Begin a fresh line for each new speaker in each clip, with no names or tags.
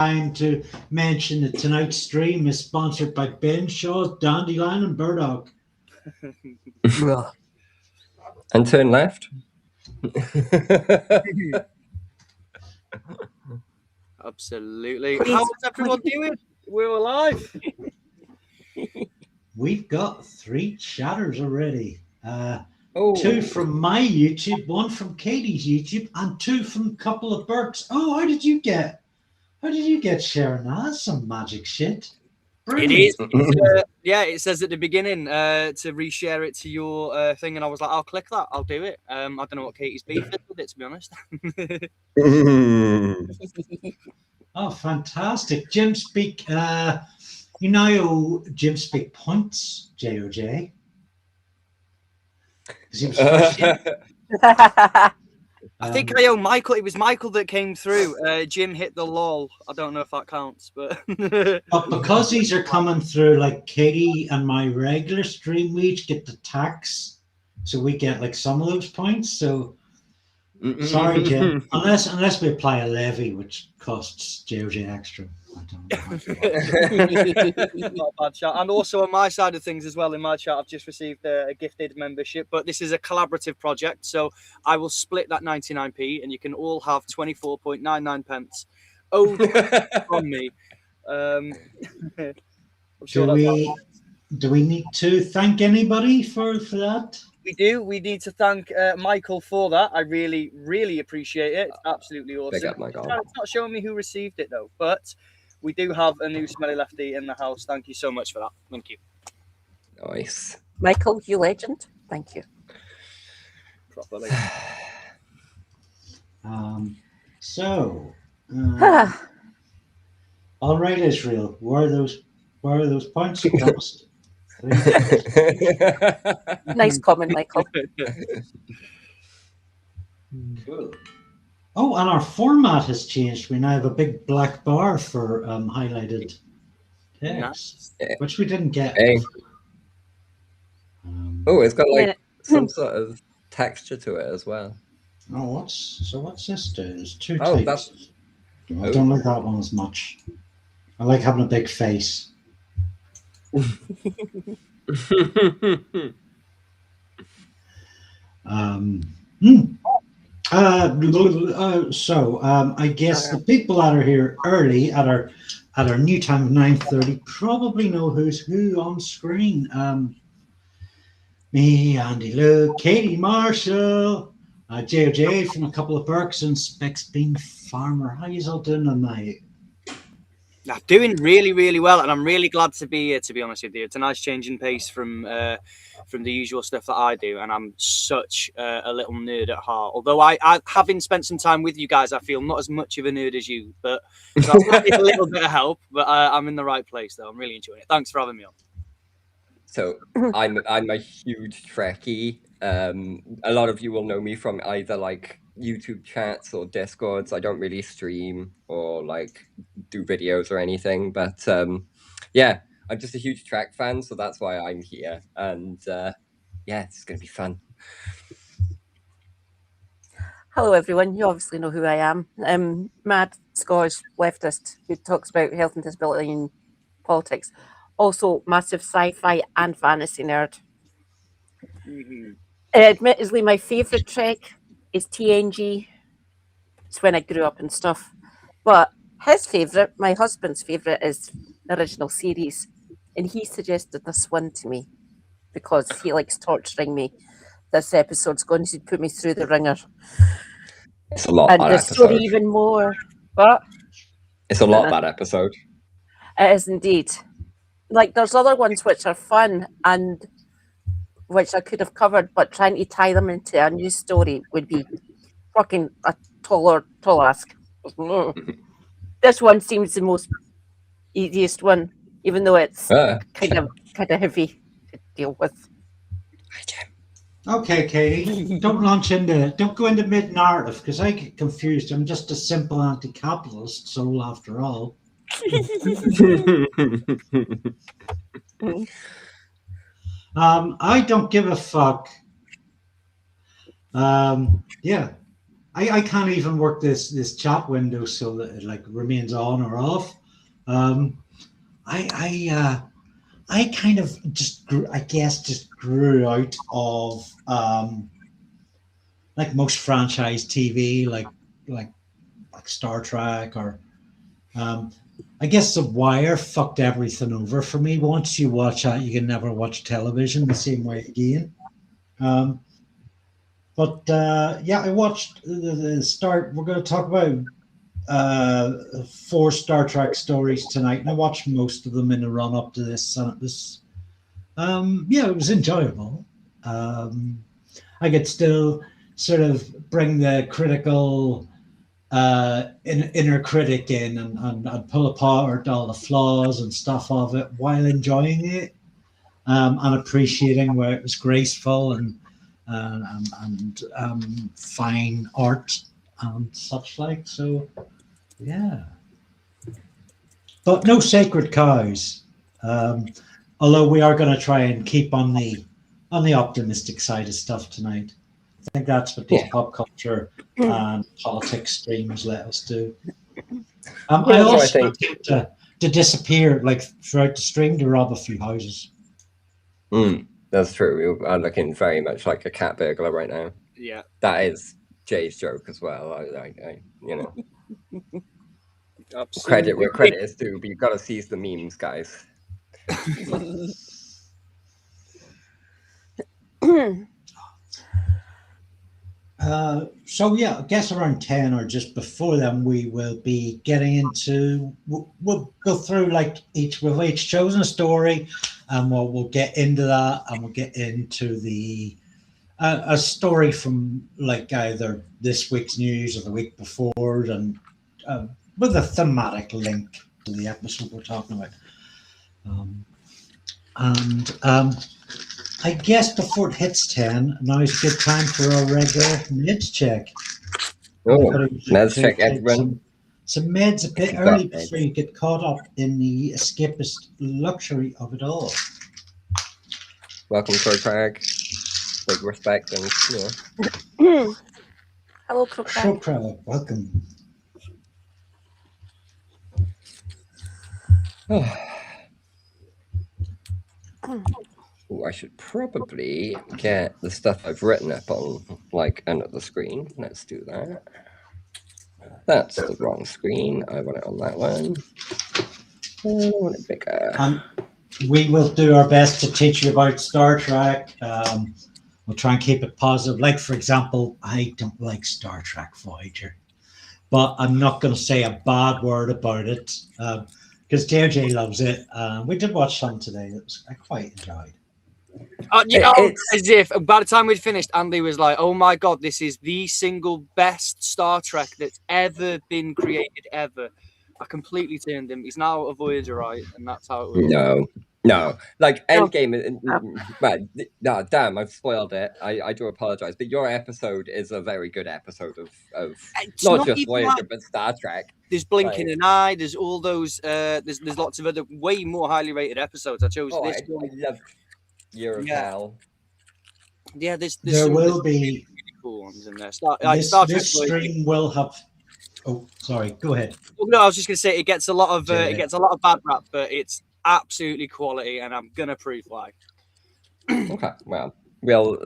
Time to mention that tonight's stream is sponsored by Ben Shaw's Dandelion and Burdock.
And turn left.
Absolutely. How is everyone doing? We're alive.
We've got 3 chatters already. 2 from my YouTube, 1 from Katie's YouTube, and 2 from a couple of Burke's. Oh, how did you get sharing that? That's some magic shit. Brilliant.
It is. Yeah, it says at the beginning to reshare it to your thing, and I was like, I'll click that. I'll do it. I don't know what Katie's beef is with it, to be honest.
Oh, fantastic. Jim Speak, you know Jim Speak points, JOJ.
I think I owe Michael. It was Michael that came through. Jim hit the lol. I don't know if that counts, but
but because these are coming through like Katie and my regular stream, we each get the tax, so we get like some of those points. So sorry, Jim, unless we apply a levy, which costs JOJ extra. I don't know.
Not a bad chat. And also on my side of things as well, in my chat, I've just received a gifted membership, but this is a collaborative project, so I will split that 99p and you can all have 24.99 pence owed from me. I'm sure
do we need to thank anybody for that?
We do. We need to thank Michael for that. I really, really appreciate it. It's absolutely awesome.
Big up, Michael.
It's not showing me who received it though, but we do have a new smelly lefty in the house. Thank you so much for that. Thank you.
Nice.
Michael, you legend. Thank you.
Properly.
All right, Israel. Where are those points?
Nice comment, Michael.
Cool. Oh, and our format has changed. We now have a big black bar for highlighted text, which we didn't get.
It's got like some sort of texture to it as well.
Oh, what's this do? There's 2 types. I don't like that one as much. I like having a big face. I guess the people that are here early at our new time of 9:30 probably know who's who on screen. Me, Andy Luke, Katie Marshall, JOJ from a couple of Burks, and Specs Bean Farmer. How you all doing tonight?
I'm doing really, really well, and I'm really glad to be here, to be honest with you. It's a nice change in pace from the usual stuff that I do, and I'm such a little nerd at heart. Although I having spent some time with you guys, I feel not as much of a nerd as you, but so I need a little bit of help, but I'm in the right place, though. I'm really enjoying it. Thanks for having me on.
So I'm a huge Trekkie. A lot of you will know me from either like YouTube chats or Discords. I don't really stream or like do videos or anything, but yeah, I'm just a huge Trek fan, so that's why I'm here. And yeah, it's gonna be fun.
Hello, everyone. You obviously know who I am. Mad Scottish leftist who talks about health and disability and politics. Also, massive sci-fi and fantasy nerd. Admittedly, my favourite Trek is TNG. It's when I grew up and stuff. But his favourite, my husband's favourite, is the original series. And he suggested this one to me because he likes torturing me. This episode's going to put me through the ringer.
It's a lot.
And
that
the
episode.
story even more. But
it's a lot that episode.
It is indeed. Like, there's other ones which are fun and which I could have covered, but trying to tie them into a new story would be fucking a tall ask. This one seems the most easiest one, even though it's kind of heavy to deal with.
Okay, Katie, don't go into mid-narrative, because I get confused. I'm just a simple anti-capitalist soul after all. I don't give a fuck. Yeah, I can't even work this chat window so that it like remains on or off. I kind of just grew, I guess just grew out of like most franchise TV, like Star Trek or I guess The Wire fucked everything over for me. Once you watch that, you can never watch television the same way again. Um, but yeah, I watched the start. We're going to talk about 4 Star Trek stories tonight, and I watched most of them in the run up to this. And it was, yeah, it was enjoyable. I could still sort of bring the critical inner critic in and pull apart all the flaws and stuff of it while enjoying it and appreciating where it was graceful and fine art and such like. So, yeah. But no sacred cows. Although we are going to try and keep on the optimistic side of stuff tonight. I think that's what these pop culture and politics streams let us do. I also think to disappear like throughout the stream to rob a few houses.
That's true. We are looking very much like a cat burglar right now.
Yeah,
that is Jay's joke as well. I you know, credit where credit is due, but you've got to seize the memes, guys.
So yeah, I guess around 10 or just before then, we will be getting into. We'll go through like we've each chosen a story, and we'll get into that, and we'll get into the a story from like either this week's news or the week before, and with a thematic link to the episode we're talking about. I guess before it hits 10, now is a good time for a regular meds check.
Meds check, everyone.
Some meds a bit early before you get caught up in the escapist luxury of it all.
Welcome to Crag. Big respect and
Hello, Crag.
Welcome.
Ooh, I should probably get the stuff I've written up on like under the screen. Let's do that. That's the wrong screen. I want it on that one. I want it bigger.
We will do our best to teach you about Star Trek. We'll try and keep it positive. Like, for example, I don't like Star Trek Voyager, but I'm not going to say a bad word about it because JJ loves it. We did watch some today that I quite enjoyed.
As if by the time we'd finished, Andy was like, "Oh my god, this is the single best Star Trek that's ever been created ever." I completely turned him. He's now a Voyagerite, and that's how it was.
No. Like Endgame. No, damn, I've spoiled it. I do apologize, but your episode is a very good episode of not just Voyager, but Star Trek.
There's Blinking an Eye. There's all those. There's lots of other way more highly rated episodes. I chose this one.
I love Year of Hell.
Yeah, there
will be
really cool ones in there.
This stream will have. Oh, sorry. Go ahead.
Well, no, I was just going to say it gets a lot of bad rap, but it's absolutely quality, and I'm gonna prove why.
Okay, well, we'll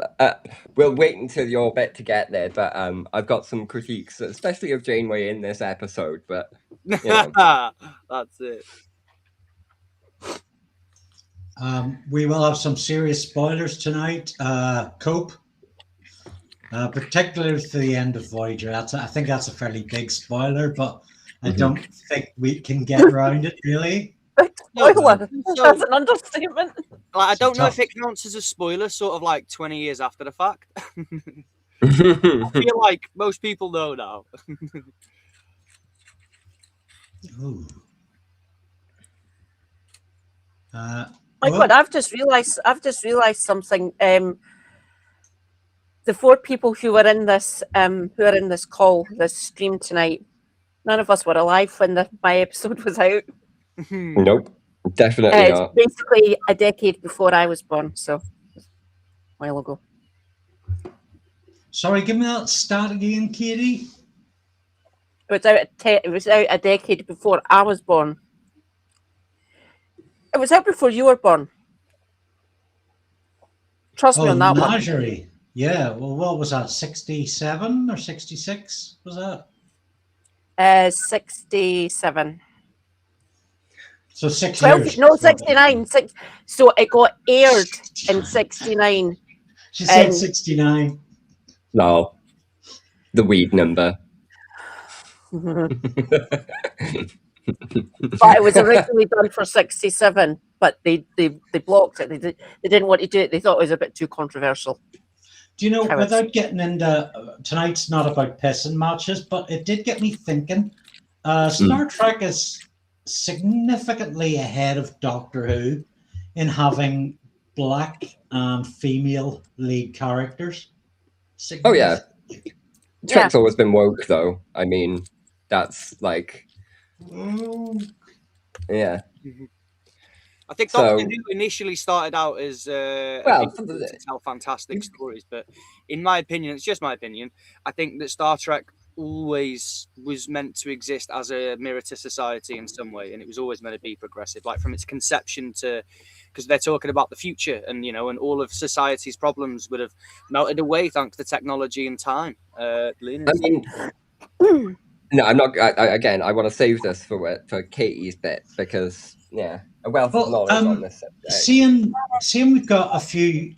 wait until your bit to get there, but I've got some critiques, especially of Janeway in this episode. But you know.
That's it.
We will have some serious spoilers tonight. Cope, particularly for the end of Voyager. I think that's a fairly big spoiler, but I don't think we can get around it really.
Spoiler. That's an understatement.
Like, I don't know if it counts as a spoiler, sort of like 20 years after the fact. I feel like most people know now.
My God, I've just realised something. The 4 people who are in this call, this stream tonight, none of us were alive when my episode was out.
Nope, definitely not.
It's basically a decade before I was born, so a while ago.
Sorry, give me that stat again, Katie.
It was out a decade before I was born. It was out before you were born. Trust me on that one.
Menagerie. Yeah, well, what was that, 67 or 66, was that?
67.
So 6
12,
years.
no, 69. So it got aired in 69.
She said 69.
No. The weed number.
But it was originally done for 67, but they blocked it. They didn't want to do it. They thought it was a bit too controversial.
Do you know, without getting into, tonight's not about pissing matches, but it did get me thinking. Star Trek is significantly ahead of Doctor Who in having black and female lead characters.
Oh, yeah. Trek's always been woke, though. I mean, that's like... Yeah.
I think Doctor Who initially started out as to tell fantastic stories, but in my opinion, it's just my opinion, I think that Star Trek always was meant to exist as a mirror to society in some way, and it was always meant to be progressive, like from its conception to, because they're talking about the future, and and all of society's problems would have melted away thanks to technology and time.
I mean, no, I'm not. Again, I want to save this for Katie's bit because a wealth of knowledge on this subject.
Seeing we've got a few.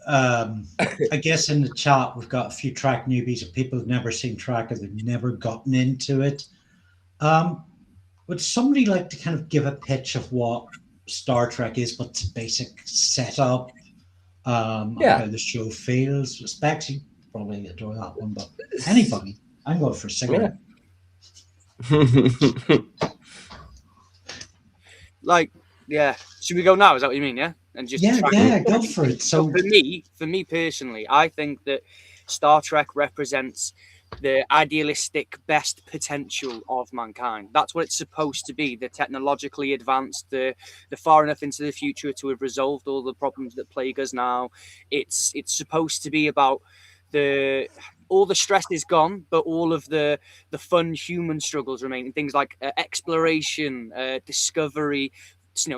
I guess in the chat we've got a few Trek newbies of people who've never seen Trek or they've never gotten into it. Would somebody like to kind of give a pitch of what Star Trek is, what's the basic setup, how the show feels? Specs, you probably adore that one, but anybody, I'm going for a cigarette.
Should we go now? Is that what you mean? Yeah. And just
go for it. So
for me personally, I think that Star Trek represents the idealistic best potential of mankind. That's what it's supposed to be. The technologically advanced, the far enough into the future to have resolved all the problems that plague us now. It's supposed to be about all the stress is gone, but all of the fun human struggles remain. Things like exploration, discovery,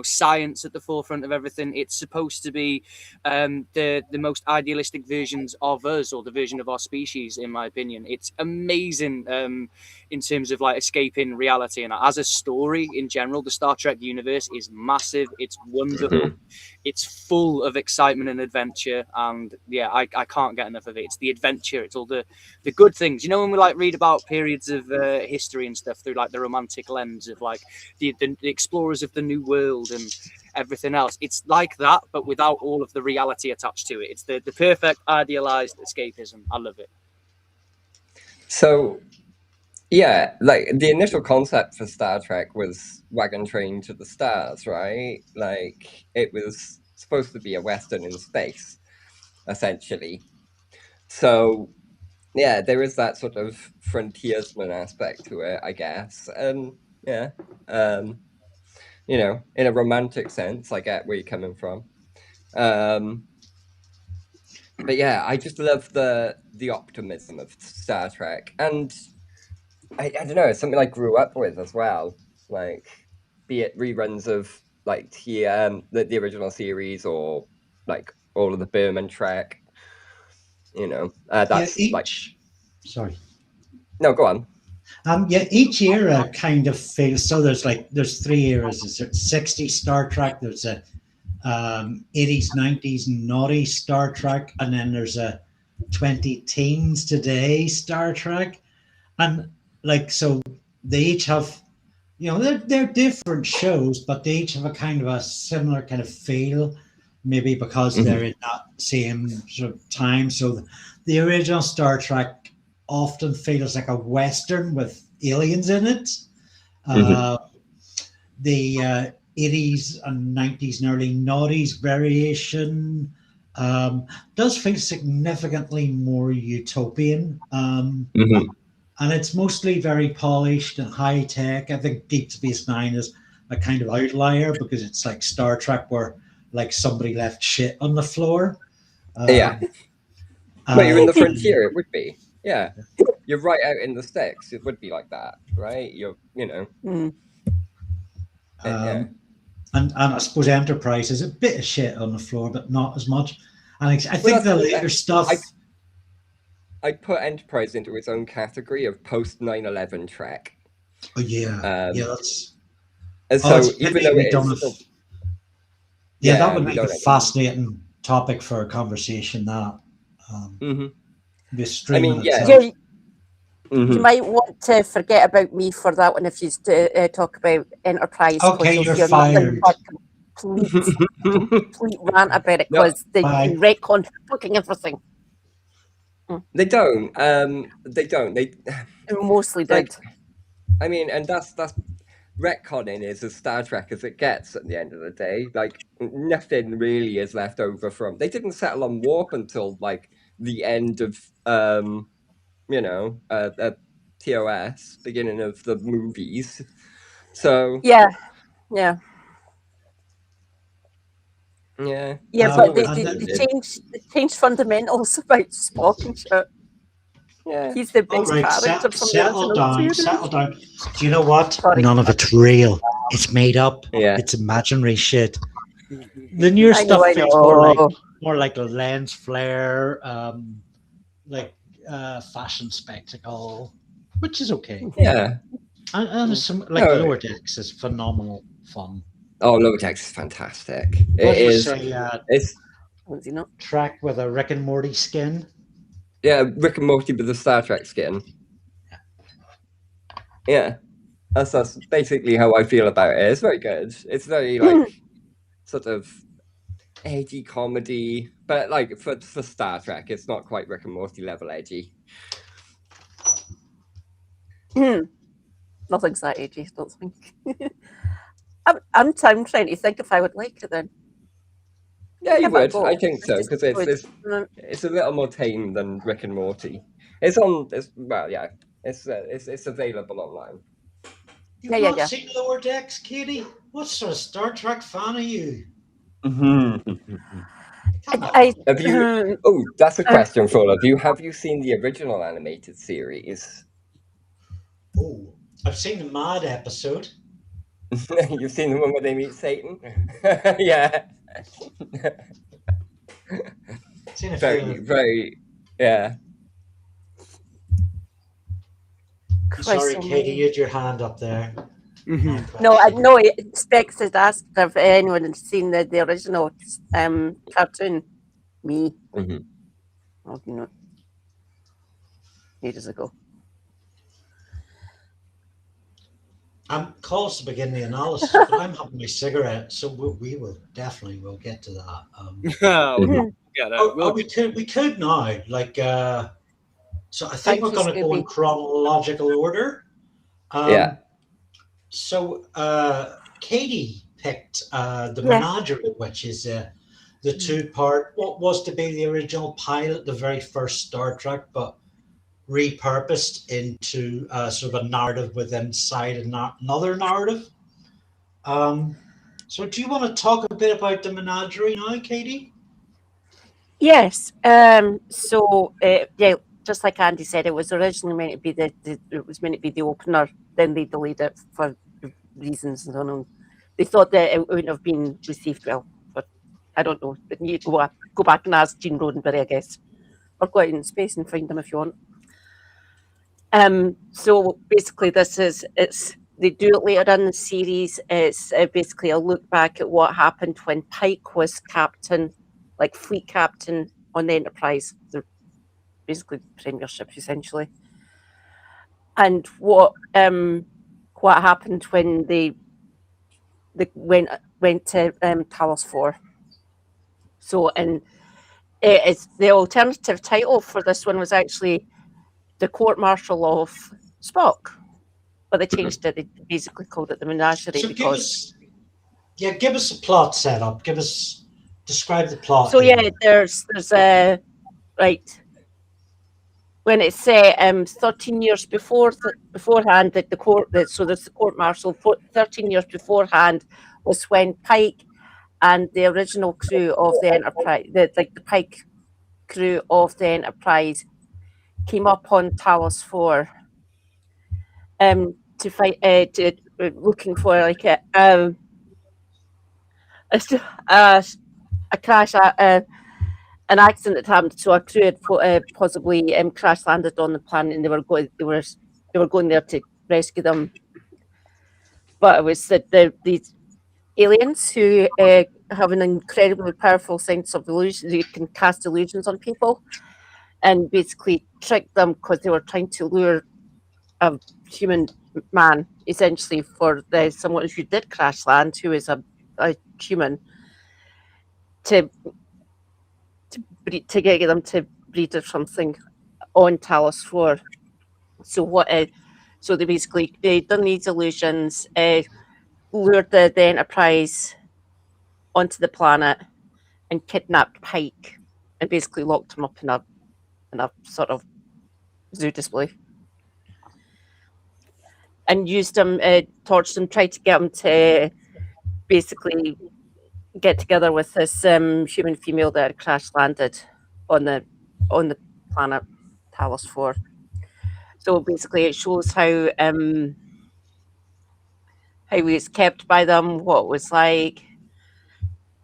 science at the forefront of everything. It's supposed to be the most idealistic versions of us, or the version of our species, in my opinion. It's amazing in terms of like escaping reality, and as a story in general, the Star Trek universe is massive. It's wonderful. It's full of excitement and adventure, and I can't get enough of it. It's the adventure. It's all the good things. When we like read about periods of history and stuff through like the romantic lens of like the explorers of the New World and everything else, it's like that, but without all of the reality attached to it. It's the perfect idealized escapism. I love it.
So like the initial concept for Star Trek was Wagon Train to the Stars, right? Like it was supposed to be a Western in space, essentially. So there is that sort of frontiersman aspect to it, I guess. And in a romantic sense, I get where you're coming from. But I just love the optimism of Star Trek, and I don't know, it's something I grew up with as well. Like, be it reruns of like the original series, or like all of the Berman Trek. That's
sorry.
No, go on.
Each era kind of feels so. There's 3 eras. There's 60s Star Trek. There's a 80s, 90s, naughty Star Trek, and then there's a 20 teens today Star Trek, and so they each have, they're different shows, but they each have a kind of a similar kind of feel, maybe because they're in that same sort of time. So the original Star Trek often feels like a Western with aliens in it. The 80s and 90s and early noughties variation does feel significantly more utopian. And it's mostly very polished and high tech. I think Deep Space Nine is a kind of outlier because it's like Star Trek where like somebody left shit on the floor.
But you're in the frontier, it would be. Yeah. You're right out in the sticks. It would be like that, right? Yeah.
And I suppose Enterprise is a bit of shit on the floor, but not as much. And I think the later stuff.
I'd put Enterprise into its own category of post 9/11 Trek.
Oh yeah, that's.
And so even though it is,
that would make a fascinating topic for a conversation. That. The streaming itself.
You might want to forget about me for that one if you talk about Enterprise.
Okay, you're fired.
Complete rant about it because they retcon fucking everything.
They don't. They
mostly did.
I mean, and that's retconning is as Star Trek as it gets at the end of the day. Like nothing really is left over from. They didn't settle on warp until like the end of TOS, beginning of the movies. So
yeah. But they changed fundamentals about Spock and shit. Yeah, he's the best character from
settle down. Do you know what? Sorry. None of it's real. It's made up.
Yeah,
it's imaginary shit. The newer stuff feels more like a lens flare, fashion spectacle, which is okay.
Yeah,
and some Lower Decks is phenomenal fun.
Oh, Lower Decks is fantastic. It's
track with a Rick and Morty skin.
Yeah, Rick and Morty with the Star Trek skin. Yeah, that's basically how I feel about it. It's very good. It's very sort of edgy comedy, but like for Star Trek, it's not quite Rick and Morty level edgy.
Nothing's that edgy, I don't think. I'm trying to think if I would like it then.
Yeah, you would. I think so because it's a little more tame than Rick and Morty. It's available online.
You've not seen Lower Decks, Katie? What sort of Star Trek fan are you?
Have you? Oh, that's a question for all of you. Have you seen the original animated series?
Oh, I've seen the Mad episode.
You've seen the one where they meet Satan? Yeah. Very, yeah.
Sorry, Katie, you had your hand up there.
No, Specs has asked if anyone had seen the original cartoon. Me. Oh, ages ago.
I'm close to begin the analysis, but I'm having my cigarette, so we will definitely get to that. We could now, so I think we're going to go in chronological order. So Katie picked the Menagerie, which is the two-part, what was to be the original pilot, the very first Star Trek, but repurposed into sort of a narrative within inside another narrative. So do you want to talk a bit about the Menagerie now, Katie?
Yes. Just like Andy said, it was originally meant to be the opener. Then they delayed it for reasons. I don't know. They thought that it wouldn't have been received well, but I don't know. But you go back and ask Gene Roddenberry, I guess, or go out in space and find them if you want. So basically, they do it later in the series. It's basically a look back at what happened when Pike was captain, like fleet captain on the Enterprise. They're basically premiership essentially, and what happened when they went to Talos 4. So, and it's the alternative title for this one was actually The Court Martial of Spock, but they changed it. They basically called it the Menagerie because.
Give us a plot setup. Describe the plot.
So there's right. When it's 13 years beforehand that the court, so there's the court martial. 13 years beforehand was when Pike and the original crew of the Enterprise, the Pike crew of the Enterprise came up on Talos 4 to fight, looking for like a crash, an accident that happened. So a crew had possibly crash landed on the planet, and they were going there to rescue them. But it was these aliens who have an incredibly powerful sense of illusion. They can cast illusions on people, and basically trick them because they were trying to lure a human man, essentially, for someone who did crash land, who is a human, to get them to breed or something on Talos 4. So so they done these illusions, lured the Enterprise onto the planet and kidnapped Pike and basically locked him up in a sort of zoo display. And used him, tortured him, tried to get him to basically get together with this human female that had crash landed on the planet Talos 4. So basically, it shows how he was kept by them, what it was like.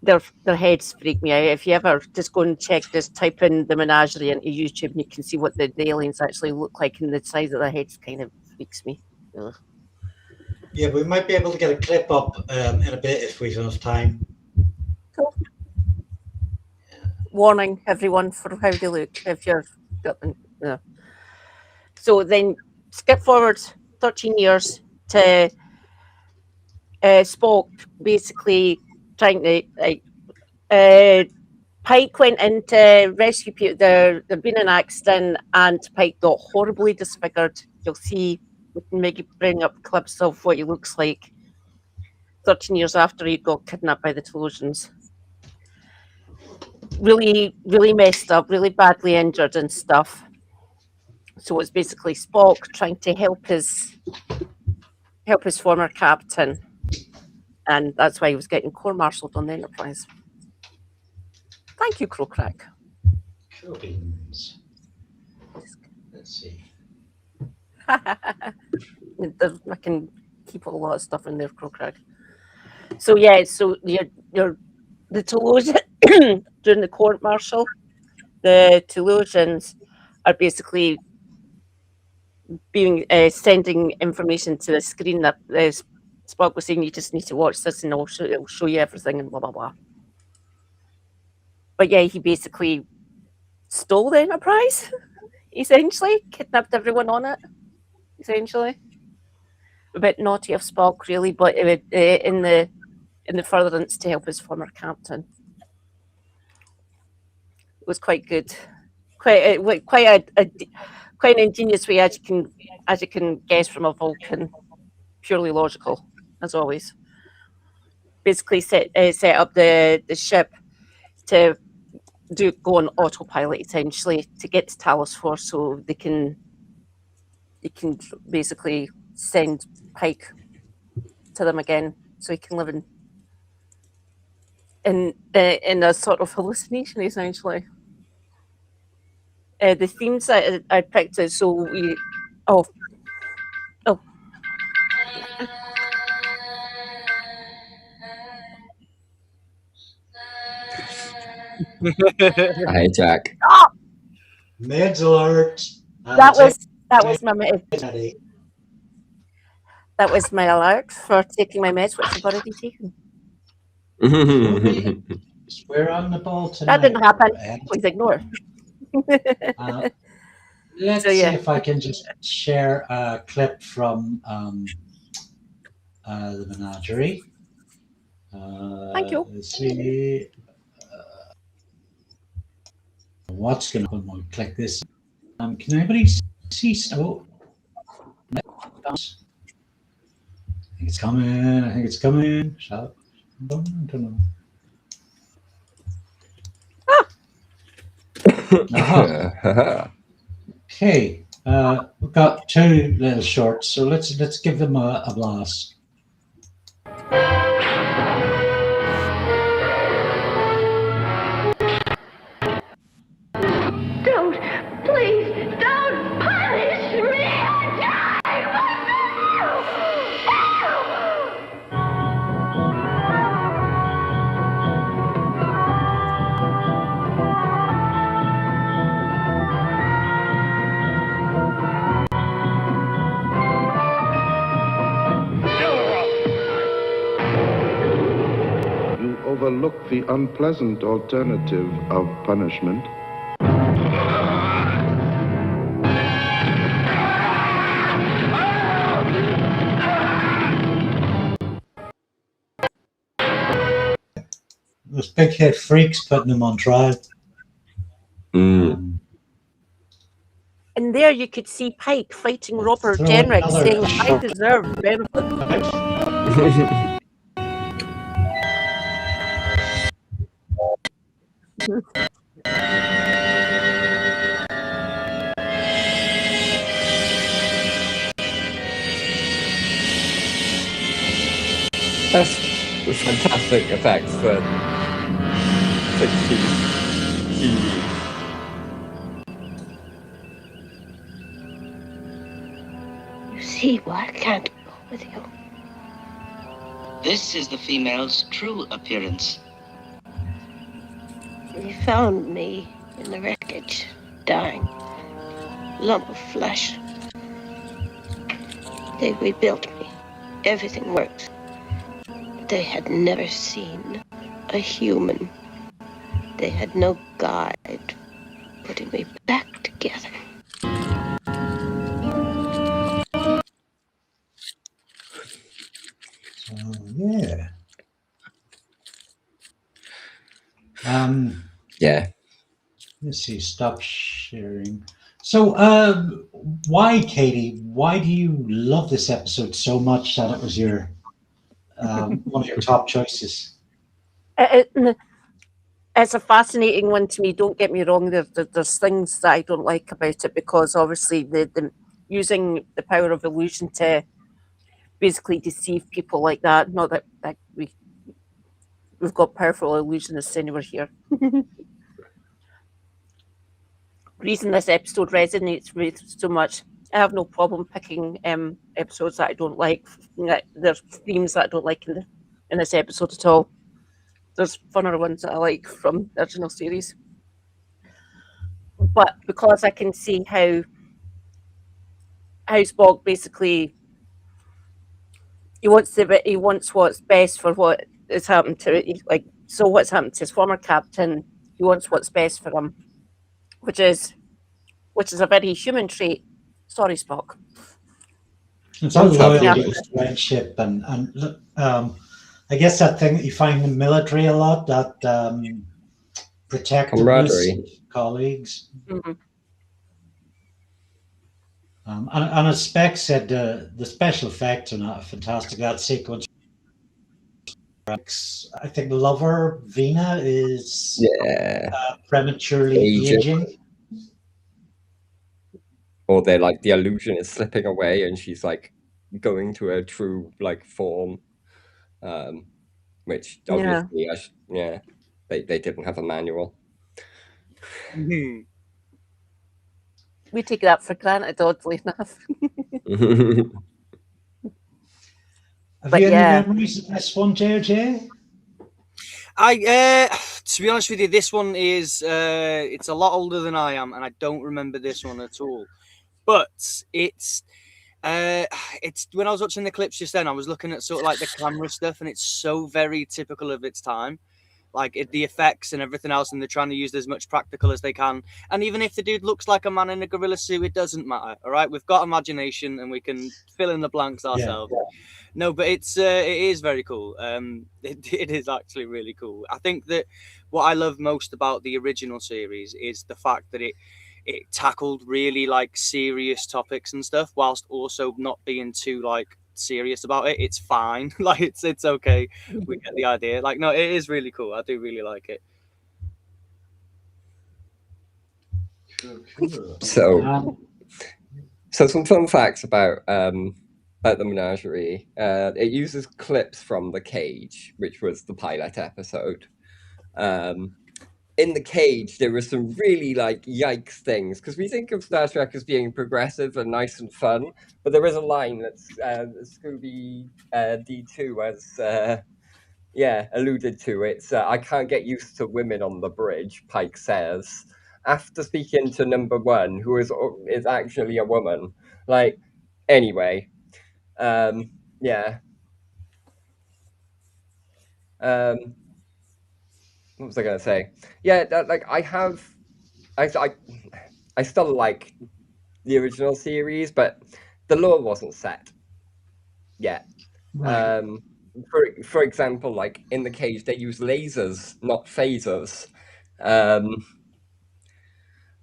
Their heads freak me out. If you ever just go and just type in the menagerie into YouTube, and you can see what the aliens actually look like, and the size of their heads kind of freaks me. Ugh.
Yeah, we might be able to get a clip up in a bit if we have enough time.
Cool. Warning everyone for how they look if you're. So then skip forward 13 years to Spock basically trying to Pike went in to rescue people. There'd been an accident and Pike got horribly disfigured. You'll see, we can maybe bring up clips of what he looks like 13 years after he got kidnapped by the Telosians. Really, really messed up, really badly injured and stuff. So it's basically Spock trying to help his former captain, and that's why he was getting court-martialed on the Enterprise. Thank you, Crowcrack.
Cool beans. Let's see.
I can keep a lot of stuff in there, Crowcrack. So yeah, so you're the Telosians during the court-martial. The Telosians are basically being sending information to the screen that Spock was saying, you just need to watch this and it'll show you everything and blah blah blah. But yeah, he basically stole the Enterprise, essentially, kidnapped everyone on it, essentially. A bit naughty of Spock, really, but in the furtherance to help his former captain. It was quite good, quite an ingenious way, as you can guess from a Vulcan, purely logical, as always. Basically, set up the ship to go on autopilot, essentially, to get to Talos 4, so they can basically send Pike to them again, so he can live in a sort of hallucination, essentially. The themes that I picked out, so we... Oh.
Hi, Jack.
Oh!
Meds alert.
That was my alert for taking my meds, which I've already taken.
We're on the ball tonight.
That didn't happen. Please ignore.
Let's see if I can just share a clip from the menagerie.
Thank you.
Let's see. What's going to happen when we click this? Can anybody see? Oh, I think it's coming. Shall I don't know. Okay, we've got two little shorts, so let's give them a blast.
overlook the unpleasant alternative of punishment.
Those big head freaks putting him on trial.
Mm.
And there you could see Pike fighting Robert
Throw
Jenrick,
another
saying, "I
shot.
deserve benefit."
That's fantastic effects for 60s TV.
You see why I can't go with you.
This is the female's true appearance.
They found me in the wreckage, dying. Lump of flesh. They rebuilt me. Everything worked. They had never seen a human. They had no guide putting me back together.
Yeah.
Yeah.
Let's see. Stop sharing. So, why, Katie? Why do you love this episode so much that it was your one of your top choices?
It's a fascinating one to me. Don't get me wrong. There's things that I don't like about it, because obviously the using the power of illusion to basically deceive people like that. Not that we've got powerful illusionists anywhere here. Reason this episode resonates with so much, I have no problem picking episodes that I don't like. There's themes that I don't like in this episode at all. There's funner ones that I like from the original series. But because I can see how Spock basically he wants what's best for what has happened to it. Like, so what's happened to his former captain, he wants what's best for him, which is a very human trait. Sorry, Spock.
It's all
Yeah.
loyalty, friendship, and I guess that thing that you find in the military a lot, that protectiveness
Camaraderie.
of colleagues.
Mhm.
And as Spec said, the special effects are not fantastic. That sequence, I think Lover Vina is prematurely aging.
Or they're like, the illusion is slipping away and she's like going to her true like form, which obviously they didn't have a manual.
We take that for granted, oddly enough.
Have you any memories of this one, JJ?
To be honest with you, this one is it's a lot older than I am, and I don't remember this one at all. But it's when I was watching the clips just then, I was looking at sort of like the camera stuff, and it's so very typical of its time. Like the effects and everything else, and they're trying to use as much practical as they can. And even if the dude looks like a man in a gorilla suit, it doesn't matter. All right, we've got imagination, and we can fill in the blanks ourselves. Yeah. No, but it is very cool. It is actually really cool. I think that what I love most about the original series is the fact that it tackled really like serious topics and stuff, whilst also not being too like serious about it. It's fine. Like it's okay. We get the idea. Like, no, it is really cool. I do really like it.
So some fun facts about the menagerie. It uses clips from The Cage, which was the pilot episode. In The Cage, there were some really like yikes things, because we think of Star Trek as being progressive and nice and fun, but there is a line that's Scooby D2 has alluded to. It's I can't get used to women on the bridge, Pike says, after speaking to number one, who is actually a woman. Like, anyway, what was I going to say? Yeah, like I still like the original series, but the lore wasn't set yet.
Right.
For example, like in the cage, they use lasers, not phasers.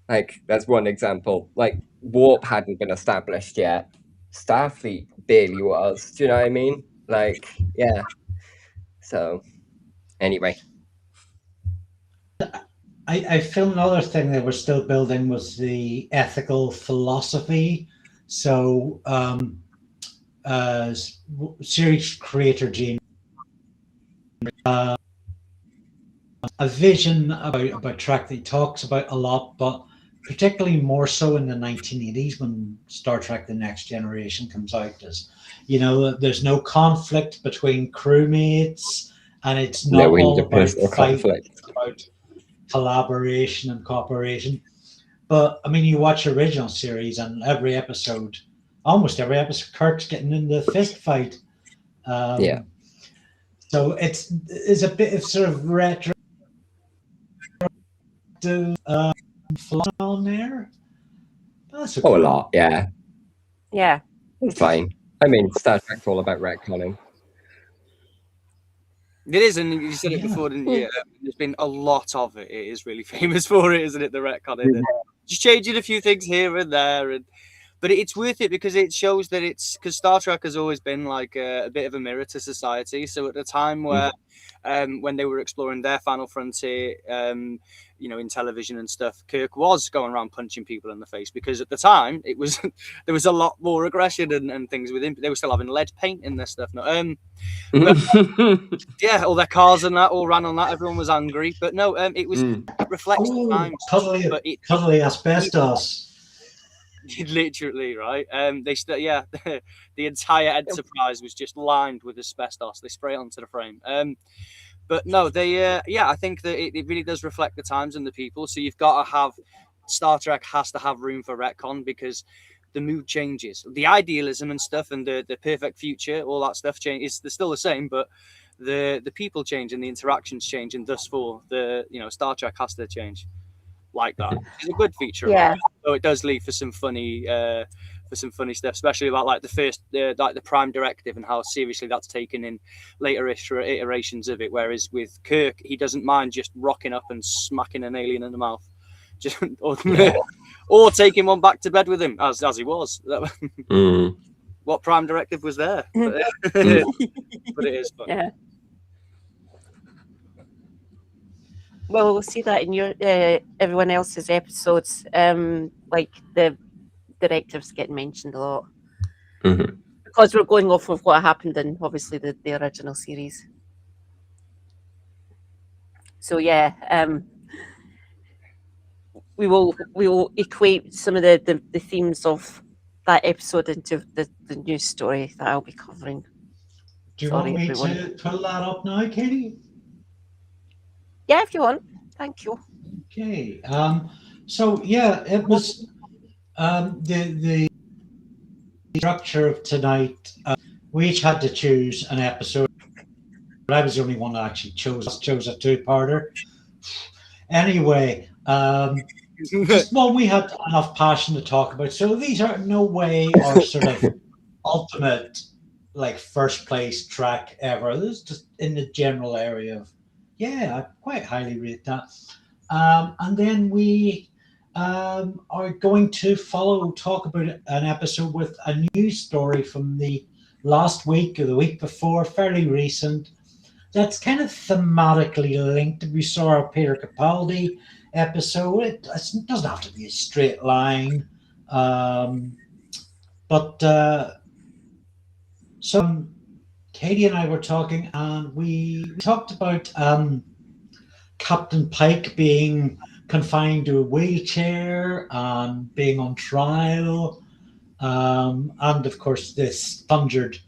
Like that's one example. Like warp hadn't been established yet. Starfleet barely was. Do you know what I mean? Like, yeah. So, anyway.
I feel another thing they were still building was the ethical philosophy. So, series creator Gene, a vision about Trek that he talks about a lot, but particularly more so in the 1980s when Star Trek: The Next Generation comes out. As you know, there's no conflict between crewmates, and it's not all about fight. It's about collaboration and cooperation. But I mean, you watch original series, and almost every episode, Kirk's getting in the fist fight.
Yeah.
So it's a bit of sort of retro Fallon there. That's
a lot, yeah.
Yeah.
It's fine. I mean, Star Trek's all about retconning.
It is, and you said it before, didn't you? There's been a lot of it. It is really famous for it, isn't it? The retconning. Just changing a few things here and there, but it's worth it because it shows that because Star Trek has always been like a bit of a mirror to society. So at the time where when they were exploring their final frontier, in television and stuff, Kirk was going around punching people in the face because at the time it was there was a lot more aggression and things with him. They were still having lead paint in their stuff. But, yeah, all their cars and that all ran on that. Everyone was angry, but no, it reflects the times.
Totally asbestos.
Literally, right? The entire Enterprise was just lined with asbestos. They spray it onto the frame. But no, I think that it really does reflect the times and the people. So you've got to have Star Trek has to have room for retcon because the mood changes, the idealism and stuff, and the perfect future, all that stuff changes. They're still the same, but the people change and the interactions change, and thus for Star Trek has to change like that. It's a good feature.
Yeah.
So it does leave for some funny stuff, especially about like the first, like the Prime Directive and how seriously that's taken in later iterations of it. Whereas with Kirk, he doesn't mind just rocking up and smacking an alien in the mouth, just or taking one back to bed with him as he was. What Prime Directive was there? But it is fun.
Yeah. Well, we'll see that in your everyone else's episodes. Like the directives getting mentioned a lot because we're going off of what happened in obviously the original series. So yeah, we will equate some of the themes of that episode into the news story that I'll be covering.
Do you want me to pull that up now, Katie?
Yeah, if you want. Thank you.
Okay. So yeah, it was the structure of tonight. We each had to choose an episode. But I was the only one that actually chose a two-parter. Anyway, we had enough passion to talk about. So these are no way our sort of ultimate, like first place track ever. This is just in the general area of, I quite highly rate that. And then we are going to talk about an episode with a news story from the last week or the week before, fairly recent. That's kind of thematically linked. We saw our Peter Capaldi episode. It doesn't have to be a straight line. So Katie and I were talking, and we talked about Captain Pike being confined to a wheelchair and being on trial, and of course this conjured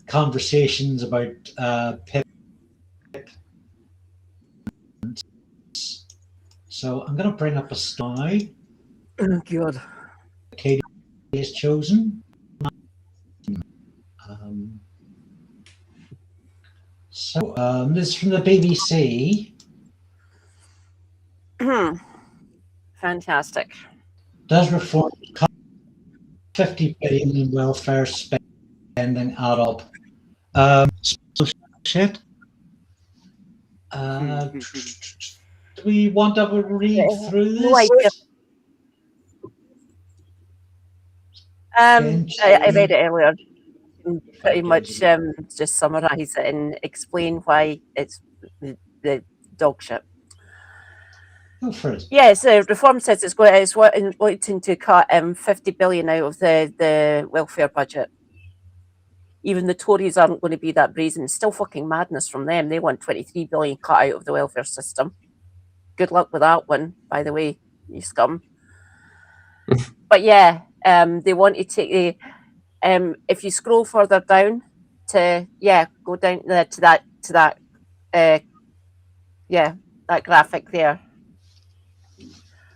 conversations about Pip. So I'm going to bring up a story.
Oh God.
Katie has chosen. This is from the BBC.
Fantastic.
Does reform cut 50 billion in welfare spending add up? Shit. Do we want to read through
No
this?
idea. I read it earlier. Pretty much just summarise it and explain why it's the dog shit.
Go for it.
Yes, Reform says it's wanting to cut 50 billion out of the welfare budget. Even the Tories aren't going to be that brazen. It's still fucking madness from them. They want 23 billion cut out of the welfare system. Good luck with that one, by the way, you scum. But yeah, they want to take the. If you scroll further down to go down to that that graphic there.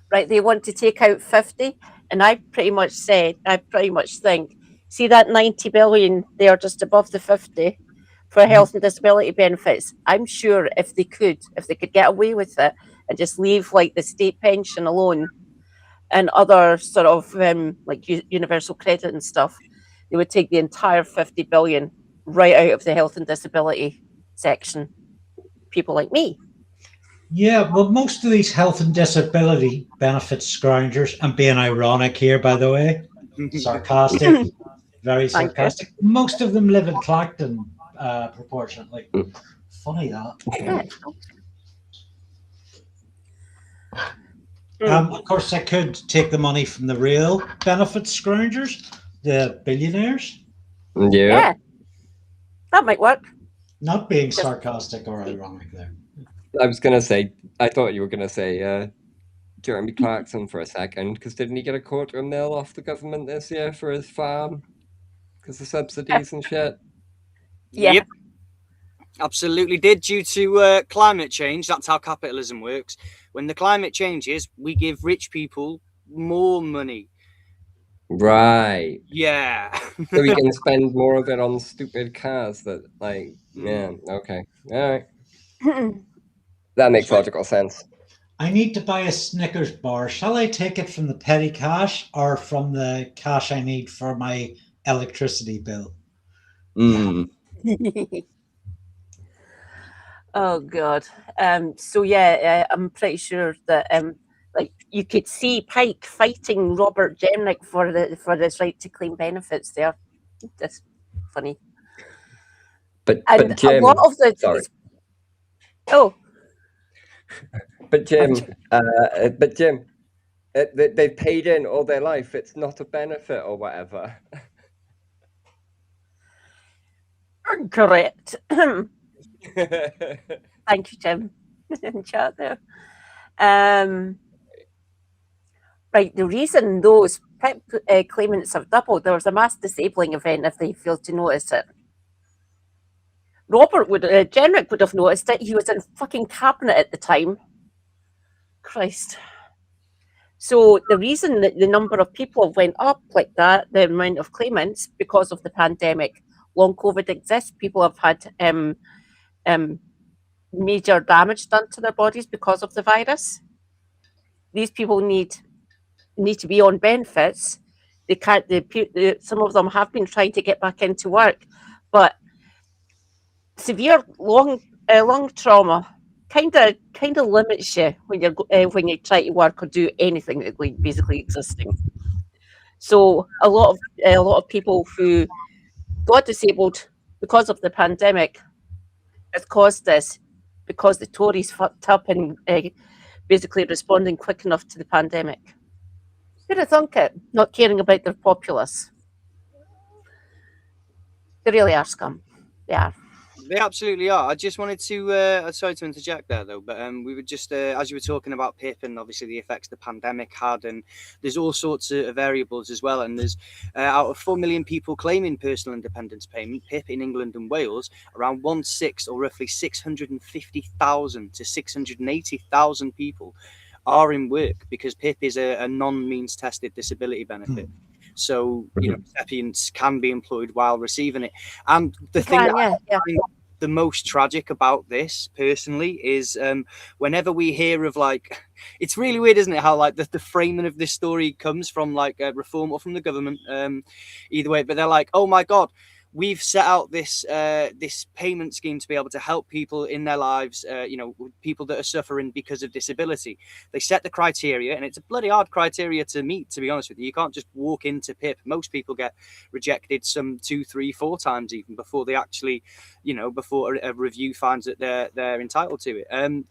Right, they want to take out 50, and I pretty much think, see that 90 billion there just above the 50 for health and disability benefits. I'm sure if they could get away with it and just leave like the state pension alone and other sort of like universal credit and stuff, they would take the entire 50 billion right out of the health and disability section. People like me.
Yeah, well, most of these health and disability benefit scroungers, I'm being ironic here, by the way, sarcastic, very sarcastic. Most of them live in Clacton, proportionately. Funny that. Of course, I could take the money from the real benefit scroungers, the billionaires.
Yeah, that might work.
Not being sarcastic or ironic there.
I was going to say, I thought you were going to say Jeremy Clarkson for a second, because didn't he get $250,000 off the government this year for his farm? Because of subsidies and shit?
Yeah.
Yep. Absolutely did, due to climate change. That's how capitalism works. When the climate changes, we give rich people more money.
Right.
Yeah.
So we can spend more of it on stupid cars that, like, yeah, okay. All right. That makes logical sense.
I need to buy a Snickers bar. Shall I take it from the petty cash or from the cash I need for my electricity bill?
Oh God. So yeah, I'm pretty sure that like you could see Pike fighting Robert Jenrick for this right to claim benefits there. That's funny.
But
a
Jim,
lot of the
sorry.
Oh.
But Jim, they've paid in all their life. It's not a benefit or whatever.
Correct. Thank you, Jim. In chat there. Right, the reason those PIP claimants have doubled, there was a mass disabling event if they failed to notice it. Jenrick would have noticed it. He was in fucking cabinet at the time. Christ. So the reason that the number of people went up like that, the amount of claimants, because of the pandemic. Long COVID exists, people have had major damage done to their bodies because of the virus. These people need to be on benefits. They can't. Some of them have been trying to get back into work, but severe lung trauma kind of limits you when you try to work or do anything that like basically existing. So a lot of people who got disabled because of the pandemic has caused this because the Tories fucked up in basically responding quick enough to the pandemic. Who'd have thunk it? Not caring about their populace. They really are scum. They are.
They absolutely are. I just wanted to, sorry to interject there though, but we were just, as you were talking about PIP and obviously the effects the pandemic had, and there's all sorts of variables as well. And there's out of 4 million people claiming personal independence payment, PIP in England and Wales, around 1/6 or roughly 650,000 to 680,000 people are in work because PIP is a non-means tested disability benefit. So, you know, recipients can be employed while receiving it. And the thing the most tragic about this personally is whenever we hear of like, it's really weird, isn't it, how like the framing of this story comes from like a reform or from the government, either way, but they're like, oh my god, we've set out this this payment scheme to be able to help people in their lives, you know, people that are suffering because of disability. They set the criteria, and it's a bloody hard criteria to meet, to be honest with you. You can't just walk into PIP. Most people get rejected some 2, 3, 4 times even before they actually, you know, before a review finds that they're entitled to it.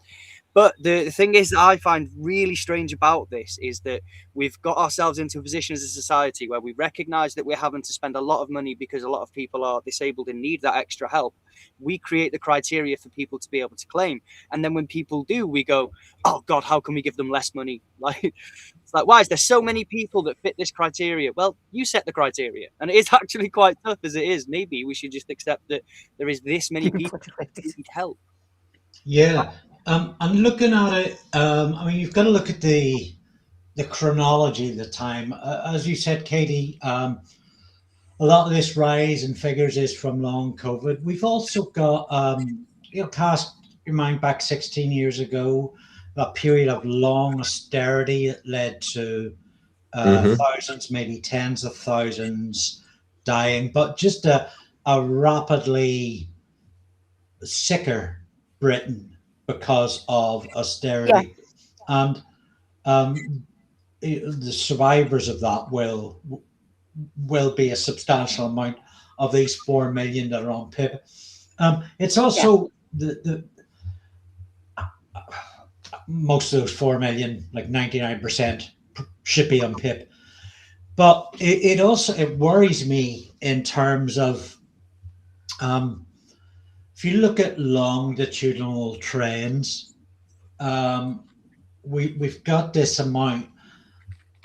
But the thing is that I find really strange about this is that we've got ourselves into a position as a society where we recognise that we're having to spend a lot of money because a lot of people are disabled and need that extra help. We create the criteria for people to be able to claim. And then when people do, we go, oh God, how can we give them less money? Like, it's like, why is there so many people that fit this criteria? Well, you set the criteria. And it is actually quite tough as it is. Maybe we should just accept that there is this many people who need help.
Yeah. And looking at it, I mean, you've got to look at the chronology of the time. As you said, Katie, a lot of this rise in figures is from long COVID. We've also got, you know, cast your mind back 16 years ago, a period of long austerity that led to thousands, maybe tens of thousands dying, but just a rapidly sicker Britain because of austerity. Yeah. And the survivors of that will be a substantial amount of these 4 million that are on PIP. It's also the most of those 4 million, like 99%, should be on PIP. But it also worries me in terms of if you look at longitudinal trends, we've got this amount,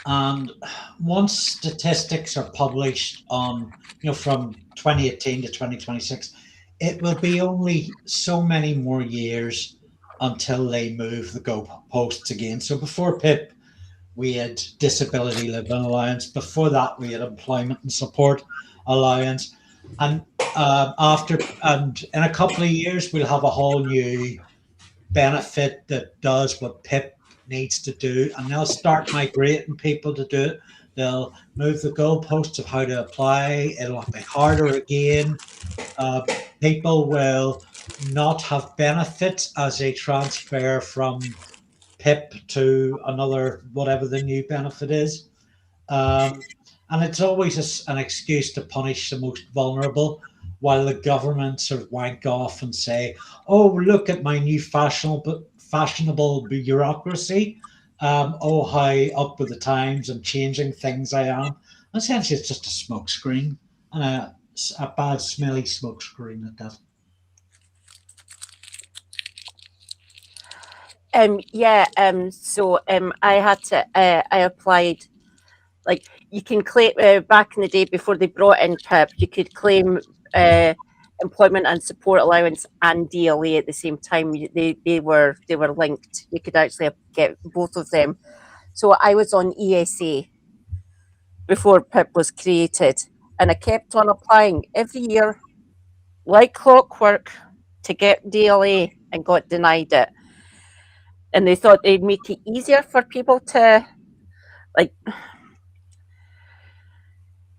and once statistics are published on, you know, from 2018 to 2026, it will be only so many more years until they move the goalposts again. So before PIP, we had disability living allowance. Before that, we had employment and support allowance. And in a couple of years, we'll have a whole new benefit that does what PIP needs to do, and they'll start migrating people to do it. They'll move the goalposts of how to apply. It'll be harder again. People will not have benefits as they transfer from PIP to another, whatever the new benefit is. And it's always an excuse to punish the most vulnerable, while the government sort of wank off and say, oh, look at my new fashionable bureaucracy. Oh, how up with the times and changing things I am. Essentially, it's just a smoke screen, and a bad, smelly smoke screen at that.
So I had to, I applied, like, you can claim, back in the day before they brought in PIP, you could claim employment and support allowance and DLA at the same time. They were linked. You could actually get both of them. So I was on ESA before PIP was created, and I kept on applying every year like clockwork to get DLA and got denied it. And they thought they'd make it easier for people to, like,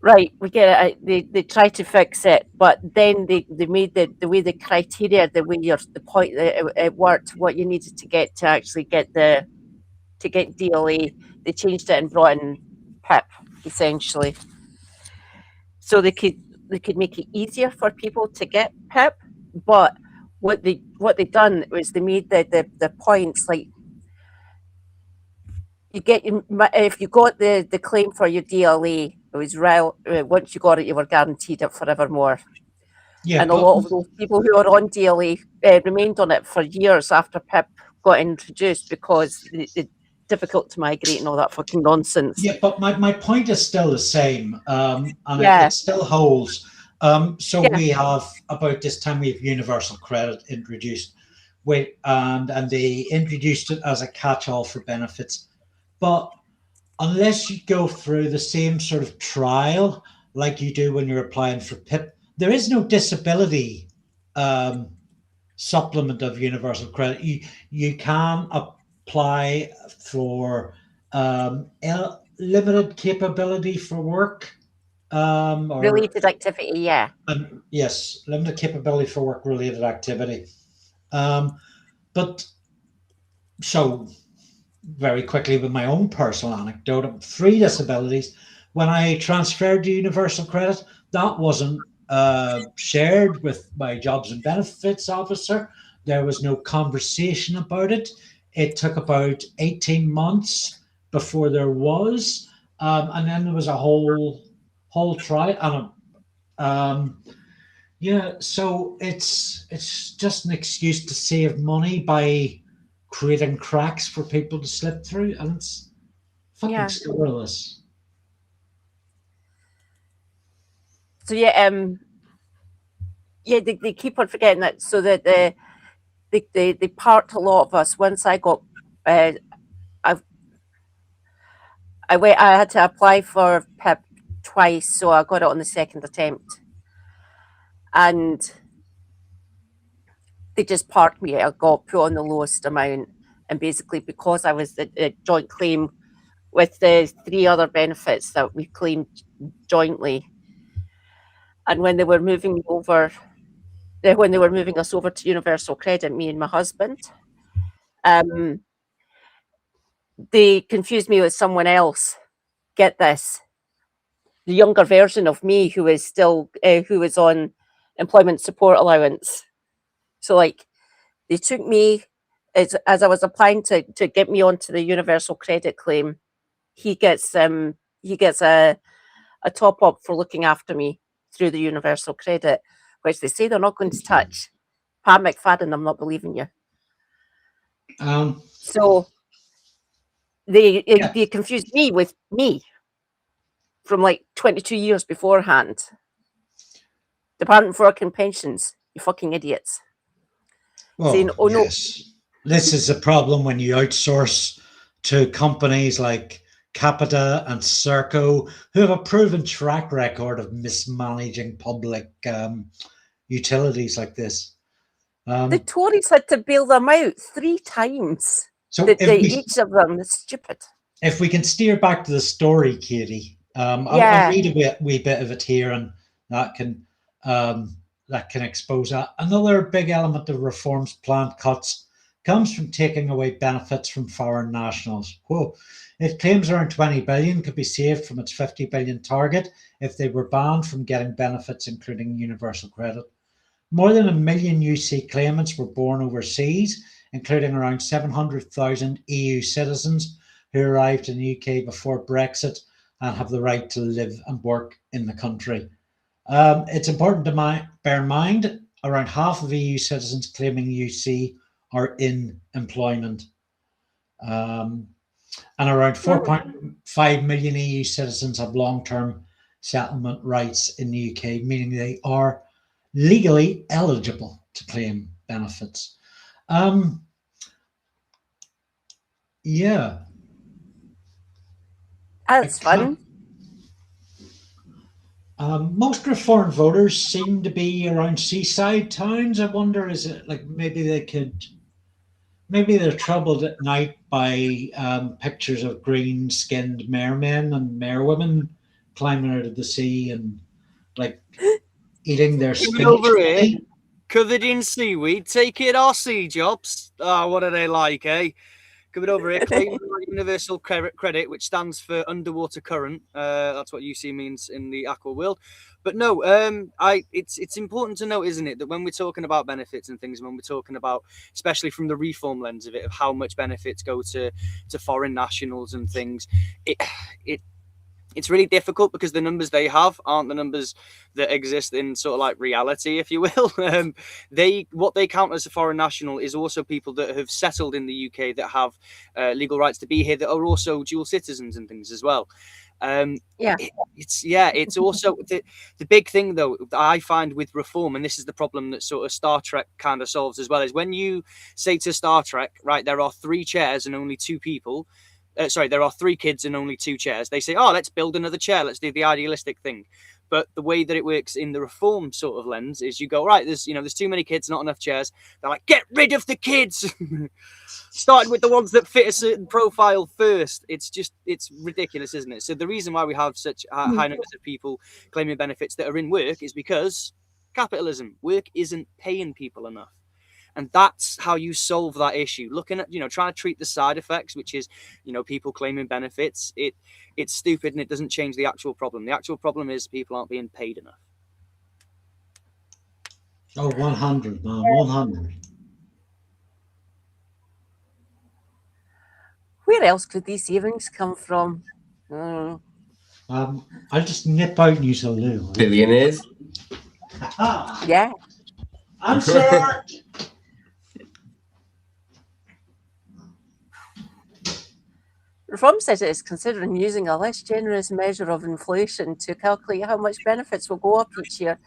right, we get it. They try to fix it, but then they made the way the criteria, the way the point that it worked, what you needed to get to actually get DLA, they changed it and brought in PIP essentially, so they could make it easier for people to get PIP. But what they done was they made the points, like, you get, if you got the claim for your DLA, it was once you got it, you were guaranteed it forevermore. Yeah, and a lot of those people who are on DLA remained on it for years after PIP got introduced because it's difficult to migrate and all that fucking nonsense.
Yeah, but my point is still the same, and it still holds. We have, about this time, we have universal credit introduced, and they introduced it as a catch-all for benefits. But unless you go through the same sort of trial like you do when you're applying for PIP, there is no disability supplement of universal credit. You can apply for limited capability for work, or
Related activity, yeah.
yes, limited capability for work related activity. But so very quickly, with my own personal anecdote of 3 disabilities, when I transferred to universal credit, that wasn't shared with my jobs and benefits officer. There was no conversation about it. It took about 18 months before there was, and then there was a whole trial. And yeah, so it's just an excuse to save money by creating cracks for people to slip through, and it's fucking scurrilous.
So they keep on forgetting that. So that they parked a lot of us. Once I got, I had to apply for PIP twice, so I got it on the 2nd attempt, and they just parked me. I got put on the lowest amount, and basically because I was the joint claim with the 3 other benefits that we claimed jointly, and when they were moving me over, when they were moving us over to universal credit, me and my husband, they confused me with someone else. Get this, the younger version of me who is still who was on employment support allowance. So like they took me as I was applying to get me onto the universal credit claim. He gets a top up for looking after me through the universal credit, which they say they're not going to touch. Pat McFadden, I'm not believing you. So they confused me with me from like 22 years beforehand. Department for Work and Pensions, you fucking idiots.
Well,
saying, oh no.
yes. This is a problem when you outsource to companies like Capita and Serco, who have a proven track record of mismanaging public utilities like this.
The Tories had to bail them out 3 times.
So
each of them is stupid.
If we can steer back to the story, Katie, I'll read a wee bit of it here, and that can expose that. Another big element of reforms planned cuts comes from taking away benefits from foreign nationals. Whoa. It claims around 20 billion could be saved from its 50 billion target if they were banned from getting benefits, including universal credit. More than 1 million UC claimants were born overseas, including around 700,000 EU citizens who arrived in the UK before Brexit and have the right to live and work in the country. It's important to bear in mind around half of EU citizens claiming UC are in employment. And around 4.5 million EU citizens have long-term settlement rights in the UK, meaning they are legally eligible to claim benefits. Yeah.
That's fun.
Most reform voters seem to be around seaside towns. I wonder, is it like maybe they're troubled at night by pictures of green-skinned mermen and merwomen climbing out of the sea and like eating their spinach.
Over here, covered in seaweed, taking our sea jobs. Oh, what are they like, eh? Coming over here, claiming universal credit, which stands for underwater current. That's what UC means in the aqua world. But no, it's important to note, isn't it, that when we're talking about benefits and things, when we're talking about, especially from the reform lens of it, of how much benefits go to foreign nationals and things, it's really difficult because the numbers they have aren't the numbers that exist in sort of like reality, if you will. What they count as a foreign national is also people that have settled in the UK that have legal rights to be here, that are also dual citizens and things as well. It's also the big thing though that I find with reform, and this is the problem that sort of Star Trek kind of solves as well, is when you say to Star Trek, right, there are 3 chairs and only 2 people. There are 3 kids and only 2 chairs. They say, oh, let's build another chair. Let's do the idealistic thing. But the way that it works in the reform sort of lens is you go, right, there's too many kids, not enough chairs. They're like, get rid of the kids. Starting with the ones that fit a certain profile first. It's ridiculous, isn't it? So the reason why we have such high numbers of people claiming benefits that are in work is because capitalism. Work isn't paying people enough. And that's how you solve that issue. Looking at, trying to treat the side effects, which is, people claiming benefits. It's stupid and it doesn't change the actual problem. The actual problem is people aren't being paid enough.
Oh, 100, man, 100.
Where else could these savings come from?
I'll just nip out and use a loo.
Billionaires.
Yeah.
Answer!
Reform says it is considering using a less generous measure of inflation to calculate how much benefits will go up each year.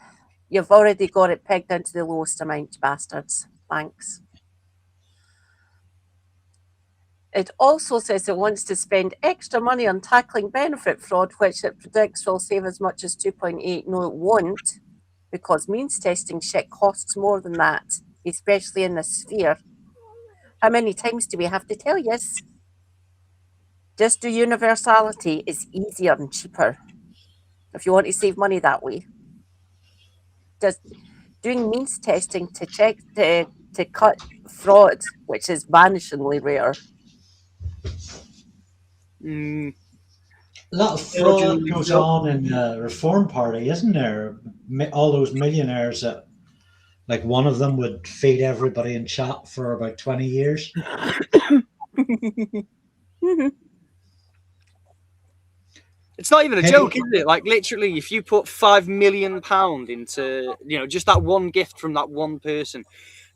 You've already got it pegged into the lowest amount, you bastards. Thanks. It also says it wants to spend extra money on tackling benefit fraud, which it predicts will save as much as 2.8. No, it won't, because means testing shit costs more than that, especially in this sphere. How many times do we have to tell you? Just do universality. It's easier and cheaper if you want to save money that way. Just doing means testing to check to cut fraud, which is vanishingly rare.
A lot of fraud goes on in the Reform Party, isn't there? All those millionaires that, like, one of them would feed everybody in chat for about 20 years.
It's not even a joke, is it? Like, literally, if you put £5 million into, just that one gift from that one person,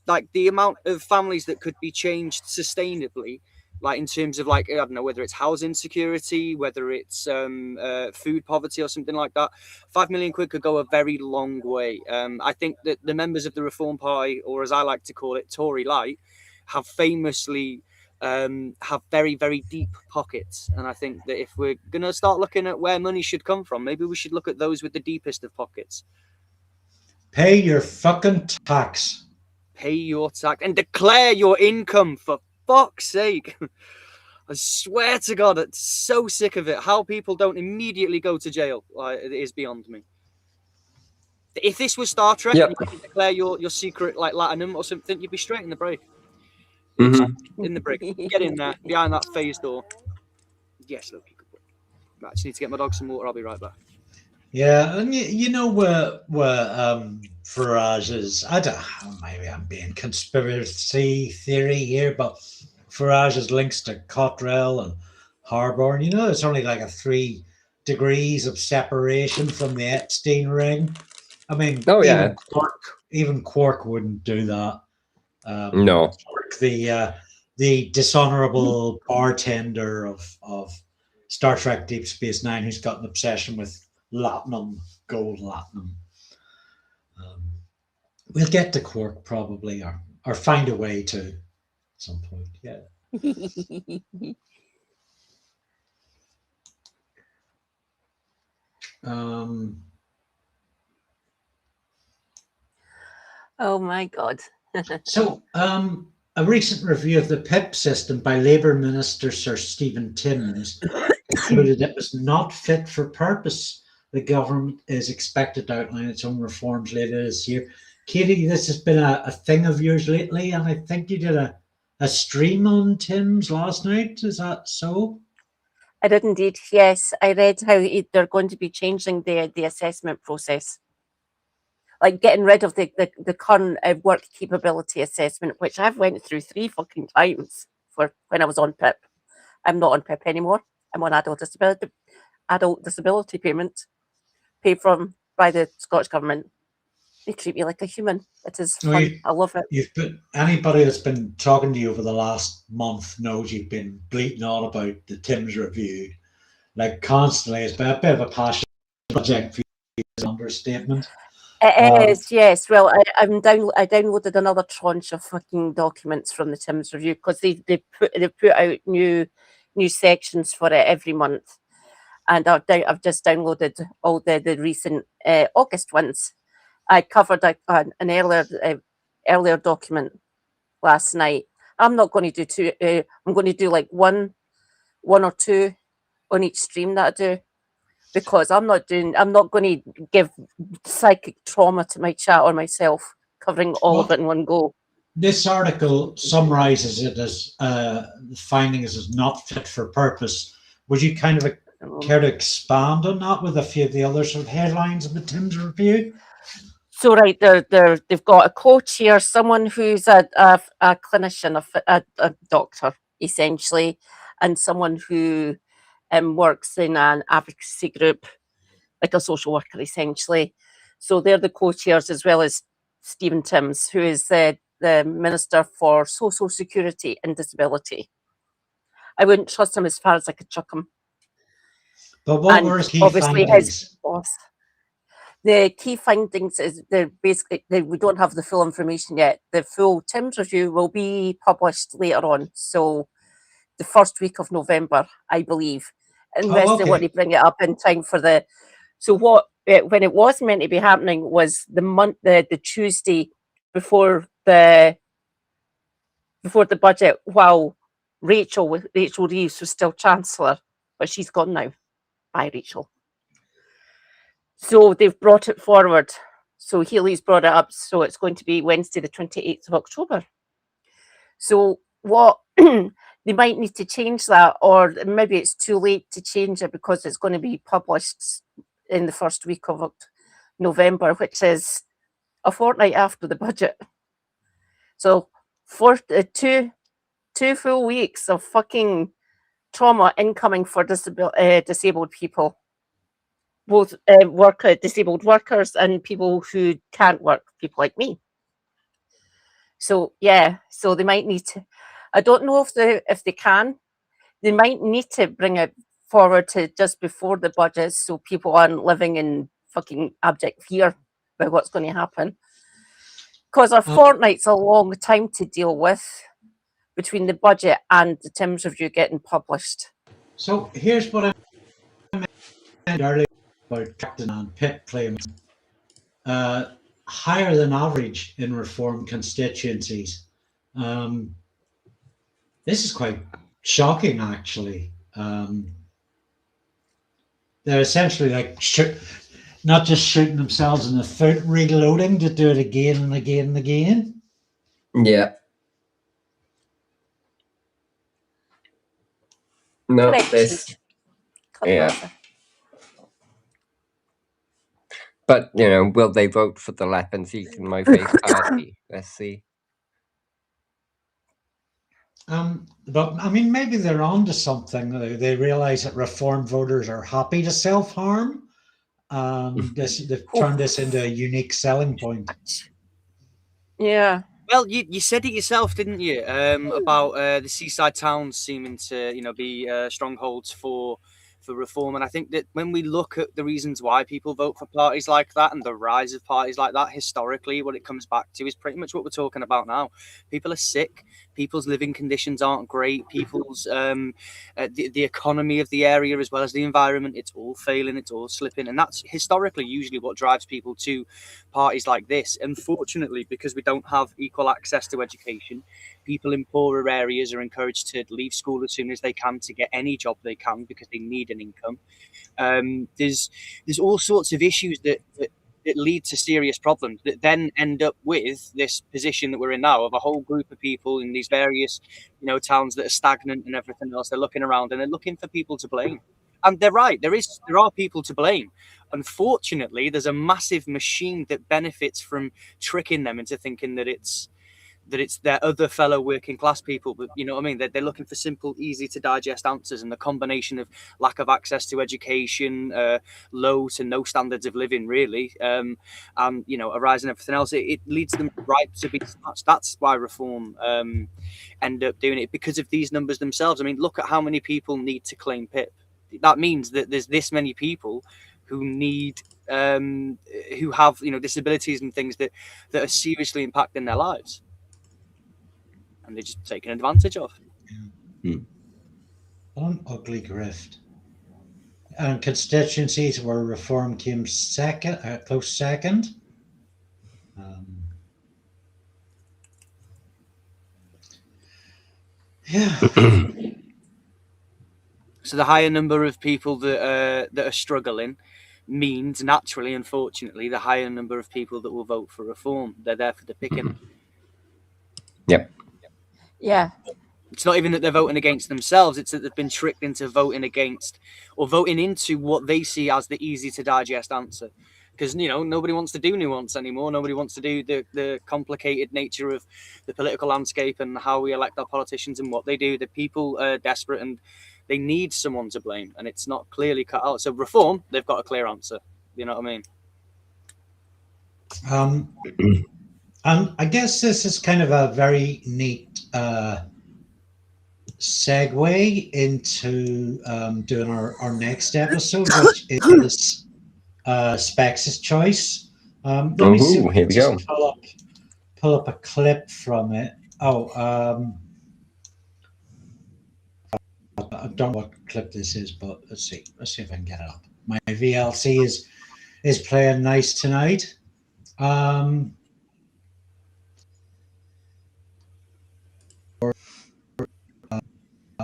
like, the amount of families that could be changed sustainably, like, in terms of, like, I don't know, whether it's housing security, whether it's food poverty or something like that, £5 million quid could go a very long way. I think that the members of the Reform Party, or as I like to call it, Tory Light, have famously have very, very deep pockets. And I think that if we're going to start looking at where money should come from, maybe we should look at those with the deepest of pockets.
Pay your fucking tax.
Pay your tax and declare your income, for fuck's sake. I swear to God, I'm so sick of it. How people don't immediately go to jail, it is beyond me. If this was Star Trek and you could declare your secret, like, latinum or something, you'd be straight in the break. In the brick. Get in there, behind that phase door. Yes, look. I just need to get my dog some water. I'll be right back.
Yeah, and you know where Farage is. I don't know, maybe I'm being conspiracy theory here, but Farage's links to Cottrell and Harbour, it's only like a 3 degrees of separation from the Epstein ring. I mean, even Quark wouldn't do that.
No.
The dishonorable bartender of Star Trek Deep Space Nine, who's got an obsession with latinum, gold latinum. We'll get to Quark probably, or find a way to at some point. Yeah.
Oh my God.
So, a recent review of the PIP system by Labour Minister Sir Stephen Timms concluded it was not fit for purpose. The government is expected to outline its own reforms later this year. Katie, this has been a thing of yours lately, and I think you did a stream on Timms last night. Is that so?
I did indeed, yes. I read how they're going to be changing the assessment process. Like getting rid of the current work capability assessment, which I've went through 3 fucking times for when I was on PIP. I'm not on PIP anymore. I'm on adult disability payment paid by the Scottish government. They treat me like a human. It is fun. I love it.
Anybody that's been talking to you over the last month knows you've been bleating on about the Timms review, like constantly. It's been a bit of a passion project for you, as an understatement.
It is, yes. Well, I downloaded another tranche of fucking documents from the Timms review because they put out new sections for it every month, and I've just downloaded all the recent August ones. I covered an earlier document last night. I'm not going to do two. I'm going to do like one or two on each stream that I do, because I'm not going to give psychic trauma to my chat or myself covering all of it in one go.
This article summarizes it as findings as not fit for purpose. Would you kind of care to expand on that with a few of the other sort of headlines of the Tim's review?
So right, they've got a co-chair, someone who's a clinician, a doctor essentially, and someone who works in an advocacy group, like a social worker essentially. So they're the co-chairs, as well as Stephen Timms, who is the Minister for Social Security and Disability. I wouldn't trust him as far as I could chuck him.
But what were his key findings?
The key findings is they're basically, we don't have the full information yet. The full Tim's review will be published later on. So the first week of November, I believe, unless they want to bring it up in time for the. So what when it was meant to be happening was the Tuesday before the budget, while Rachel Reeves was still Chancellor, but she's gone now. Bye, Rachel. So they've brought it forward. So Healy's brought it up. So it's going to be Wednesday, the 28th of October. So what they might need to change that, or maybe it's too late to change it because it's going to be published in the first week of November, which is a fortnight after the budget. So for two full weeks of fucking trauma incoming for disabled people, both disabled workers and people who can't work, people like me. So yeah, so they might need to. I don't know if they can. They might need to bring it forward to just before the budget, so people aren't living in fucking abject fear about what's going to happen. Because a fortnight's a long time to deal with between the budget and the Tim's review getting published.
So here's what I mentioned earlier about Captain and Pip claims. Higher than average in reform constituencies. This is quite shocking, actually. They're essentially like not just shooting themselves in the foot, reloading to do it again and again and again.
Yeah. No, this. Yeah. But, you know, will they vote for the lap and seat in my face party? Let's see.
But I mean, maybe they're onto something. They realize that reform voters are happy to self-harm. They've turned this into a unique selling point.
Yeah.
Well, you said it yourself, didn't you? About the seaside towns seeming to, be strongholds for reform. And I think that when we look at the reasons why people vote for parties like that and the rise of parties like that, historically, what it comes back to is pretty much what we're talking about now. People are sick. People's living conditions aren't great. People's the economy of the area, as well as the environment, it's all failing, it's all slipping. And that's historically usually what drives people to parties like this. Unfortunately, because we don't have equal access to education, people in poorer areas are encouraged to leave school as soon as they can to get any job they can because they need an income. There's all sorts of issues that lead to serious problems that then end up with this position that we're in now of a whole group of people in these various, towns that are stagnant and everything else. They're looking around and they're looking for people to blame. And they're right. There are people to blame. Unfortunately, there's a massive machine that benefits from tricking them into thinking that it's their other fellow working class people, but you know what I mean? They're looking for simple, easy to digest answers, and the combination of lack of access to education, low to no standards of living, really, and a rise in everything else, it leads them right to be smashed. That's why reform end up doing it, because of these numbers themselves. I mean, look at how many people need to claim PIP. That means that there's this many people who need, who have disabilities and things that are seriously impacting their lives. And they're just taken advantage of.
What an ugly grift. and constituencies where Reform came second, close second. Yeah.
So the higher number of people that are struggling means naturally, unfortunately, the higher number of people that will vote for Reform. They're there for the picking.
Yep.
Yeah.
It's not even that they're voting against themselves, it's that they've been tricked into voting against or voting into what they see as the easy to digest answer. Because, you know, nobody wants to do nuance anymore. Nobody wants to do the complicated nature of the political landscape and how we elect our politicians and what they do. The people are desperate and they need someone to blame, and it's not clearly cut out. So Reform, they've got a clear answer. You know what I mean?
And I guess this is kind of a very neat segue into doing our next episode, which is Specs' choice. Let me see.
Here we go.
Pull up a clip from it. I don't know what clip this is, but let's see. Let's see if I can get it up. My VLC is playing nice tonight.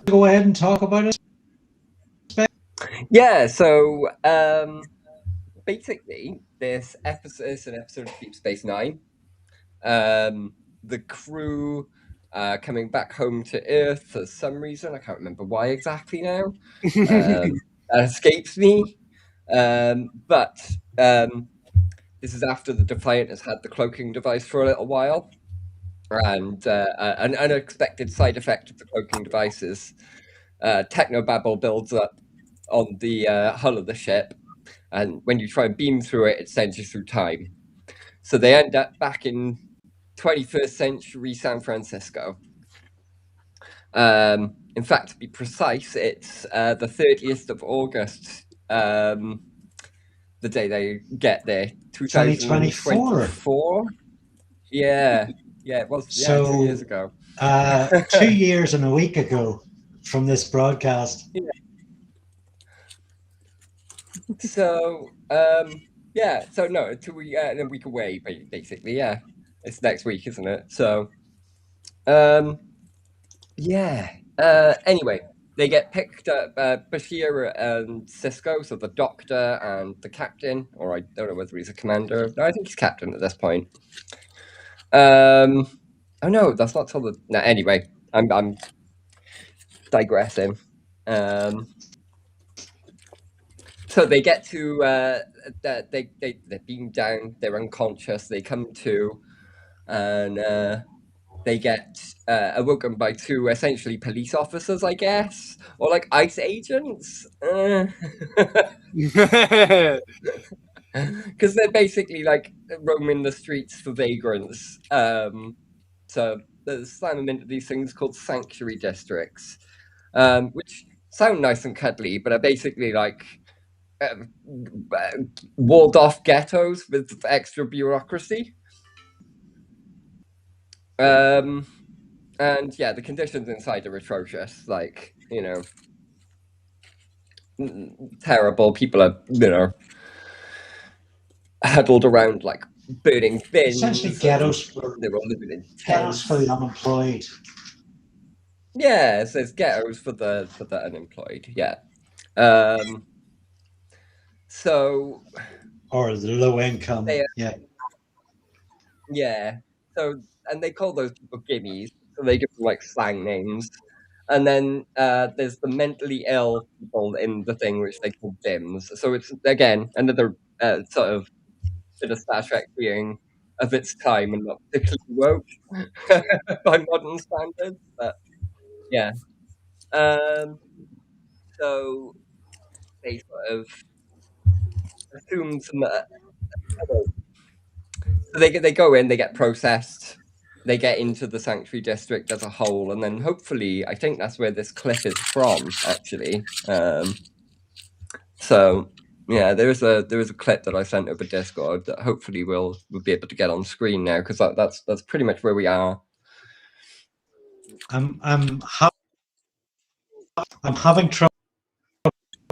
Go ahead and talk about it.
Yeah, so basically this episode is an episode of Deep Space Nine. The crew coming back home to Earth for some reason. I can't remember why exactly now. That escapes me. But this is after the Defiant has had the cloaking device for a little while. And an unexpected side effect of the cloaking device is technobabble builds up on the hull of the ship. And when you try and beam through it, it sends you through time. So they end up back in 21st century San Francisco. In fact, to be precise, it's the 30th of August, the day they get there, 2024. Yeah, it was 2 years ago.
2 years and a week ago from this broadcast.
Yeah. So, so no, a week away, basically, yeah. It's next week, isn't it? So, anyway, they get picked up, Bashir and Cisco, so the doctor and the captain, or I don't know whether he's a commander. No, I think he's captain at this point. Oh no, that's not till the... No, anyway, I'm digressing. So they get to, they beam down, they're unconscious, they come to, and they get awoken by two essentially police officers, I guess, or like ICE agents. Because they're basically like roaming the streets for vagrants. So they slam them into these things called sanctuary districts, which sound nice and cuddly, but are basically like walled off ghettos with extra bureaucracy. And yeah, the conditions inside are atrocious. Like, you know, terrible. People are, you know, huddled around like burning bins.
Essentially ghettos for the unemployed.
Yeah, so there's ghettos for the unemployed. Yeah. So.
Or the low income.
Yeah. So, and they call those people gimmies. So they give them like slang names. And then there's the mentally ill people in the thing, which they call dims. So it's, again, another sort of bit of Star Trek being of its time and not particularly woke by modern standards. But yeah. So they sort of assume some... So they go in, they get processed, they get into the sanctuary district as a whole, and then hopefully, I think that's where this clip is from, actually. So yeah, there is a clip that I sent over Discord that hopefully we'll be able to get on screen now, because that's pretty much where we are.
I'm having trouble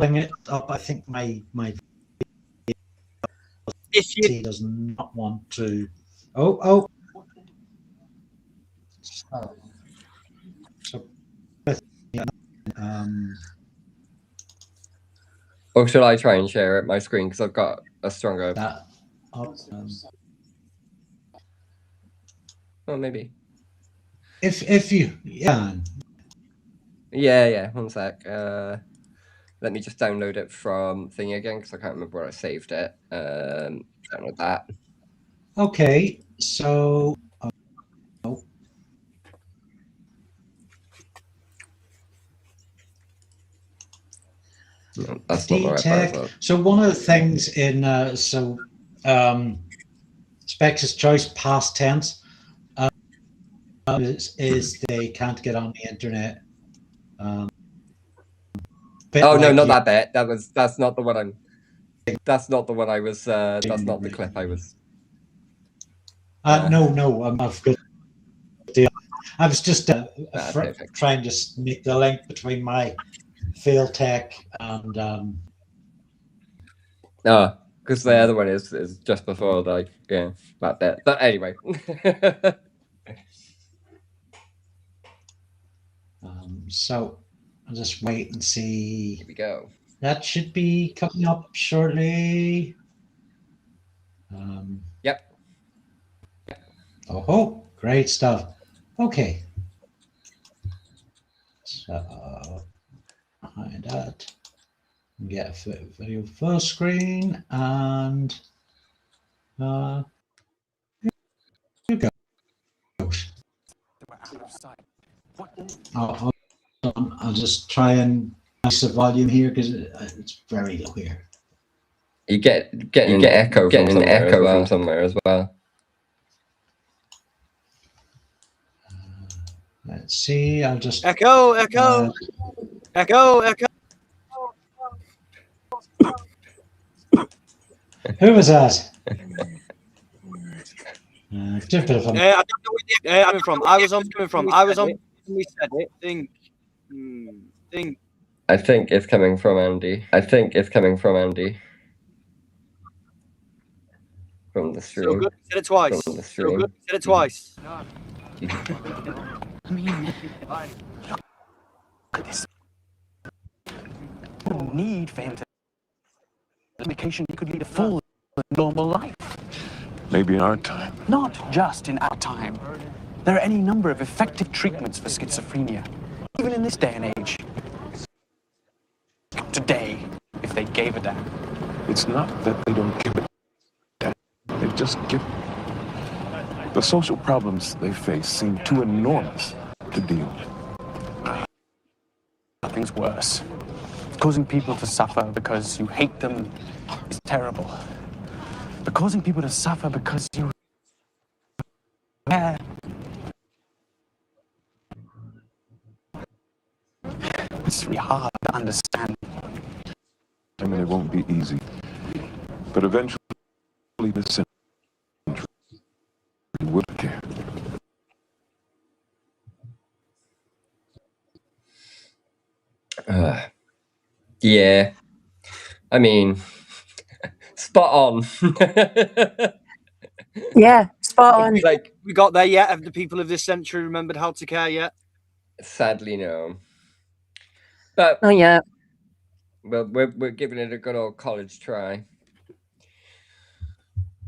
bring it up. I think my
If you
does not want to. Oh. So
or should I try and share it my screen because I've got a stronger.
that up,
Oh, maybe.
if you
Yeah. 1 sec. Let me just download it from thingy again because I can't remember where I saved it. Download that.
Okay, so
No, that's not the right
D-Tech.
browser.
So one of the things in Specs' choice past tense is they can't get on the internet.
Oh no,
like
not that bit. That's not the one I'm. That's not the one I was. That's not the clip I was.
No, I've got. I was just trying to make the link between my fail tech and.
Oh, because the other one is just before that bit. But anyway.
So I'll just wait and see.
Here we go.
That should be coming up shortly.
Yep.
Oh, great stuff. Okay. So behind that, get a video full screen, and here you go. I'll just try and increase the volume here because it's very low here.
You get an echo from somewhere as well.
Let's see. I'll just
echo.
Who was that? Just a bit of fun.
I don't know where I'm from. I was on. We said it. Think.
I think it's coming from Andy. From the stream.
So good. Said it twice.
From the stream.
So good. Said it twice.
I mean, look at this. No need for him to medication. He could lead a full, normal life.
Maybe in our time.
Not just in our time. There are any number of effective treatments for schizophrenia, even in this day and age. Today, if they gave a damn.
It's not that they don't give a damn. They just give. The social problems they face seem too enormous to deal with.
Nothing's worse. Causing people to suffer because you hate them is terrible. But causing people to suffer because you care. It's really hard to understand.
I mean, it won't be easy. But eventually, this century will care.
Yeah. I mean, spot on.
Yeah, spot on.
Like,
we got there yet? Have the people of this century remembered how to care yet?
Sadly, no. But
Oh yeah.
Well, we're giving it a good old college try.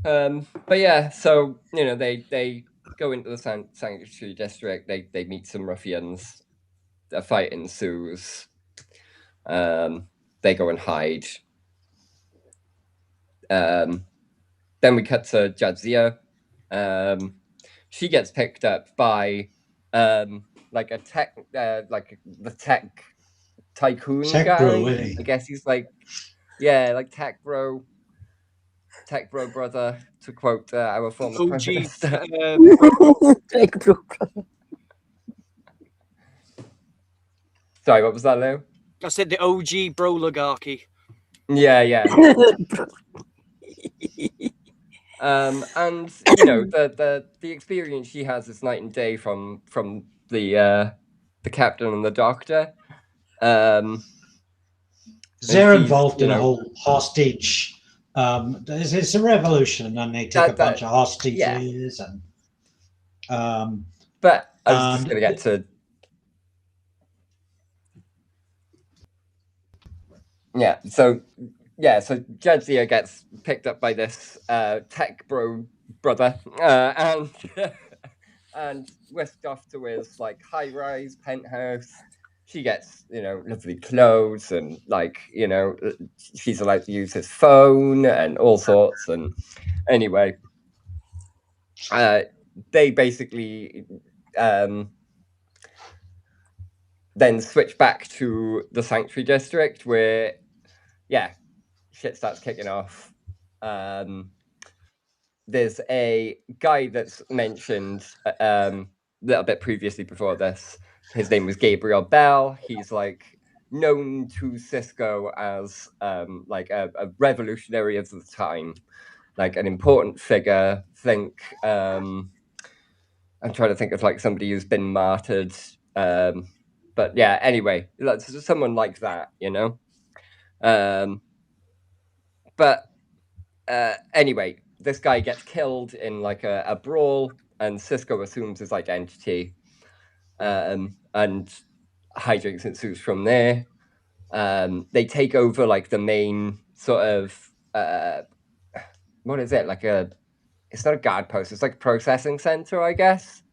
But yeah, so they go into the sanctuary district. They meet some ruffians. A fight ensues. They go and hide. Then we cut to Jadzia. She gets picked up by like a tech, like the tech tycoon guy.
Bro, I
guess he's like, yeah, like tech bro brother, to quote our former Prime Minister.
Tech bro.
Sorry, what was that, Lou?
I said the OG bro oligarchy.
Yeah. And the experience she has is night and day from the captain and the doctor.
Is They're involved in a whole hostage. It's a revolution, and they take a bunch of hostages, and
but I was just going to get to. So Jadzia gets picked up by this tech bro brother, and whisked off to his like high-rise penthouse. She gets, lovely clothes, and she's allowed to use his phone and all sorts. And anyway, they basically then switch back to the Sanctuary District, where shit starts kicking off. There's a guy that's mentioned a little bit previously before this. His name was Gabriel Bell. He's known to Cisco as a revolutionary of the time, an important figure. I'm trying to think of somebody who's been martyred. But yeah, anyway, someone like that, But anyway, this guy gets killed in a brawl, and Cisco assumes his identity, and hijinks ensues from there. They take over the main sort of what is it? It's not a guard post. It's a processing center, I guess.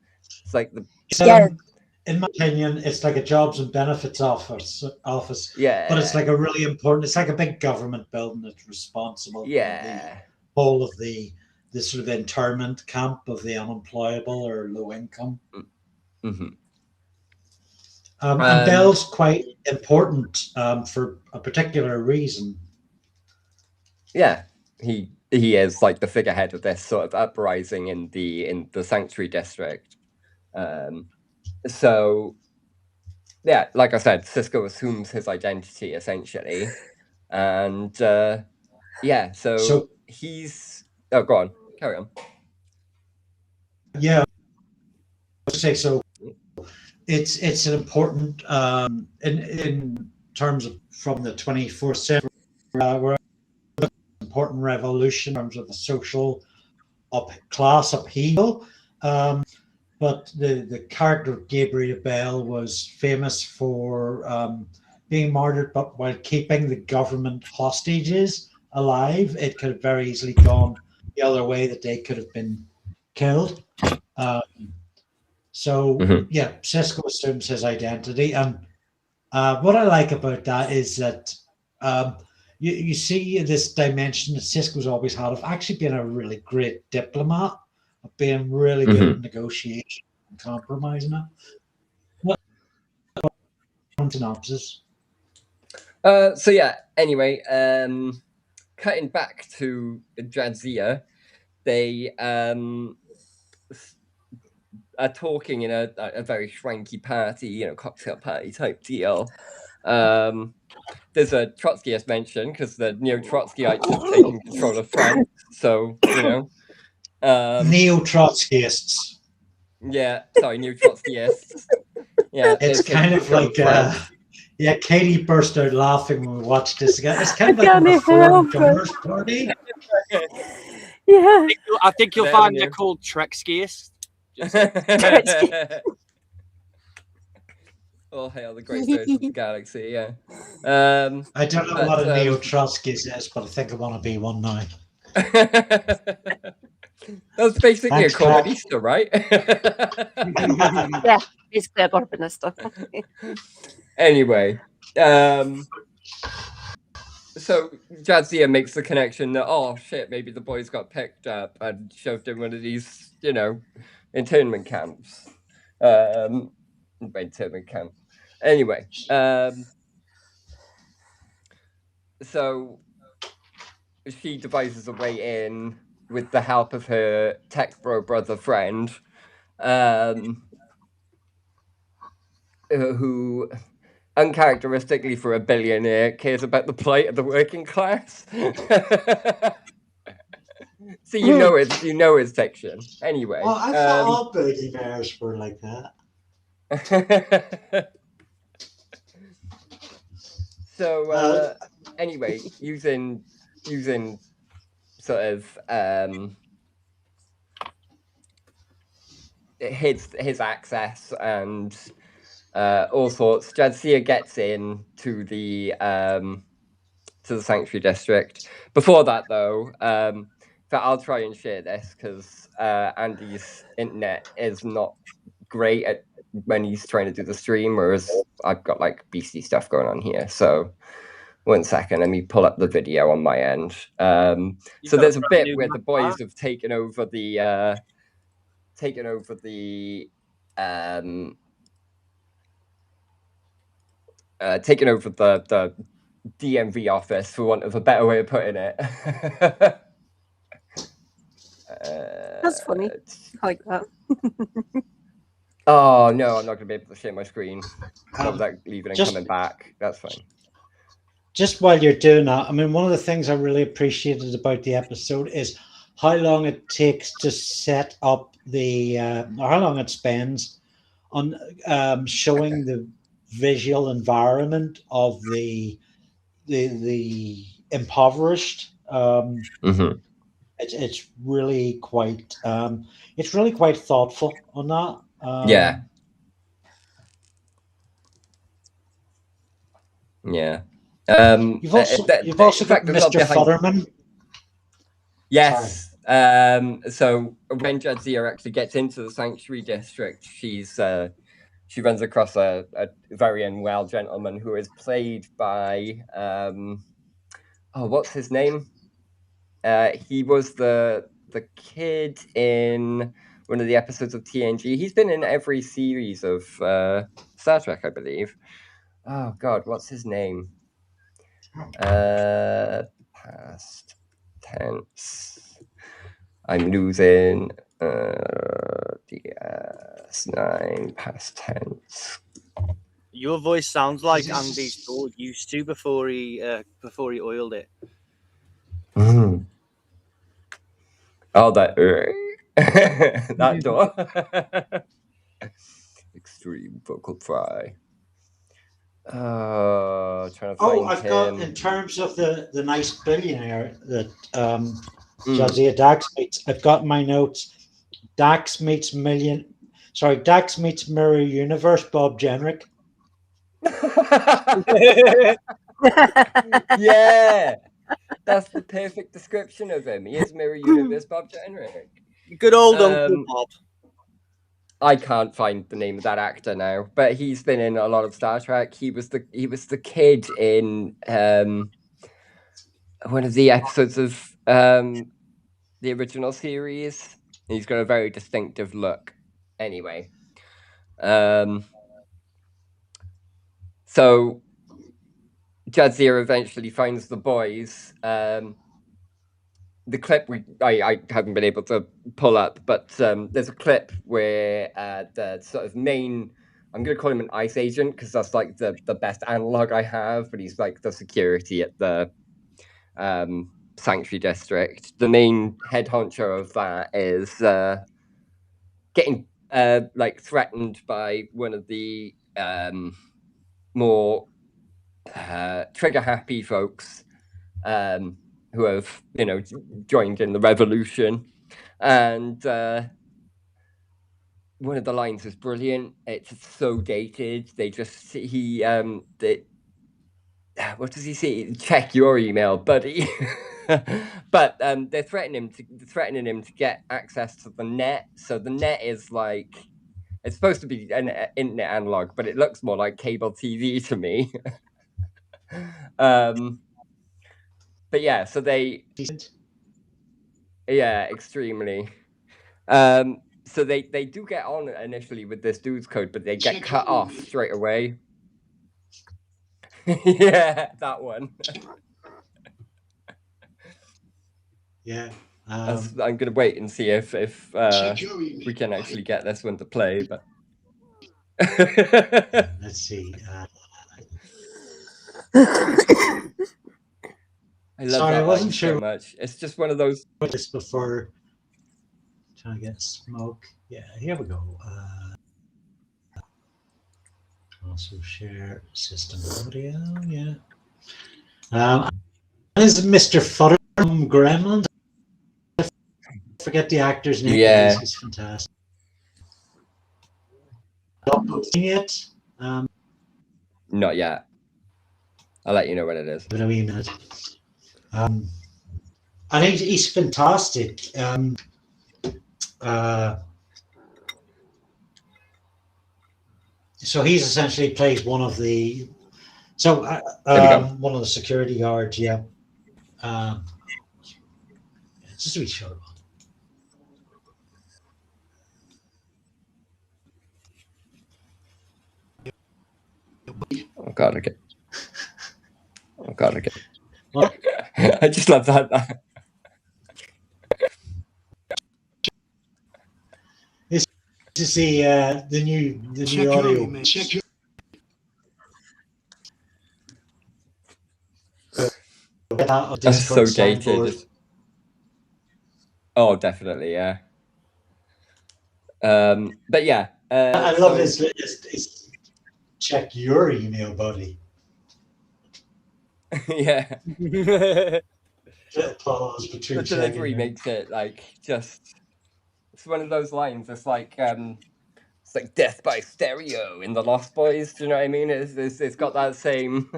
It's
in my opinion, it's like a jobs and benefits office.
Yeah.
But it's a really important. It's like a big government building that's responsible.
Yeah.
For the whole of the sort of internment camp of the unemployable or low income.
Mm-hmm.
And Bell's quite important for a particular reason.
Yeah, he is the figurehead of this sort of uprising in the Sanctuary District. So yeah, like I said, Cisco assumes his identity essentially, and so he's. Oh, go on, carry on.
Yeah, I'll say so. It's an important in terms of from the 24th century, we're an important revolution in terms of the social class upheaval. But the character of Gabriel Bell was famous for being martyred, but while keeping the government hostages alive. It could have very easily gone the other way, that they could have been killed. Yeah, Cisco assumes his identity. And what I like about that is that you see this dimension that Cisco's always had of actually being a really great diplomat, of being really good at negotiation and compromising it. What synopsis?
Anyway, cutting back to Jadzia, they are talking in a very schwanky party, cocktail party type deal. There's a Trotskyist mention because the neo-Trotskyites have taken control of France. So,
neo-Trotskyists.
Yeah, sorry, neo-Trotskyists. Yeah,
it's kind of like Katie burst out laughing when we watched this again. It's kind of like a reformed Gunners party.
Yeah,
I think you'll find they're called Trekskyists.
All hail the great birds of the galaxy. Yeah.
I don't know what a neo-Trotskyist is, but I think I want to be one now.
That's basically a communista, right?
Yeah, basically a Gorbanista.
Anyway, so Jadzia makes the connection that, oh shit, maybe the boys got picked up and shoved in one of these, internment camps. Internment camp. Anyway, so she devises a way in with the help of her tech bro brother friend, who, uncharacteristically for a billionaire, cares about the plight of the working class. So you know it's fiction. Anyway.
Well, I thought all billionaires were like that.
So anyway, using sort of his access and all sorts, Jadzia gets in to the Sanctuary District. Before that, though, but I'll try and share this because Andy's internet is not great when he's trying to do the stream, whereas I've got like beastly stuff going on here. So 1 second, let me pull up the video on my end. So there's a bit where the boys have taken over the DMV office, for want of a better way of putting it.
That's funny. I like that.
Oh no, I'm not going to be able to share my screen without leaving and coming back. That's fine.
Just while you're doing that, I mean, one of the things I really appreciated about the episode is how long it takes to set up the, or how long it spends on showing the visual environment of the impoverished. It's really quite thoughtful on that.
Yeah. You've also
got Mr. Futterman.
Yes. So when Jadzia actually gets into the Sanctuary District, she runs across a very unwell gentleman who is played by what's his name? He was the kid in one of the episodes of TNG. He's been in every series of Star Trek, I believe. Oh God, what's his name? Past tense. I'm losing DS9 past tense.
Your voice sounds like Andy's door used to before he oiled it.
Oh, that that door. Extreme vocal fry. Trying to find
I've
him.
got, in terms of the nice billionaire that Jadzia Dax meets, I've got my notes. Dax meets Mirror Universe Bob Jenrick.
Yeah, that's the perfect description of him. He is Mirror Universe Bob Jenrick.
Good old Uncle Bob.
I can't find the name of that actor now, but he's been in a lot of Star Trek. He was the kid in one of the episodes of the original series. He's got a very distinctive look. Anyway, so Jadzia eventually finds the boys. The clip I haven't been able to pull up, but there's a clip where the sort of main, I'm going to call him an ICE agent because that's like the best analog I have, but he's like the security at the Sanctuary District. The main head honcho of that is getting like threatened by one of the more trigger happy folks who have, joined in the revolution. And one of the lines is brilliant. It's so dated. What does he say? Check your email, buddy. But they're threatening him to get access to the net. So the net is like, it's supposed to be an internet analog, but it looks more like cable TV to me. But yeah, so extremely. So they do get on initially with this dude's code, but they get cut off straight away. Yeah, that one.
Yeah.
I'm gonna wait and see if we can actually get this one to play, but
let's see.
I love that. I wasn't sure so much. It's just one of those.
This before trying to get smoke. Yeah, here we go. Also share system audio. Yeah. This is Mr. Futter from Gremlins. I forget the actor's name.
Yeah.
He's fantastic. Not seen it.
Not yet. I'll let you know when it is.
Give it a wee minute. And he's fantastic. So he's essentially plays one of the one of the security guards. Yeah. It's just a wee short one.
Oh God, okay. Oh God, okay. I just love that.
This is the new audio.
That's so dated. Oh, definitely, yeah. But yeah,
I love his check your email, buddy.
Yeah.
Pause between
the delivery makes it like just. It's one of those lines. It's like death by stereo in the Lost Boys. Do you know what I mean? It's got that same.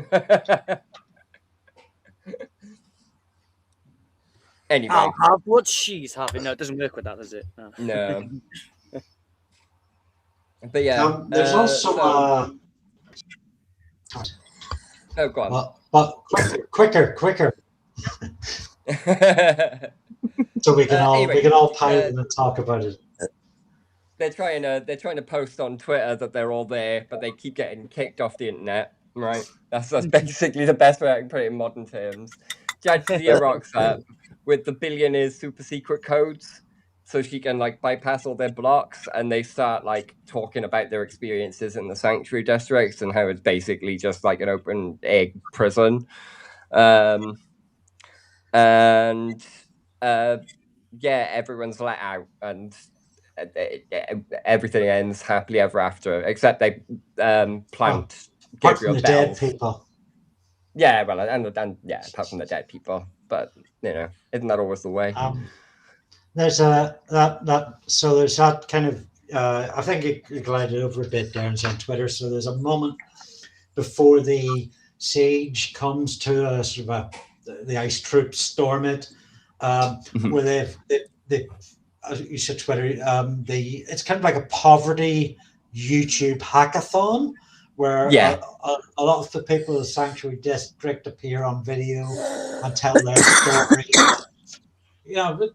Anyway,
I'll have what she's having. No, it doesn't work with that, does it?
No. But yeah,
there's also.
Oh, go on.
But quicker. So we can all pile in and talk about it.
They're trying to post on Twitter that they're all there, but they keep getting kicked off the internet. Right? That's basically the best way I can put it in modern terms. Jadzia rocks up with the billionaire's super secret codes, so she can like bypass all their blocks, and they start like talking about their experiences in the Sanctuary districts and how it's basically just like an open egg prison. Yeah, everyone's let out, and everything ends happily ever after, except they plant Gabriel
the
Bells.
Dead people.
Yeah, well, and yeah, apart from the dead people, but you know, isn't that always the way?
There's there's that kind of I think it glided over a bit there on Twitter. So there's a moment before the siege comes to a sort of the ice troops storm it, where they as you said Twitter, it's kind of like a poverty YouTube hackathon where a lot of the people of the Sanctuary District appear on video and tell their story. But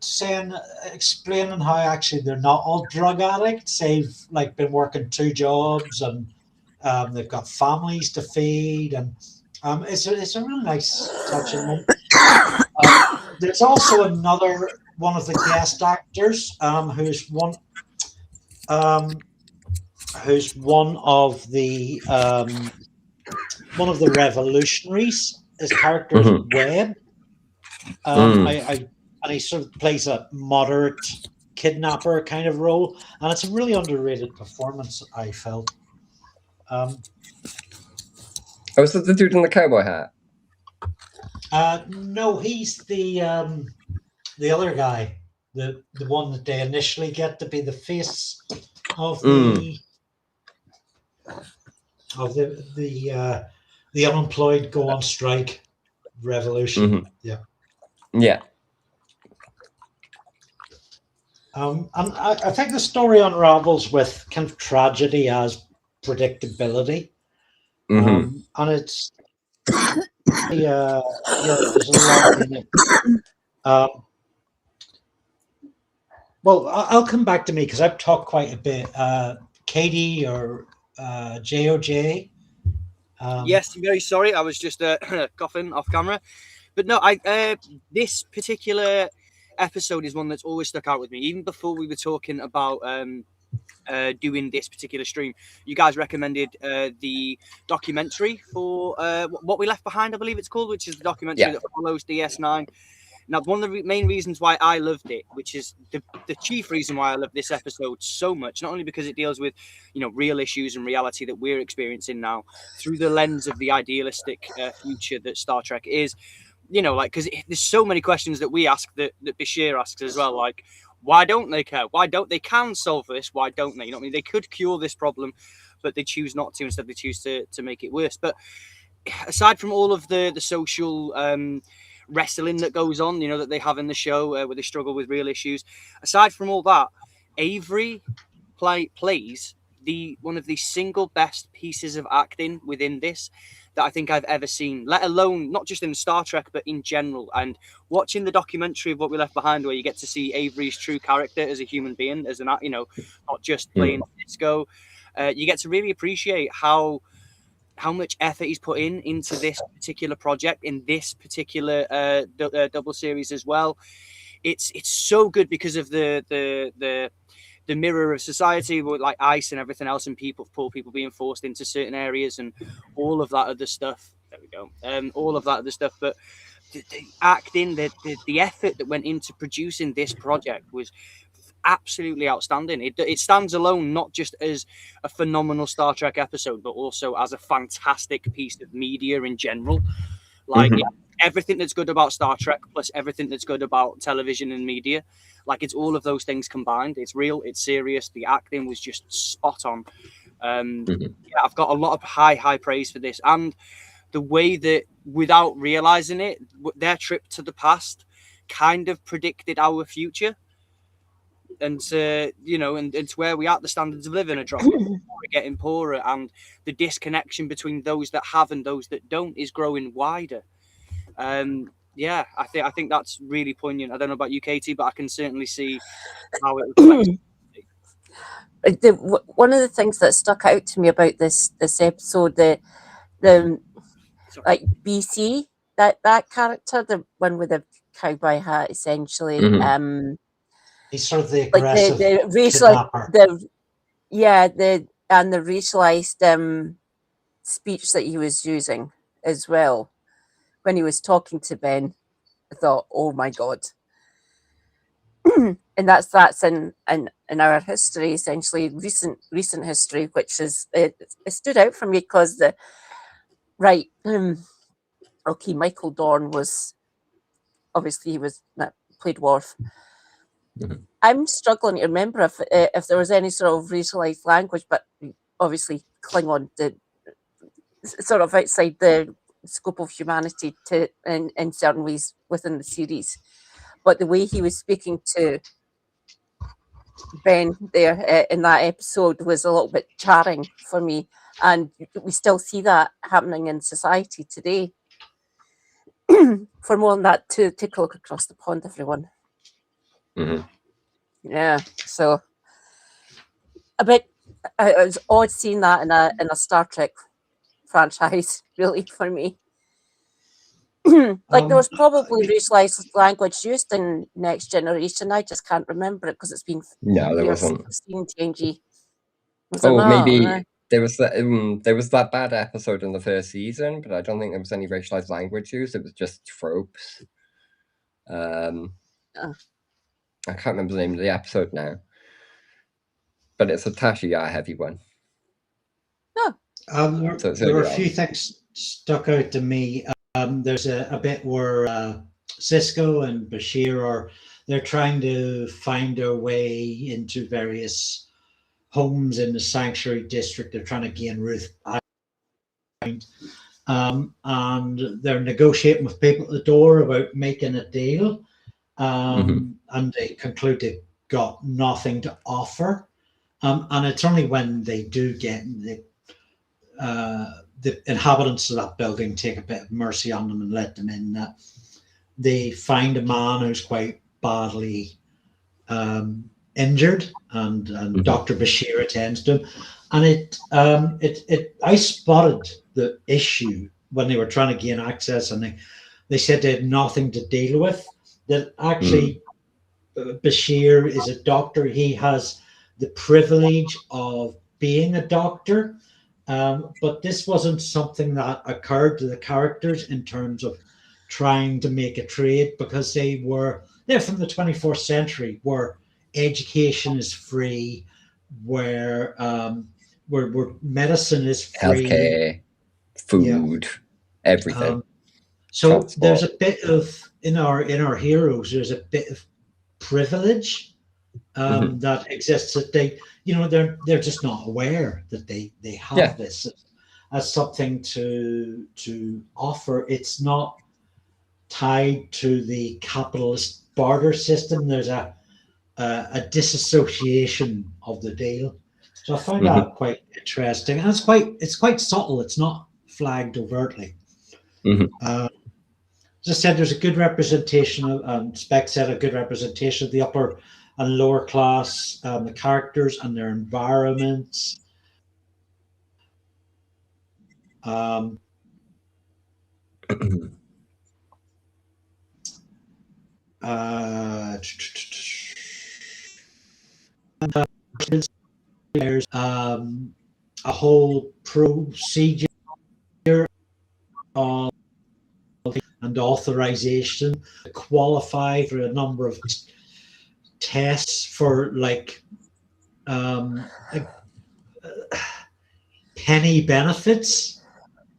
explaining how actually they're not all drug addicts. They've like been working 2 jobs and they've got families to feed, and it's a really nice touching moment. There's also another one of the guest actors who's one of the revolutionaries. His character is Webb. And he sort of plays a moderate kidnapper kind of role, and it's a really underrated performance, I felt.
Was it the dude in the cowboy hat?
No, he's the other guy, the one that they initially get to be the face of the unemployed go on strike revolution. Yeah. And I think the story unravels with kind of tragedy as predictability, and it's there's a lot in it. Well, I'll come back to me because I've talked quite a bit. Katie or JOJ?
Yes, I'm very sorry. I was just coughing off camera, but no, this particular episode is one that's always stuck out with me. Even before we were talking about doing this particular stream, you guys recommended the documentary for What We Left Behind, I believe it's called, which is the documentary that follows DS9. Now, one of the main reasons why I loved it, which is the chief reason why I love this episode so much, not only because it deals with, you know, real issues and reality that we're experiencing now through the lens of the idealistic future that Star Trek is, you know, like, because there's so many questions that we ask that Bashir asks as well, like, why don't they care? Why don't they can solve this? Why don't they? You know what I mean? They could cure this problem, but they choose not to. Instead, they choose to make it worse. But aside from all of the social wrestling that goes on, you know, that they have in the show where they struggle with real issues, aside from all that, Avery plays one of the single best pieces of acting within this that I think I've ever seen, let alone not just in Star Trek, but in general. And watching the documentary of What We Left Behind, where you get to see Avery's true character as a human being, as an, you know, not just playing disco, you get to really appreciate how much effort he's put into this particular project, in this particular double series as well. It's so good because of the mirror of society with like ICE and everything else, and poor people being forced into certain areas and all of that other stuff. There we go. All of that other stuff. But the acting, the effort that went into producing this project was absolutely outstanding. It stands alone, not just as a phenomenal Star Trek episode, but also as a fantastic piece of media in general. Like everything that's good about Star Trek plus everything that's good about television and media, like it's all of those things combined. It's real, it's serious. The acting was just spot on. Yeah, I've got a lot of high praise for this, and the way that, without realizing it, their trip to the past kind of predicted our future. And you know, and to where we are, the standards of living are dropping, we're getting poorer, and the disconnection between those that have and those that don't is growing wider. Yeah, I think that's really poignant. I don't know about you, Katie, but I can certainly see how it reflects.
One of the things that stuck out to me about this episode, the like BC, that character, the one with the cowboy hat, essentially.
He's sort of the aggressive
like the racialized speech that he was using as well when he was talking to Ben. I thought, oh my god. And that's in our history, essentially recent history, which is it stood out for me because Michael Dorn was obviously played Worf. I'm struggling to remember if there was any sort of racialized language, but obviously Klingon did sort of outside the scope of humanity in certain ways within the series. But the way he was speaking to Ben there in that episode was a little bit jarring for me, and we still see that happening in society today. For more than that, to take a look across the pond, everyone. Yeah, so a bit. It was odd seeing that in a Star Trek franchise, really, for me. Like there was probably racialized language used in Next Generation. I just can't remember it because it's been
there wasn't.
Scene changey.
Maybe there was that bad episode in the first season, but I don't think there was any racialized language used. It was just tropes. I can't remember the name of the episode now, but it's a Tasha heavy one.
There were a few things stuck out to me. There's a bit where Cisco and Bashir they're trying to find their way into various homes in the Sanctuary District. They're trying to gain Ruth and they're negotiating with people at the door about making a deal. And they conclude they've got nothing to offer. And it's only when they do get the inhabitants of that building take a bit of mercy on them and let them in, that they find a man who's quite badly injured, and Dr. Bashir attends to him. And I spotted the issue when they were trying to gain access, and they said they had nothing to deal with. That actually Bashir is a doctor. He has the privilege of being a doctor, but this wasn't something that occurred to the characters in terms of trying to make a trade because they're from the 21st century where education is free, where medicine is free,
healthcare, food, everything.
So
transport.
there's a bit of in our heroes. There's a bit of privilege that exists that they're just not aware that they have this as something to offer. It's not tied to the capitalist barter system. There's a disassociation of the deal. So I find that quite interesting, and it's quite subtle. It's not flagged overtly. As I said, there's a good representation of Spec said a good representation of the upper and lower class, the characters and their environments. There's a whole procedure of and authorization to qualify for a number of tests for penny benefits.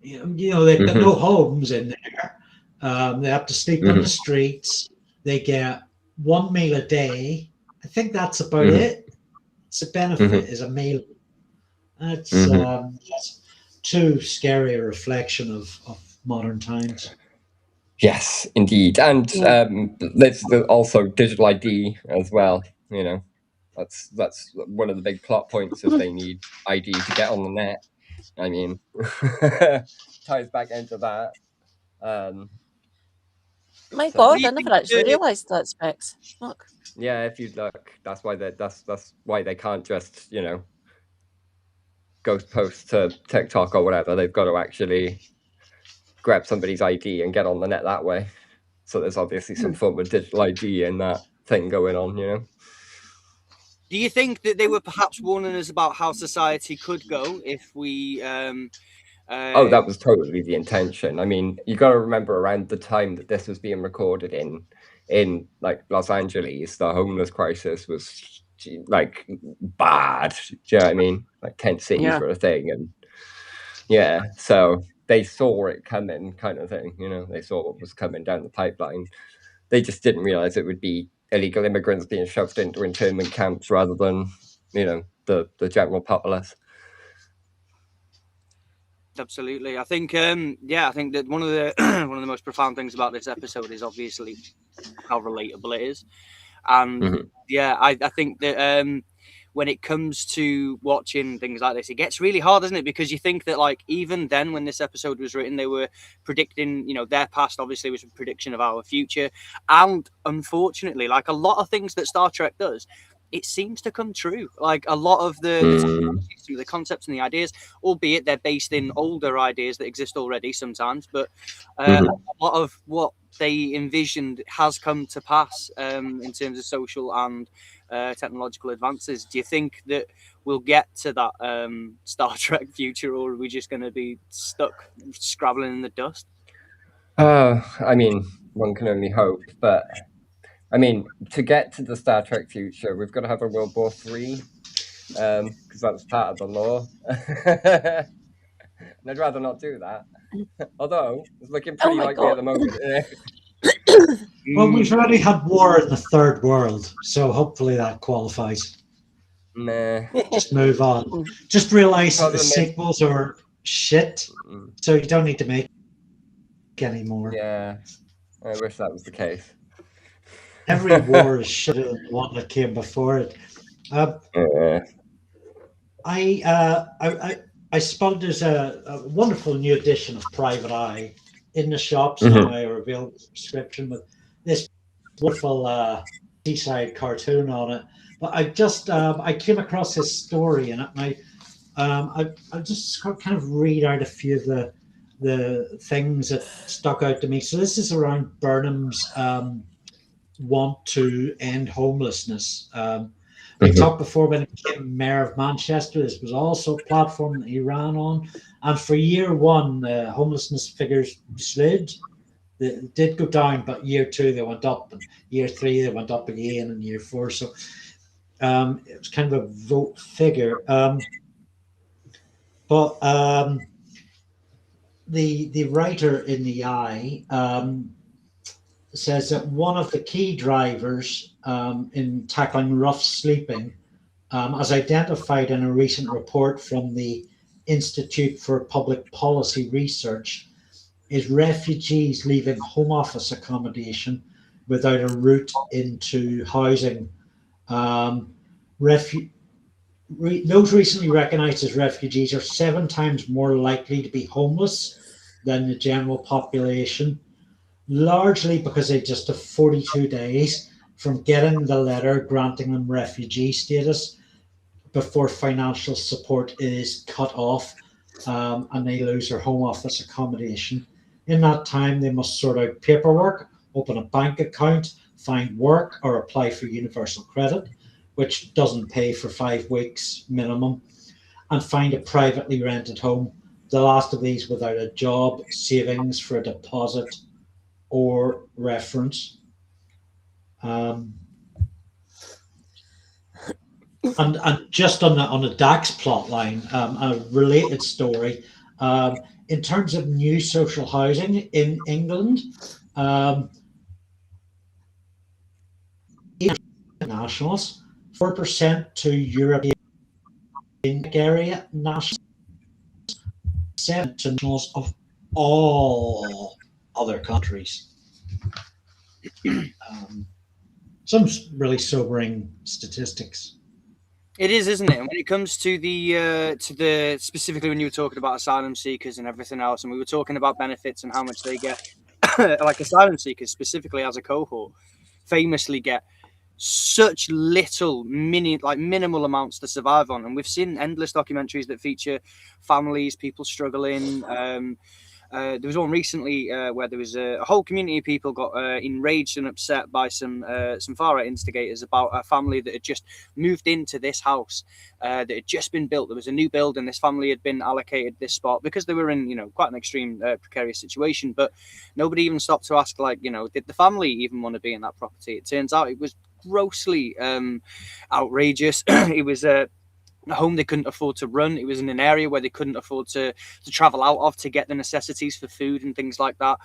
They've got no homes in there. They have to sleep on the streets. They get 1 meal a day. I think that's about it. It's a benefit is a meal. That's too scary a reflection of modern times.
Yes, indeed. And there's also digital ID as well. That's one of the big plot points is they need ID to get on the net. I mean, ties back into that.
My God, I never actually realised that, Specs. Look.
Yeah, if you look, that's why they can't just ghost post to TikTok or whatever. They've got to actually grab somebody's ID and get on the net that way. So there's obviously some form of digital ID in that thing going on, Do
you think that they were perhaps warning us about how society could go if we...
that was totally the intention. I mean, you got to remember around the time that this was being recorded in Los Angeles, the homeless crisis was bad. Do you know what I mean? Tent cities were a thing. And so they saw it coming, kind of thing. They saw what was coming down the pipeline. They just didn't realize it would be illegal immigrants being shoved into internment camps rather than, the general populace.
Absolutely. I think I think that one of the most profound things about this episode is obviously how relatable it is. And I think that when it comes to watching things like this, it gets really hard, doesn't it? Because you think that even then when this episode was written, they were predicting, their past obviously was a prediction of our future. And unfortunately, a lot of things that Star Trek does, it seems to come true. A lot of the concepts and the ideas, albeit they're based in older ideas that exist already sometimes, but a lot of what they envisioned has come to pass in terms of social and technological advances. Do you think that we'll get to that Star Trek future, or are we just going to be stuck scrabbling in the dust?
I mean, one can only hope, but I mean, to get to the Star Trek future, we've got to have a World War III, because that's part of the law. And I'd rather not do that. Although, it's looking pretty likely at the moment.
Well, we've already had war in the third world, so hopefully that qualifies.
Nah.
Just move on. Just realise the sequels are shit, so you don't need to make anymore.
Yeah, I wish that was the case.
Every war is shitter than the one that came before it. I spotted there's a wonderful new edition of Private Eye in the shops now, or available subscription with this wonderful seaside cartoon on it. But I came across this story, and I'll just kind of read out a few of the things that stuck out to me. So this is around Burnham's want to end homelessness. We talked before when he became mayor of Manchester. This was also a platform that he ran on. And for year one, homelessness figures slid. They did go down, but year 2 they went up, and year 3 they went up again, and year 4. So it was kind of a vote figure. But the writer in the Eye says that one of the key drivers in tackling rough sleeping, as identified in a recent report from the Institute for Public Policy Research, is refugees leaving home office accommodation without a route into housing. Those recently recognized as refugees are 7 times more likely to be homeless than the general population, largely because they just have 42 days from getting the letter granting them refugee status before financial support is cut off, and they lose their home office accommodation. In that time, they must sort out paperwork, open a bank account, find work, or apply for universal credit, which doesn't pay for 5 weeks minimum, and find a privately rented home. The last of these without a job, savings for a deposit, or reference. And just on the DAX plotline, a related story. In terms of new social housing in England, nationals, 4% to European area nationals, 7% to nationals of all other countries. Some really sobering statistics.
It is, isn't it? And when it comes to the specifically when you were talking about asylum seekers and everything else, and we were talking about benefits and how much they get, like asylum seekers specifically as a cohort, famously get such little minimal amounts to survive on. And we've seen endless documentaries that feature families, people struggling. There was one recently where there was a whole community of people got enraged and upset by some far-right instigators about a family that had just moved into this house that had just been built. There was a new build, and this family had been allocated this spot because they were in, quite an extreme precarious situation. But nobody even stopped to ask, did the family even want to be in that property? It turns out it was grossly outrageous. It was a home they couldn't afford to run. It was in an area where they couldn't afford to travel out of to get the necessities for food and things like that.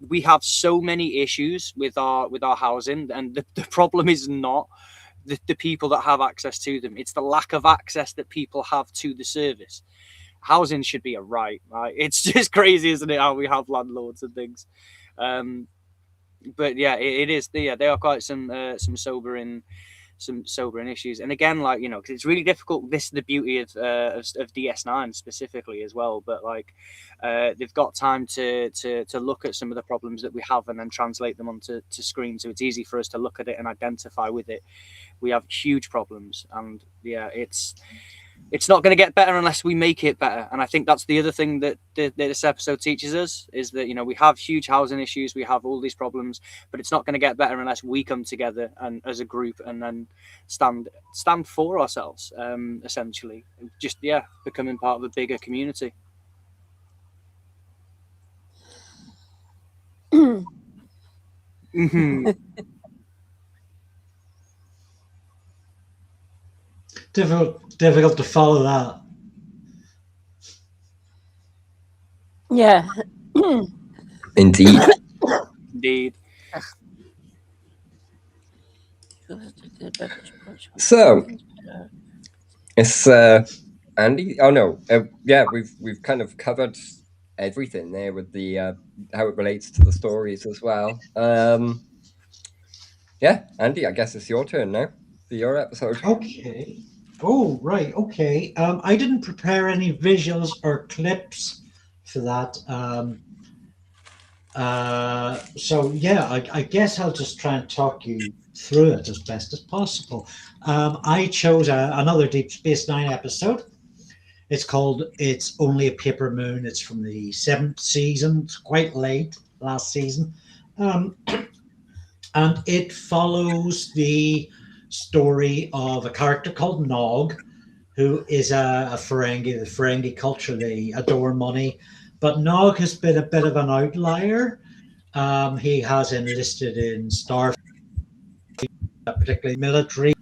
We have so many issues with our housing, and the problem is not the people that have access to them. It's the lack of access that people have to the service. Housing should be a right? It's just crazy, isn't it, how we have landlords and things. But yeah, it is. They are quite some sobering issues. And again, because it's really difficult. This is the beauty of DS9 specifically as well. But they've got time to look at some of the problems that we have and then translate them onto screen, so it's easy for us to look at it and identify with it. We have huge problems, and yeah, it's not going to get better unless we make it better. And I think that's the other thing that this episode teaches us, is that, we have huge housing issues, we have all these problems, but it's not going to get better unless we come together and as a group and then stand for ourselves, essentially. Just, becoming part of a bigger community. Mm-hmm.
Difficult to follow that.
Yeah.
Indeed.
Indeed.
So, it's Andy. Oh no, we've kind of covered everything there with the how it relates to the stories as well. Andy, I guess it's your turn now for your episode.
Okay. Oh, right. Okay. I didn't prepare any visuals or clips for that. I guess I'll just try and talk you through it as best as possible. I chose another Deep Space Nine episode. It's called It's Only a Paper Moon. It's from the 7th season. It's quite late, last season. And it follows the story of a character called Nog, who is a Ferengi. The Ferengi culture, they adore money, but Nog has been a bit of an outlier. He has enlisted in Starfleet, particularly military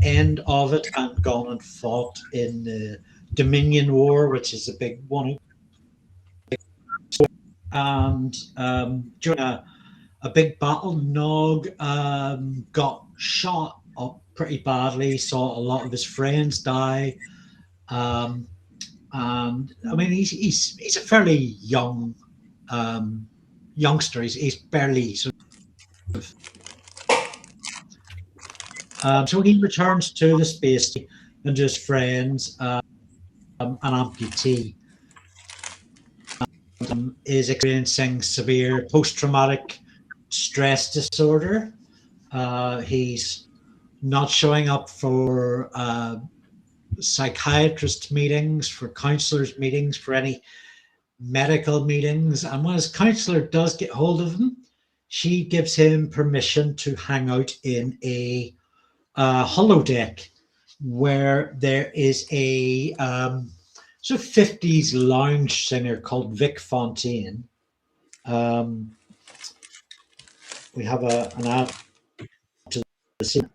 end of it, and gone and fought in the Dominion War, which is a big one. And during a big battle, Nog got shot up pretty badly, saw a lot of his friends die. And I mean, he's a fairly young youngster. He's barely sort of. So he returns to the space and to his friends, an amputee. Is experiencing severe post-traumatic stress disorder. He's not showing up for psychiatrist meetings, for counselors meetings, for any medical meetings. And when his counselor does get hold of him, she gives him permission to hang out in a holodeck where there is a sort of 50s lounge singer called Vic Fontaine. We have an ad to the scene.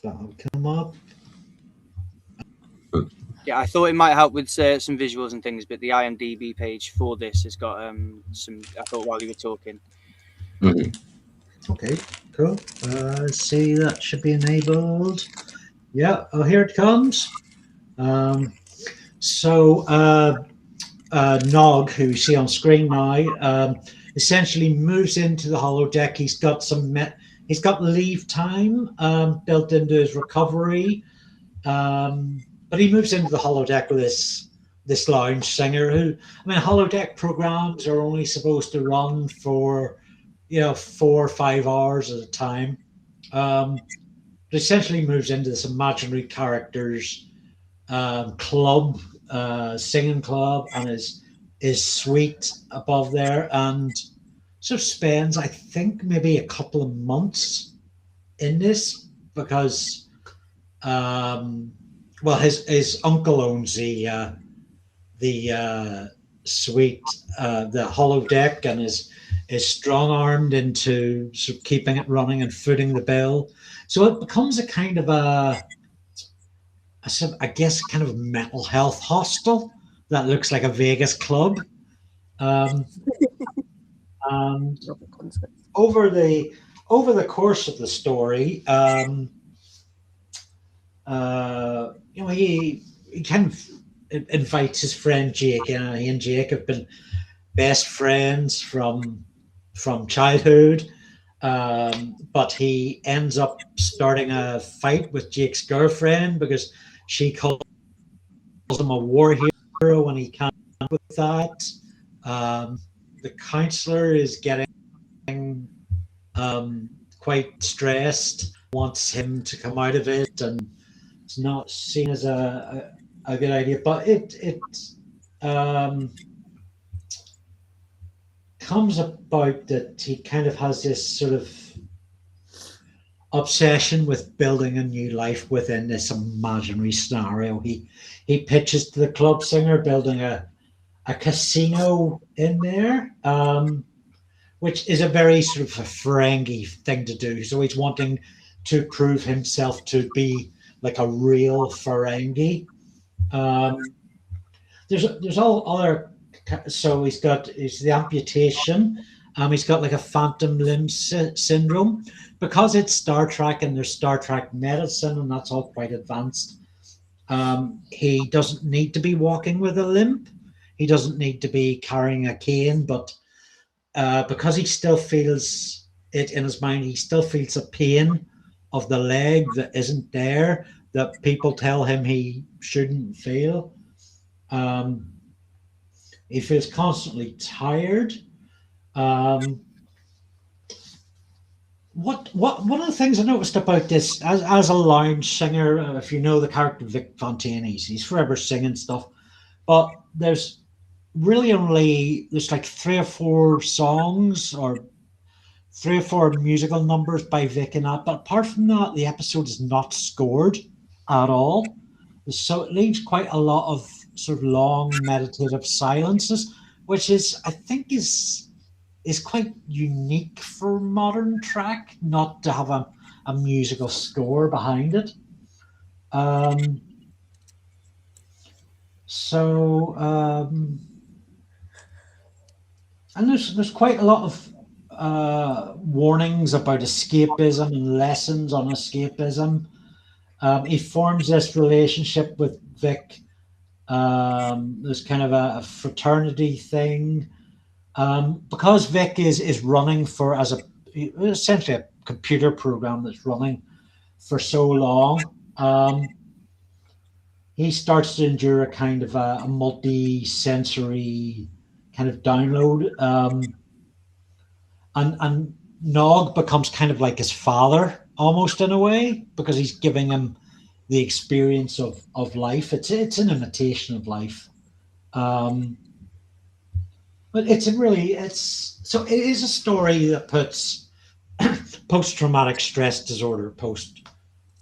That'll come up.
Yeah, I thought it might help with some visuals and things, but the IMDb page for this has got some. I thought while you were talking.
Mm-hmm.
Okay, cool. Let's see, that should be enabled. Yeah, oh, here it comes. Nog, who you see on screen now, essentially moves into the holodeck. He's got leave time built into his recovery, but he moves into the holodeck with this lounge singer. Who, I mean, holodeck programs are only supposed to run for 4 or 5 hours at a time. But essentially moves into this imaginary character's club, singing club, and is suite above there, and sort of spends, I think, maybe a couple of months in this because, his uncle owns the suite, the holodeck, and is strong-armed into sort of keeping it running and footing the bill. So it becomes a kind of a mental health hostel that looks like a Vegas club. And over the course of the story, he kind of invites his friend Jake. He and Jake have been best friends from childhood. But he ends up starting a fight with Jake's girlfriend because she calls him a war hero and he can't with that. The counselor is getting quite stressed, wants him to come out of it, and it's not seen as a good idea. But it comes about that he kind of has this sort of obsession with building a new life within this imaginary scenario. He pitches to the club singer building a casino in there, which is a very sort of a Ferengi thing to do. So he's wanting to prove himself to be like a real Ferengi. There's all other. So he's the amputation. He's got like a phantom limb syndrome because it's Star Trek and there's Star Trek medicine and that's all quite advanced. He doesn't need to be walking with a limp. He doesn't need to be carrying a cane, but because he still feels it in his mind, he still feels a pain of the leg that isn't there, that people tell him he shouldn't feel. He feels constantly tired. One of the things I noticed about this, as a lounge singer, if you know the character Vic Fontaine, he's forever singing stuff, but there's really there's like 3 or 4 songs or 3 or 4 musical numbers by Vic in that, but apart from that, the episode is not scored at all. So it leaves quite a lot of sort of long meditative silences, which I think is quite unique for modern track, not to have a musical score behind it. And there's quite a lot of warnings about escapism and lessons on escapism. He forms this relationship with Vic. There's kind of a fraternity thing. Because Vic is running for essentially a computer program that's running for so long, he starts to endure a kind of a multi-sensory kind of download, and Nog becomes kind of like his father almost in a way, because he's giving him the experience of life. It's an imitation of life. But it is a story that puts post-traumatic stress disorder,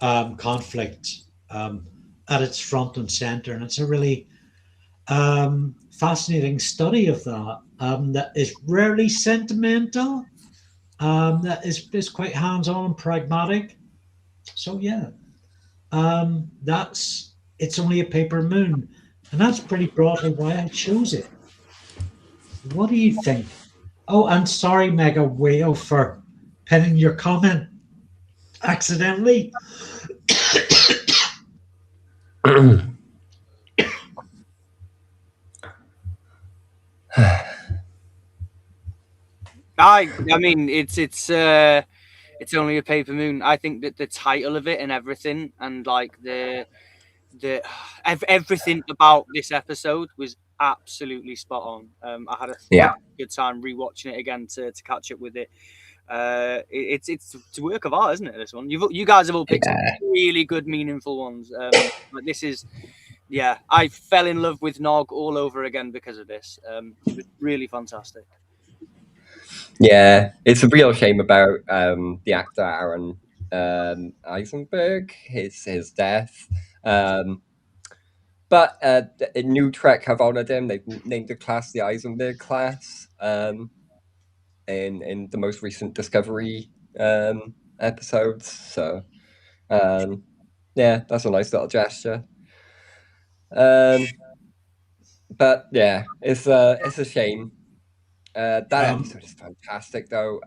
conflict at its front and center, and it's a really fascinating study of that. That is rarely sentimental. That is quite hands-on and pragmatic. So yeah, It's Only a Paper Moon, and that's pretty broadly why I chose it. What do you think? Oh, and sorry, Mega Whale, for pinning your comment accidentally.
I mean, it's Only a Paper Moon. I think that the title of it and everything, and like everything about this episode was absolutely spot on. I had a good time rewatching it again to catch up with it. It's a work of art, isn't it? This one, you guys have all picked some really good, meaningful ones. But this is, I fell in love with Nog all over again because of this. It was really fantastic.
Yeah, it's a real shame about the actor Aaron Eisenberg, his death. But a new Trek have honoured him. They've named the class the Eisenberg class in the most recent Discovery episodes. So, that's a nice little gesture. But yeah, it's a shame. That episode is fantastic, though.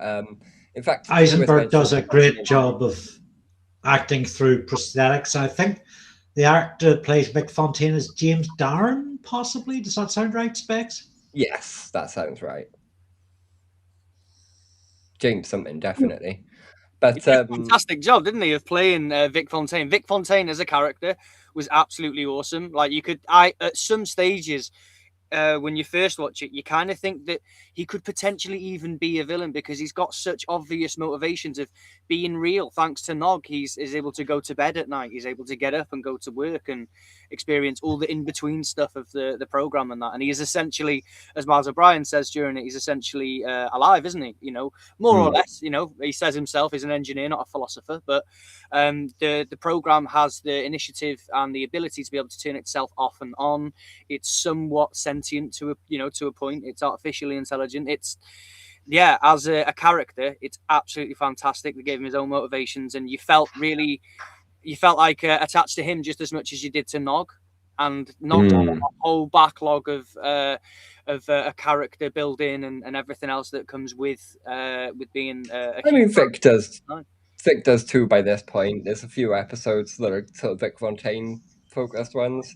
In fact,
Eisenberg does a great job of acting through prosthetics. I think the actor that plays Mick Fontaine is James Darren, possibly. Does that sound right, Specs?
Yes, that sounds right. James something, definitely. But
he did a fantastic job, didn't he, of playing Vic Fontaine? Vic Fontaine as a character was absolutely awesome. Like at some stages, when you first watch it, you kind of think that he could potentially even be a villain because he's got such obvious motivations of being real. Thanks to Nog, he's able to go to bed at night. He's able to get up and go to work and experience all the in-between stuff of the program and that. And he is essentially, as Miles O'Brien says during it, he's essentially alive, isn't he? More or less. He says himself he's an engineer, not a philosopher. But the program has the initiative and the ability to be able to turn itself off and on. It's somewhat sentient to a point. It's artificially intelligent. It's as a character, it's absolutely fantastic. They gave him his own motivations, and you felt like attached to him just as much as you did to Nog. And Nog had a whole backlog of a character building and everything else that comes with being.
Vic does too by this point. There's a few episodes that are sort of Vic Fontaine focused ones.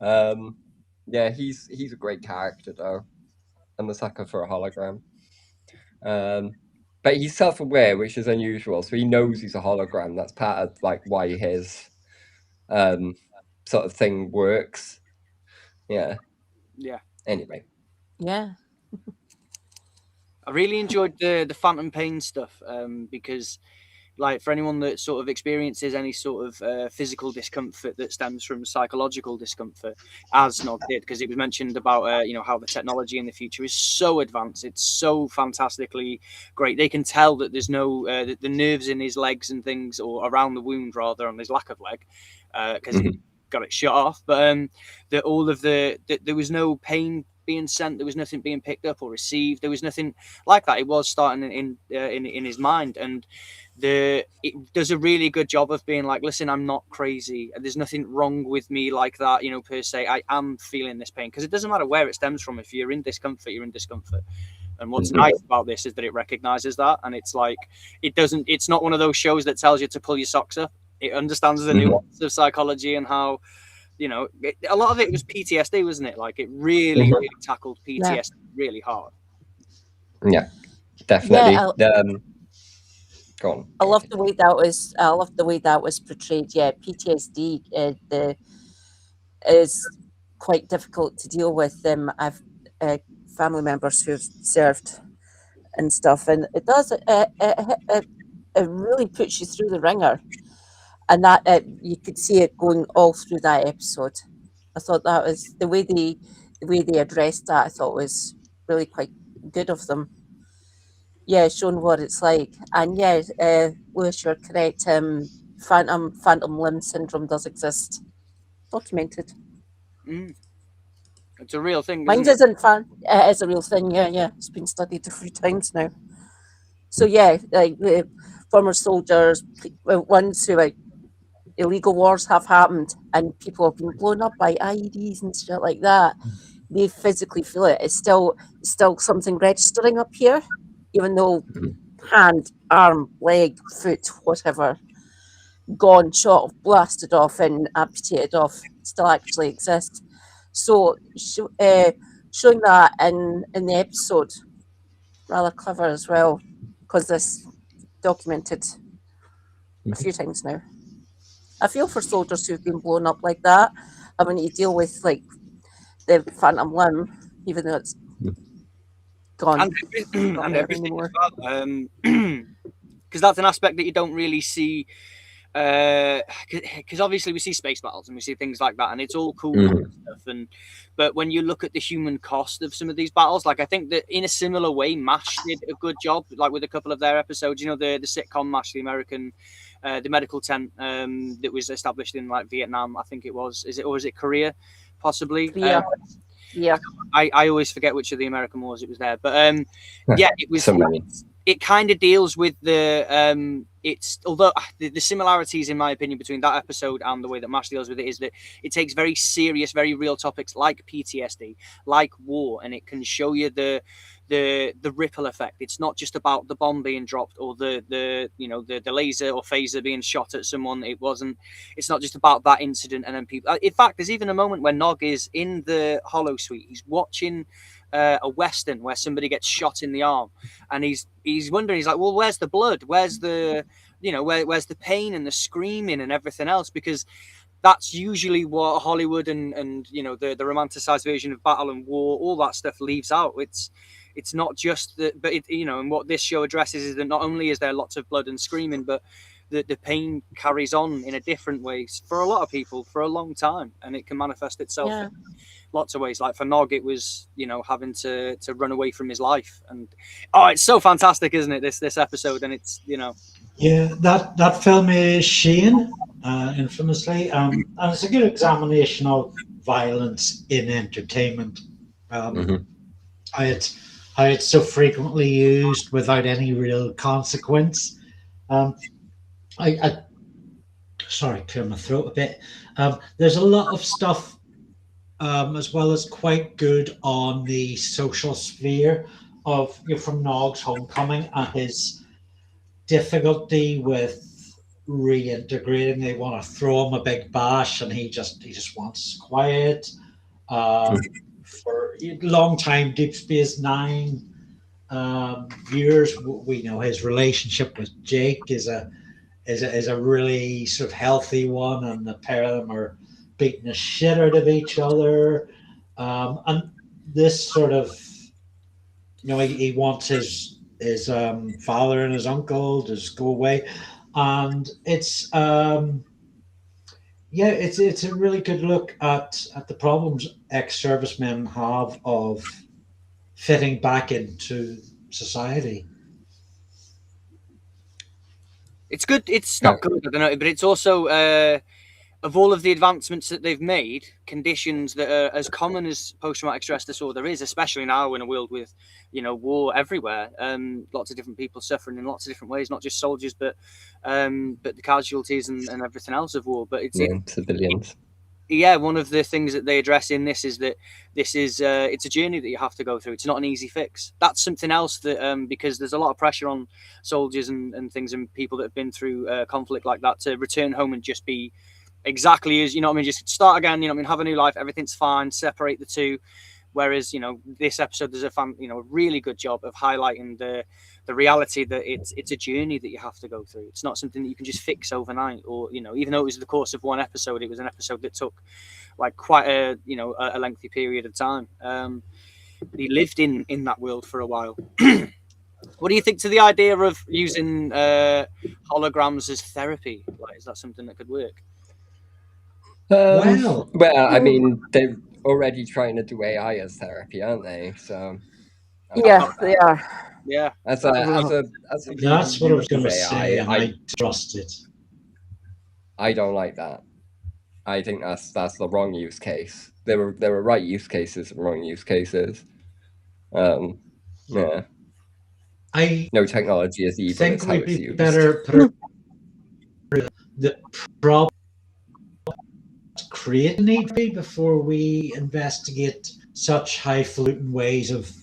He's a great character though. I'm a sucker for a hologram. But he's self-aware, which is unusual. So he knows he's a hologram. That's part of like why his sort of thing works. Yeah. Anyway.
Yeah.
I really enjoyed the phantom pain stuff because, like, for anyone that sort of experiences any sort of physical discomfort that stems from psychological discomfort, as Nog did, because it was mentioned about how the technology in the future is so advanced, it's so fantastically great. They can tell that there's no the nerves in his legs and things, or around the wound rather, on his lack of leg, because got it shut off. But there was no pain being sent, there was nothing being picked up or received, there was nothing like that. It was starting in his mind, and it does a really good job of being like, listen, I'm not crazy, there's nothing wrong with me like that, you know, per se. I am feeling this pain, because it doesn't matter where it stems from. If you're in discomfort, you're in discomfort. And what's nice about this is that it recognizes that, and it's like, it's not one of those shows that tells you to pull your socks up. It understands the nuance of psychology and how, you know, a lot of it was PTSD, wasn't it? Like, it really tackled PTSD really hard.
Yeah, definitely.
Yeah,
go on.
I love the way that was. I love the way that was portrayed. Yeah, PTSD is quite difficult to deal with. I've family members who've served and stuff, and it does. It really puts you through the ringer, and that you could see it going all through that episode. I thought that was the way they addressed that. I thought was really quite good of them. Yeah, showing what it's like. And yeah, Lewis, you're correct. Phantom limb syndrome does exist. Documented.
It's a real thing.
Mine isn't fun. It is a real thing. Yeah. It's been studied a few times now. So yeah, like the former soldiers, ones who like illegal wars have happened, and people have been blown up by IEDs and shit like that. They physically feel it. It's still something registering up here, even though hand, arm, leg, foot, whatever, gone, shot off, blasted off, and amputated off, still actually exists. So showing that in the episode, rather clever as well, because this documented a few times now. I feel for soldiers who've been blown up like that, having to deal with like the phantom limb, even though it's gone.
And everything as well. Because that's an aspect that you don't really see. Because obviously we see space battles and we see things like that, and it's all cool and stuff. But when you look at the human cost of some of these battles, like I think that in a similar way, MASH did a good job, like with a couple of their episodes. You know, the sitcom MASH, the American, the medical tent that was established in like Vietnam, I think it was. Is it Korea, possibly?
Yeah.
I always forget which of the American wars it was there, but yeah, it was. It kind of deals with the although the similarities, in my opinion, between that episode and the way that MASH deals with it is that it takes very serious, very real topics like PTSD, like war, and it can show you the ripple effect. It's not just about the bomb being dropped or the laser or phaser being shot at someone. It's not just about that incident and then people. In fact, there's even a moment where Nog is in the Hollow Suite. He's watching a western where somebody gets shot in the arm, and he's wondering, he's like, well, where's the blood, where's the where's the pain and the screaming and everything else, because that's usually what Hollywood and the romanticized version of battle and war, all that stuff leaves out. It's not just that, but and what this show addresses is that not only is there lots of blood and screaming, but the pain carries on in a different way for a lot of people for a long time, and it can manifest itself in lots of ways. Like for Nog, it was having to run away from his life, and it's so fantastic, isn't it? This episode, and it's
yeah, that film is Shane, infamously, and it's a good examination of violence in entertainment. How it's so frequently used without any real consequence. I sorry, clear my throat a bit. There's a lot of stuff, as well as quite good on the social sphere of from Nog's homecoming and his difficulty with reintegrating. They want to throw him a big bash, and he just wants quiet. For a long time, Deep Space Nine viewers, we know his relationship with Jake is a really sort of healthy one, and the pair of them are beating the shit out of each other. And this sort of, he wants his father and his uncle to just go away, and it's it's a really good look at the problems ex-servicemen have of fitting back into society.
It's good. It's not good, I don't know, but it's also of all of the advancements that they've made, conditions that are as common as post-traumatic stress disorder is, especially now in a world with, war everywhere, lots of different people suffering in lots of different ways, not just soldiers, but the casualties and everything else of war. But it's
civilians.
One of the things that they address in this is that this is it's a journey that you have to go through. It's not an easy fix. That's something else that because there's a lot of pressure on soldiers and things and people that have been through conflict like that to return home and just be exactly as, just start again, have a new life, everything's fine, separate the two. Whereas, this episode does a really good job of highlighting the reality that it's a journey that you have to go through. It's not something that you can just fix overnight, or, even though it was the course of one episode, it was an episode that took like quite a lengthy period of time. He lived in that world for a while. What do you think to the idea of using holograms as therapy? Like, is that something that could work?
Well, I mean, they're already trying to do AI as therapy, aren't they? So
yeah, they are.
Yeah,
that's
what I was going to say. I trust it.
I don't like that. I think that's the wrong use case. There were right use cases and wrong use cases. Yeah. No technology is evil.
think
it's how
we'd
it's
be
used.
better the problem create need be before we investigate such highfalutin ways of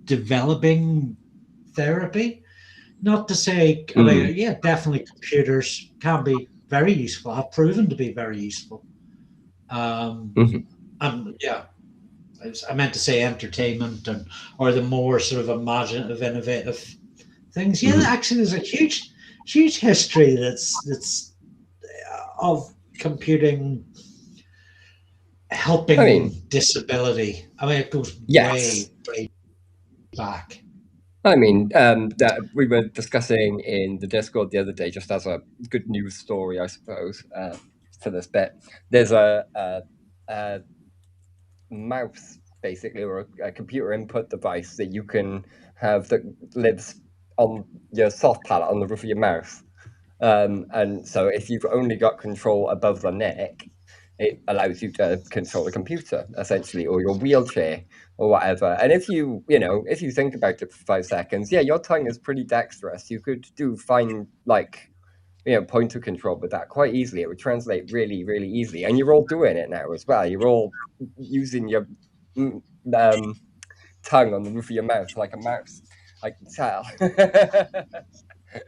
developing therapy. Not to say, I mean, yeah, definitely computers can be very useful, have proven to be very useful. And yeah, I meant to say entertainment or the more sort of imaginative, innovative things. Yeah, actually, there's a huge history that's of computing helping disability. I mean, it goes way back.
I mean, that we were discussing in the Discord the other day, just as a good news story, I suppose, for this bit. There's a mouse, basically, or a computer input device that you can have that lives on your soft palate on the roof of your mouth. And so if you've only got control above the neck, it allows you to control the computer, essentially, or your wheelchair, or whatever. And if you think about it for 5 seconds, yeah, your tongue is pretty dexterous. You could do fine, pointer control with that quite easily. It would translate really, really easily. And you're all doing it now as well. You're all using your tongue on the roof of your mouth like a mouse. I can tell.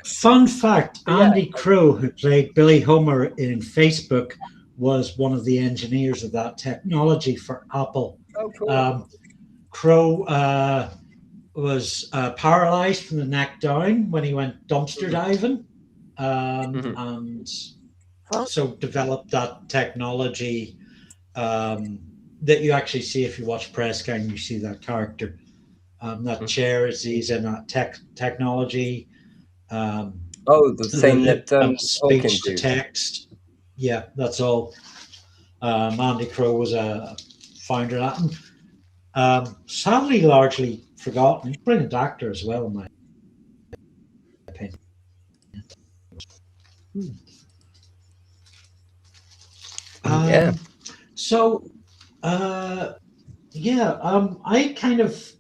Fun fact, Andy Crow, who played Billy Homer in Facebook, was one of the engineers of that technology for Apple.
Oh, cool.
Crow was paralyzed from the neck down when he went dumpster diving, and so developed that technology that you actually see if you watch Press Gang. You see that character. That chair is using that technology.
The same that
speech to text. Yeah, that's all. Andy Crow was a founder of that. And, sadly, largely forgotten. Brilliant actor as well, in my opinion. So, I kind of,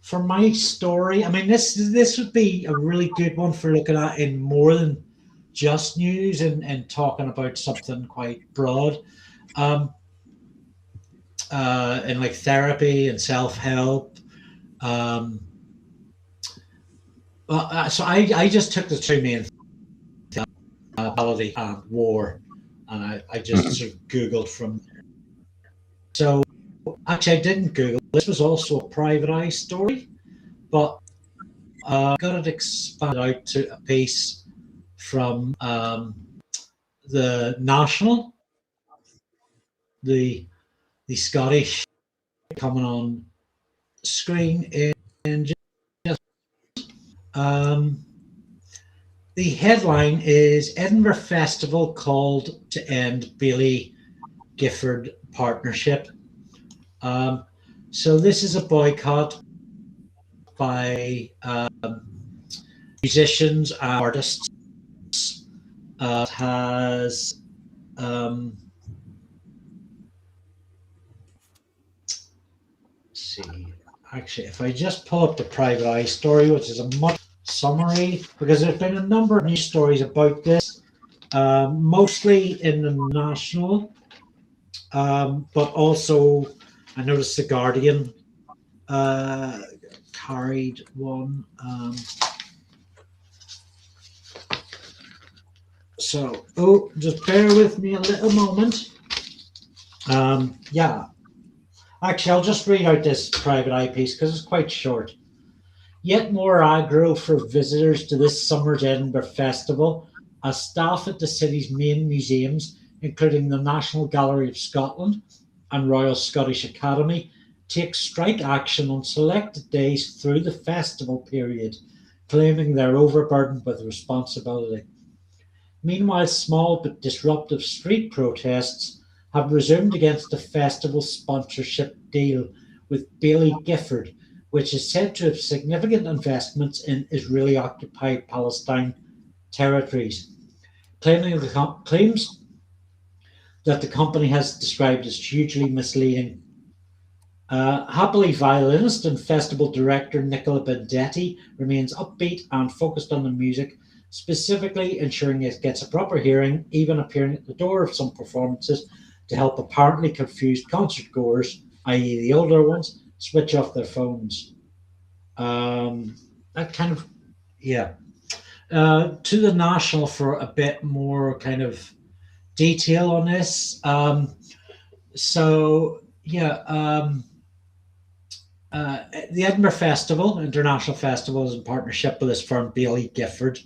for my story, I mean, this would be a really good one for looking at in more than just news and talking about something quite broad, and like therapy and self-help. So I just took the two main things, morality and war, and I just sort of Googled from there. So actually I didn't Google. This was also a private eye story, but got it expanded out to a piece from the National, the Scottish, coming on screen in just the headline is Edinburgh Festival called to end Bailey Gifford partnership. So this is a boycott by musicians and artists. Has See, actually, if I just pull up the Private Eye story, which is a much summary, because there's been a number of news stories about this, mostly in the National, but also I noticed the Guardian carried one. So, just bear with me a little moment. Yeah. Actually, I'll just read out this Private Eye piece because it's quite short. Yet more aggro for visitors to this summer's Edinburgh Festival, as staff at the city's main museums, including the National Gallery of Scotland and Royal Scottish Academy, take strike action on selected days through the festival period, claiming they're overburdened with responsibility. Meanwhile, small but disruptive street protests have resumed against the festival sponsorship deal with Baillie Gifford, which is said to have significant investments in Israeli-occupied Palestine territories, claims that the company has described as hugely misleading. Happily, violinist and festival director Nicola Bendetti remains upbeat and focused on the music, specifically ensuring it gets a proper hearing, even appearing at the door of some performances to help apparently confused concert goers, i.e. the older ones, switch off their phones. That kind of, yeah. To the National for a bit more kind of detail on this. The Edinburgh Festival, International Festival, is in partnership with this firm, Baillie Gifford,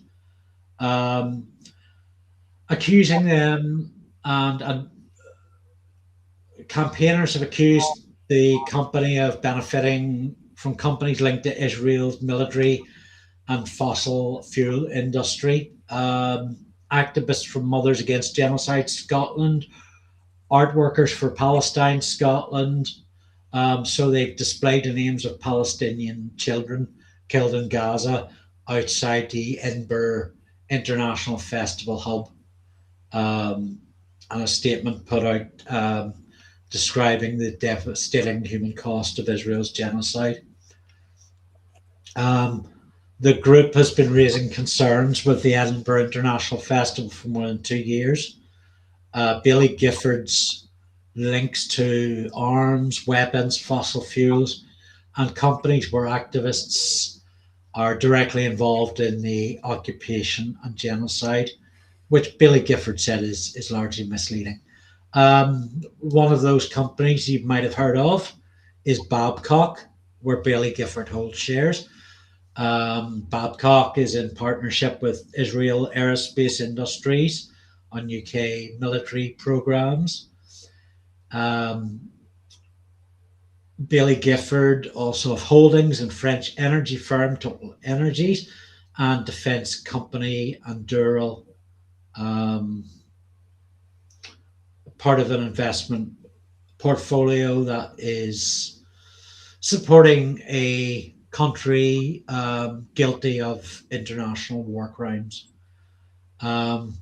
accusing them, and campaigners have accused the company of benefiting from companies linked to Israel's military and fossil fuel industry. Activists from Mothers Against Genocide Scotland, art workers for Palestine Scotland. So they've displayed the names of Palestinian children killed in Gaza outside the Edinburgh International Festival hub. And a statement put out describing the devastating human cost of Israel's genocide. The group has been raising concerns with the Edinburgh International Festival for more than 2 years. Baillie Gifford's links to arms, weapons, fossil fuels, and companies where activists are directly involved in the occupation and genocide, which Baillie Gifford said is largely misleading. One of those companies you might have heard of is Babcock, where Baillie Gifford holds shares. Babcock is in partnership with Israel Aerospace Industries on UK military programs. Baillie Gifford also have holdings in French energy firm Total Energies and defence company Anduril, part of an investment portfolio that is supporting a country guilty of international war crimes. And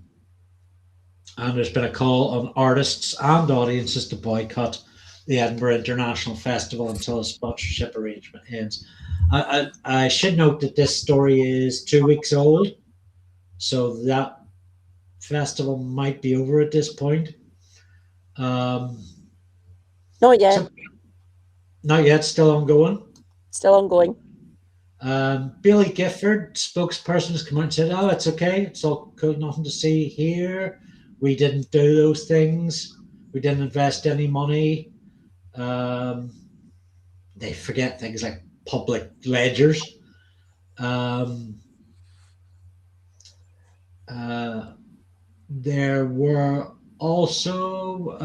there's been a call on artists and audiences to boycott the Edinburgh International Festival until a sponsorship arrangement ends. I should note that this story is 2 weeks old, so that festival might be over at this point.
Not yet.
Not yet, still ongoing.
Still ongoing.
Baillie Gifford, spokesperson, has come out and said, "Oh, it's okay. It's all cool. Nothing to see here. We didn't do those things. We didn't invest any money." They forget things like public ledgers. There were also,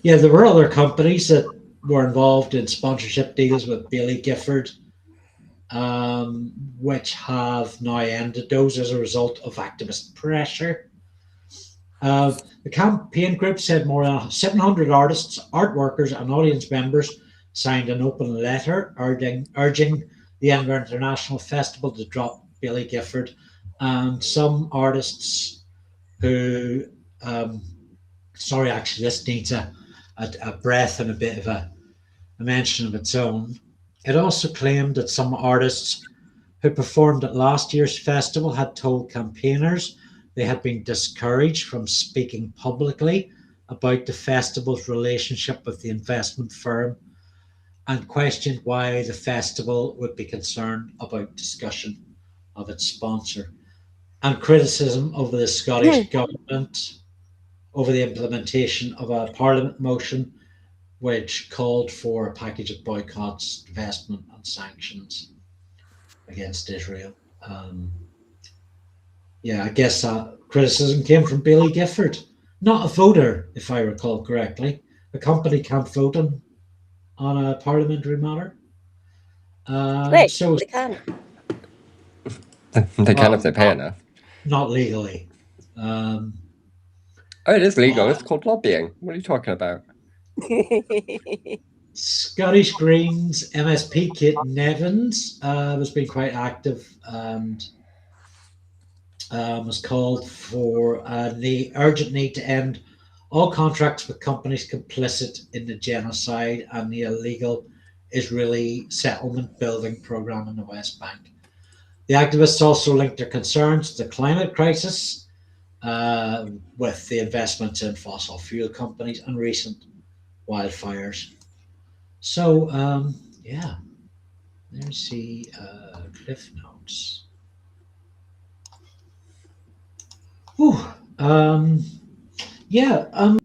there were other companies that were involved in sponsorship deals with Baillie Gifford, which have now ended those as a result of activist pressure. The campaign group said more than 700 artists, art workers, and audience members signed an open letter urging the Edinburgh International Festival to drop Baillie Gifford, and some artists who, sorry, actually, this needs a breath and a bit of a mention of its own. It also claimed that some artists who performed at last year's festival had told campaigners they had been discouraged from speaking publicly about the festival's relationship with the investment firm and questioned why the festival would be concerned about discussion of its sponsor, and criticism of the Scottish government over the implementation of a Parliament motion which called for a package of boycotts, divestment and sanctions against Israel. Yeah, I guess that criticism came from Baillie Gifford, not a voter, if I recall correctly. A company can't vote on a parliamentary matter.
Right,
So
they can.
They can if they pay enough.
Not legally.
Oh, it is legal. It's called lobbying. What are you talking about?
Scottish Greens MSP Kate Nevins has been quite active and has called for the urgent need to end all contracts with companies complicit in the genocide and the illegal Israeli settlement building program in the West Bank. The activists also linked their concerns to the climate crisis with the investments in fossil fuel companies and recent wildfires. So, yeah, there's the Cliff Notes. Whew. Yeah, and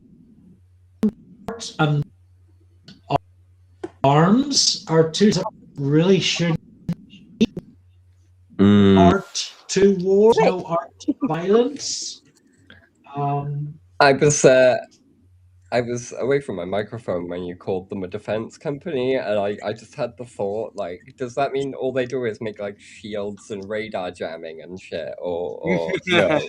arms are two that really shouldn't be. Art to war, no art to violence.
I was away from my microphone when you called them a defense company, and I just had the thought, like, does that mean all they do is make like shields and radar jamming and shit, or no?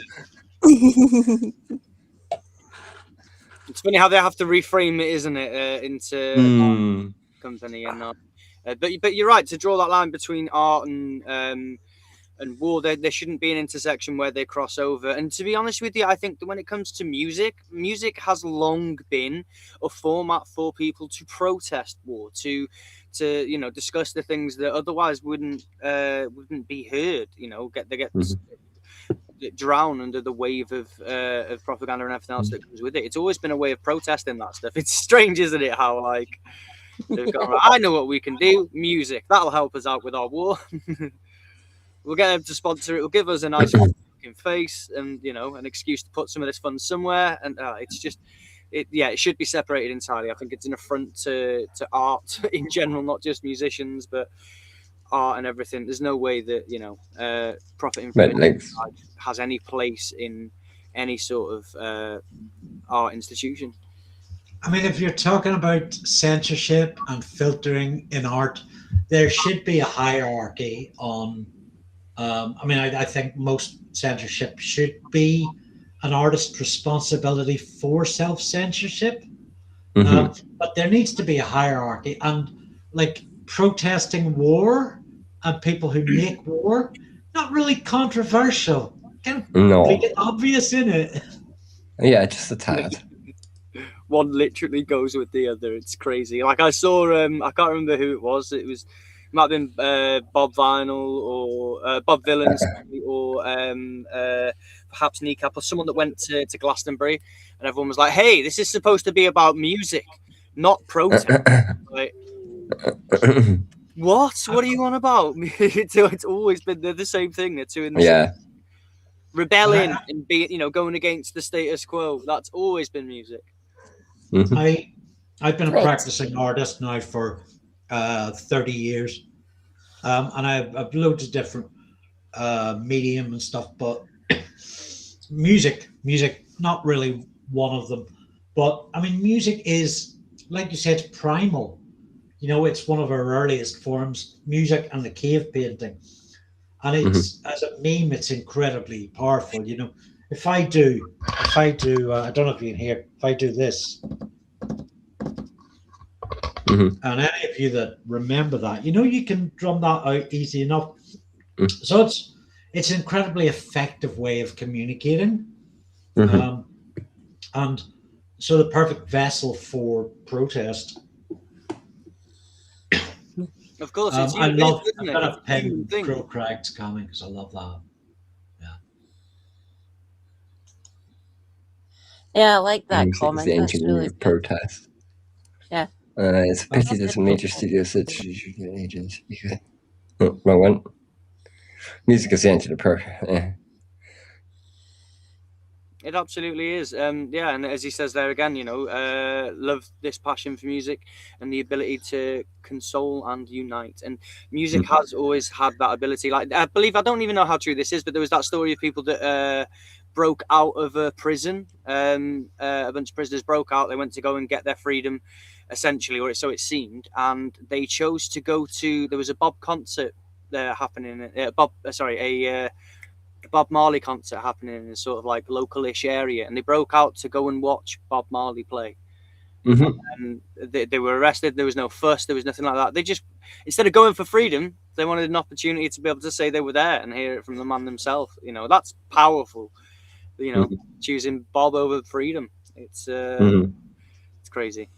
It's funny how they have to reframe it, isn't it, into company and not. But you're right to draw that line between art and war. There shouldn't be an intersection where they cross over. And to be honest with you, I think that when it comes to music has long been a format for people to protest war, to discuss the things that otherwise wouldn't be heard. They get drown under the wave of propaganda and everything else that comes with it. It's always been a way of protesting that stuff. It's strange, isn't it, how like they've gone, I know what we can do, music, that'll help us out with our war. We'll get them to sponsor it, it'll give us a nice fucking face and an excuse to put some of this fun somewhere, and it's just it should be separated entirely. I think it's an affront to art in general, not just musicians, but art and everything. There's no way that profit influence has any place in any sort of art institution.
I mean, if you're talking about censorship and filtering in art, there should be a hierarchy on. I think most censorship should be an artist's responsibility for self-censorship, but there needs to be a hierarchy, and like protesting war and people who make war, not really controversial. Kind of make it obvious, in it.
Yeah, just a tad.
One literally goes with the other. It's crazy. Like I saw, I can't remember who it was. It might have been Bob Vinyl or Bob Villain, or perhaps Kneecap, or someone that went to Glastonbury, and everyone was like, "Hey, this is supposed to be about music, not protest." Like, what are you on about? It's always been the same thing. They're two in the same. Rebelling and being, going against the status quo. That's always been music.
I've been a practicing artist now for 30 years, and I've loads of different medium and stuff, but music not really one of them. But I mean, music is, like you said, it's primal. It's one of our earliest forms, music and the cave painting, and it's as a meme, it's incredibly powerful. If I do I don't know if you can hear, if I do this. And any of you that remember that, you can drum that out easy enough. So it's an incredibly effective way of communicating. And so the perfect vessel for protest.
Of course, it's
I love.
isn't
I've
it?
got
It's
a
a
pen
human thing.
Crow Crack's coming because I love that.
Yeah, I like that
Music is
comment.
the
That's
engine
really
of
good.
protest.
Yeah.
It's a pity there's some major studios that agents. Oh, wrong one. Music is the engine of protest. Yeah.
It absolutely is. Yeah, and as he says there again, love this passion for music and the ability to console and unite. And music has always had that ability. Like, I don't even know how true this is, but there was that story of people that broke out of a prison. A bunch of prisoners broke out. They went to go and get their freedom, essentially, or so it seemed. And they chose to go to. There was a Bob concert happening. Bob Marley concert happening in a sort of like localish area, and they broke out to go and watch Bob Marley play. And they were arrested. There was no fuss. There was nothing like that. They just, instead of going for freedom, they wanted an opportunity to be able to say they were there and hear it from the man themselves. That's powerful. Choosing Bob over freedom. It's crazy.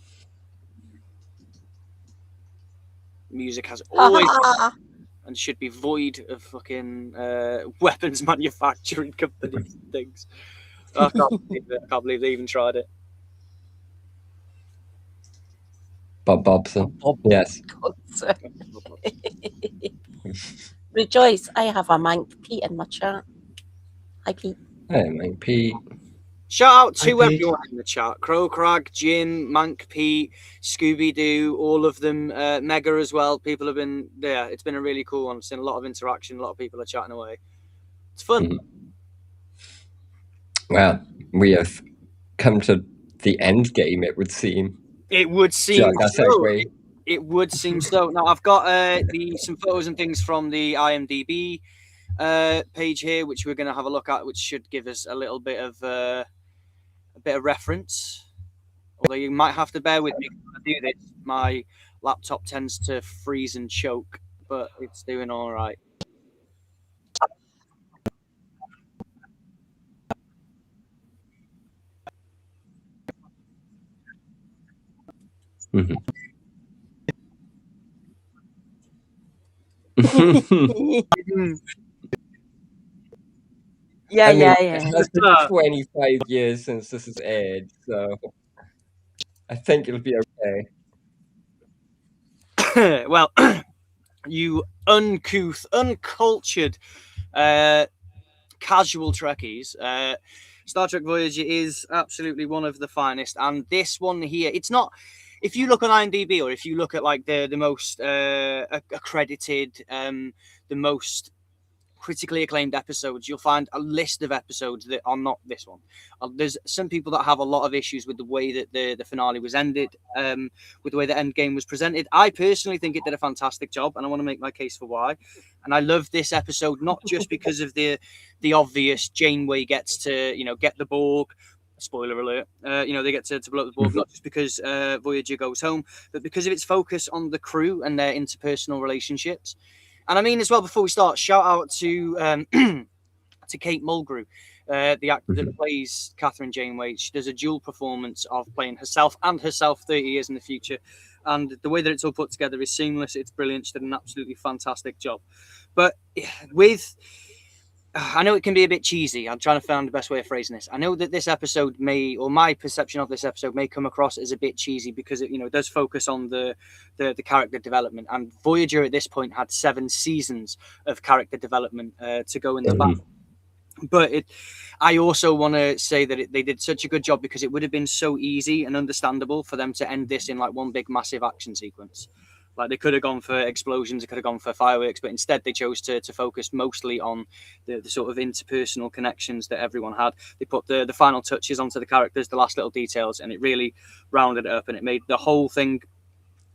Music has always and should be void of fucking weapons manufacturing companies and things. I can't believe they even tried it.
Bob Bobson. Yes.
Rejoice, I have a Mank Pete in my chat. Hi, Pete.
Hey, Mank Pete.
Shout out to everyone in the chat. Crow Crag, Jim, Mank Pete, Scooby Doo, all of them, Mega as well. People have been there. It's been a really cool one. I've seen a lot of interaction. A lot of people are chatting away. It's fun.
Well, we have come to the end game, it would seem.
It would seem so. It would seem so. Now, I've got some photos and things from the IMDb page here, which we're going to have a look at, which should give us a little bit of reference. Although you might have to bear with me when I do this. My laptop tends to freeze and choke, but it's doing all right.
Yeah.
It's been 25 years since this has aired, so I think it'll be okay.
Well, you uncouth, uncultured, casual Trekkies. Star Trek Voyager is absolutely one of the finest, and this one here, it's not. If you look on IMDb, or if you look at like the most accredited, the most critically acclaimed episodes, you'll find a list of episodes that are not this one. There's some people that have a lot of issues with the way that the finale was ended, with the way the end game was presented. I personally think it did a fantastic job, and I want to make my case for why. And I love this episode not just because of the obvious Janeway gets to get the Borg. Spoiler alert. They get to blow up the Borg, not just because Voyager goes home, but because of its focus on the crew and their interpersonal relationships. And I mean, as well, before we start, shout out to Kate Mulgrew, the actor that plays Catherine Janeway. She does a dual performance of playing herself and herself 30 years in the future. And the way that it's all put together is seamless. It's brilliant. She did an absolutely fantastic job. But I know it can be a bit cheesy. I'm trying to find the best way of phrasing this. I know that this episode my perception of this episode may come across as a bit cheesy because it, does focus on the character development. And Voyager at this point had 7 seasons of character development to go in the back. But I also want to say that they did such a good job because it would have been so easy and understandable for them to end this in like one big massive action sequence. Like they could have gone for explosions, they could have gone for fireworks, but instead they chose to focus mostly on the sort of interpersonal connections that everyone had. They put the final touches onto the characters, the last little details, and it really rounded it up, and it made the whole thing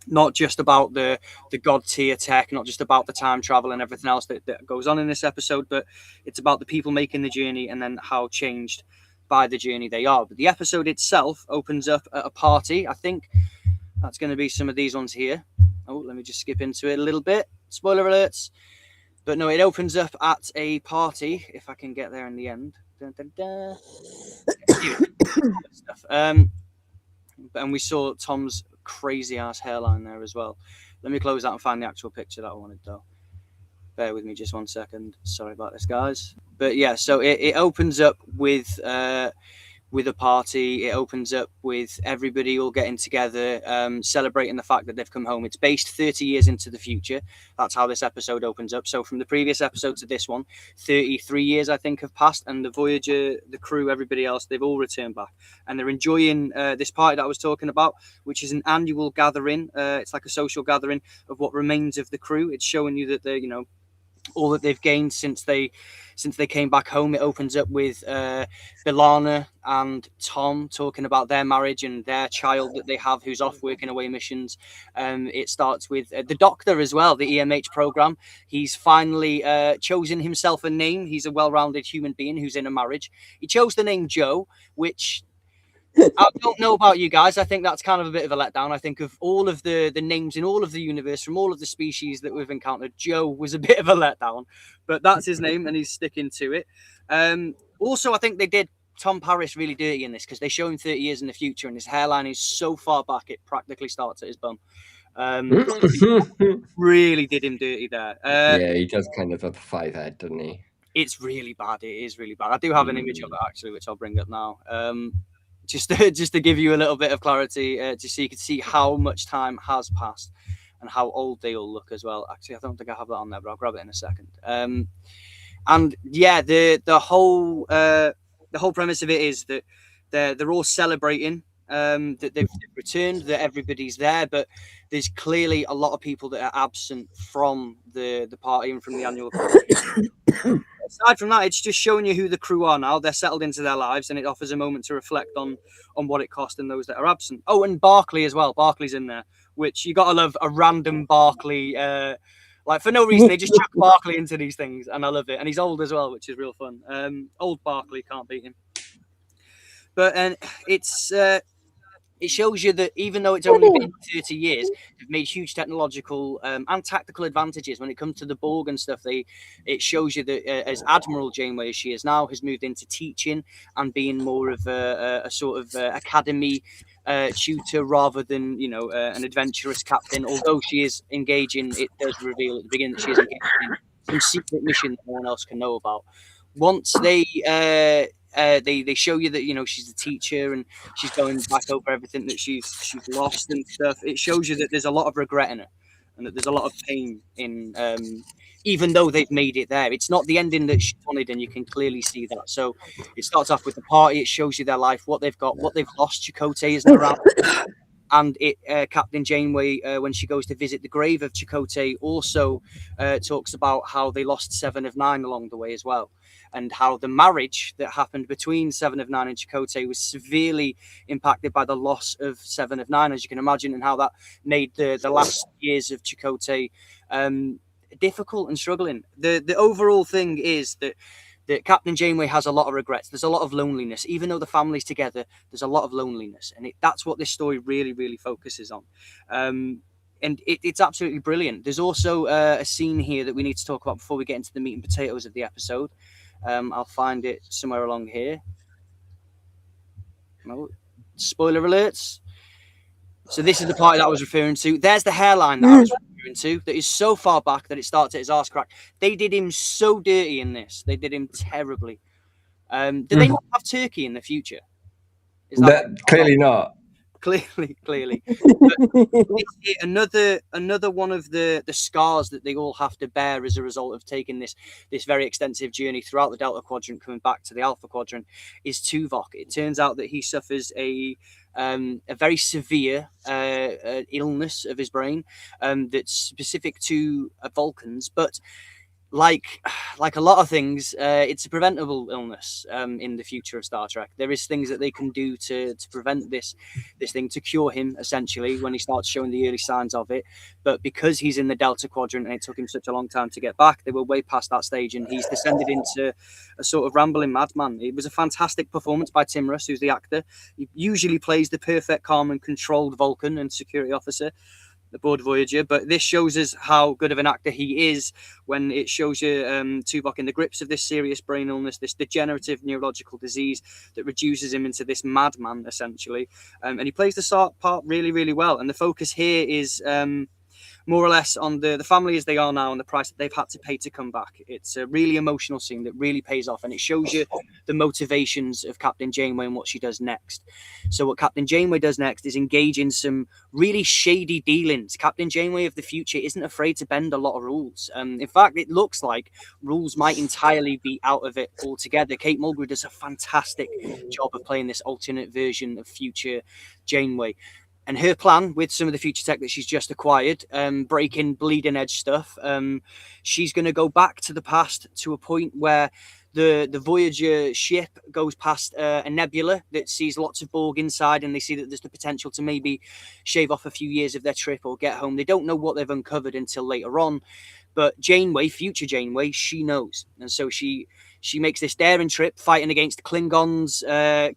not just about the god tier tech, not just about the time travel and everything else that goes on in this episode, but it's about the people making the journey and then how changed by the journey they are. But the episode itself opens up at a party. I think that's going to be some of these ones here. Oh, let me just skip into it a little bit. Spoiler alerts. But no, it opens up at a party, if I can get there in the end. Stuff. And we saw Tom's crazy ass hairline there as well. Let me close out and find the actual picture that I wanted though. Bear with me just 1 second. Sorry about this, guys. But yeah, so it opens up with a party. It opens up with everybody all getting together, celebrating the fact that they've come home. It's based 30 years into the future. That's how this episode opens up. So from the previous episode to this one, 33 years, I think, have passed. And the Voyager, the crew, everybody else, they've all returned back. And they're enjoying this party that I was talking about, which is an annual gathering. It's like a social gathering of what remains of the crew. It's showing you that they're, you know, all that they've gained since they came back home. It opens up with B'Elanna and Tom talking about their marriage and their child that they have who's off working away missions. It starts with the Doctor as well, the EMH program. He's finally chosen himself a name. He's a well-rounded human being who's in a marriage. He chose the name Joe, which I don't know about you guys. I think that's kind of a bit of a letdown. I think of all of the names in all of the universe from all of the species that we've encountered, Joe was a bit of a letdown, but that's his name and he's sticking to it. Also, I think they did Tom Paris really dirty in this because they show him 30 years in the future and his hairline is so far back it practically starts at his bum. Really did him dirty there.
Yeah, he does kind of a five head, doesn't he?
It's really bad. It is really bad. I do have an image of it actually, which I'll bring up now. Just to give you a little bit of clarity, just so you can see how much time has passed and how old they all look as well. Actually, I don't think I have that on there, but I'll grab it in a second. And yeah, the whole premise of it is that they're all celebrating that they've returned, that everybody's there, but there's clearly a lot of people that are absent from the party and from the annual party. Aside from that, it's just showing you who the crew are now. They're settled into their lives, and it offers a moment to reflect on what it cost and those that are absent. Oh, and Barclay as well. Barclay's in there, which you gotta love a random Barclay. Like for no reason, they just chuck Barclay into these things, and I love it. And he's old as well, which is real fun. Old Barclay, can't beat him. But it shows you that even though it's only been 30 years, they've made huge technological and tactical advantages when it comes to the Borg and stuff. It shows you that as Admiral Janeway, as she is now, has moved into teaching and being more of a sort of academy tutor rather than, you know, an adventurous captain. Although she is engaging, it does reveal at the beginning that she is engaging in some secret mission that no one else can know about. Once they show you that, you know, she's a teacher and she's going back over everything that she's lost and stuff. It shows you that there's a lot of regret in her and that there's a lot of pain in, even though they've made it there. It's not the ending that she wanted, and you can clearly see that. So it starts off with the party. It shows you their life, what they've got, what they've lost. Chakotay isn't around. And Captain Janeway, when she goes to visit the grave of Chakotay, also talks about how they lost 7 of 9 along the way as well, and how the marriage that happened between 7 of 9 and Chakotay was severely impacted by the loss of 7 of 9, as you can imagine, and how that made the last years of Chakotay difficult and struggling. The overall thing is that Captain Janeway has a lot of regrets. There's a lot of loneliness. Even though the family's together, there's a lot of loneliness. And that's what this story really, really focuses on. And it's absolutely brilliant. There's also a scene here that we need to talk about before we get into the meat and potatoes of the episode. I'll find it somewhere along here. No, spoiler alerts. So this is the part that I was referring to. There's the hairline that I was referring to that is so far back that it starts at his arse crack. They did him so dirty in this. They did him terribly. Do they not have turkey in the future?
Is that clearly not?
Clearly. But another one of the scars that they all have to bear as a result of taking this very extensive journey throughout the Delta Quadrant, coming back to the Alpha Quadrant, is Tuvok. It turns out that he suffers a very severe illness of his brain that's specific to Vulcans, but like a lot of things, it's a preventable illness in the future of Star Trek. There is things that they can do to prevent this thing, to cure him, essentially, when he starts showing the early signs of it. But because he's in the Delta Quadrant and it took him such a long time to get back, they were way past that stage, and he's descended into a sort of rambling madman. It was a fantastic performance by Tim Russ, who's the actor. He usually plays the perfect, calm and controlled Vulcan and security officer. aboard Voyager. But this shows us how good of an actor he is when it shows you Tuvok in the grips of this serious brain illness, this degenerative neurological disease that reduces him into this madman, essentially. And he plays the part really, really well. And the focus here is more or less on the family as they are now and the price that they've had to pay to come back. It's a really emotional scene that really pays off, and it shows you the motivations of Captain Janeway and what she does next. So what Captain Janeway does next is engage in some really shady dealings. Captain Janeway of the future isn't afraid to bend a lot of rules. In fact, it looks like rules might entirely be out of it altogether. Kate Mulgrew does a fantastic job of playing this alternate version of future Janeway. And her plan with some of the future tech that she's just acquired, breaking bleeding edge stuff, she's going to go back to the past to a point where the Voyager ship goes past a nebula that sees lots of Borg inside, and they see that there's the potential to maybe shave off a few years of their trip or get home. They don't know what they've uncovered until later on. But Janeway, future Janeway, she knows. And so she makes this daring trip, fighting against Klingons,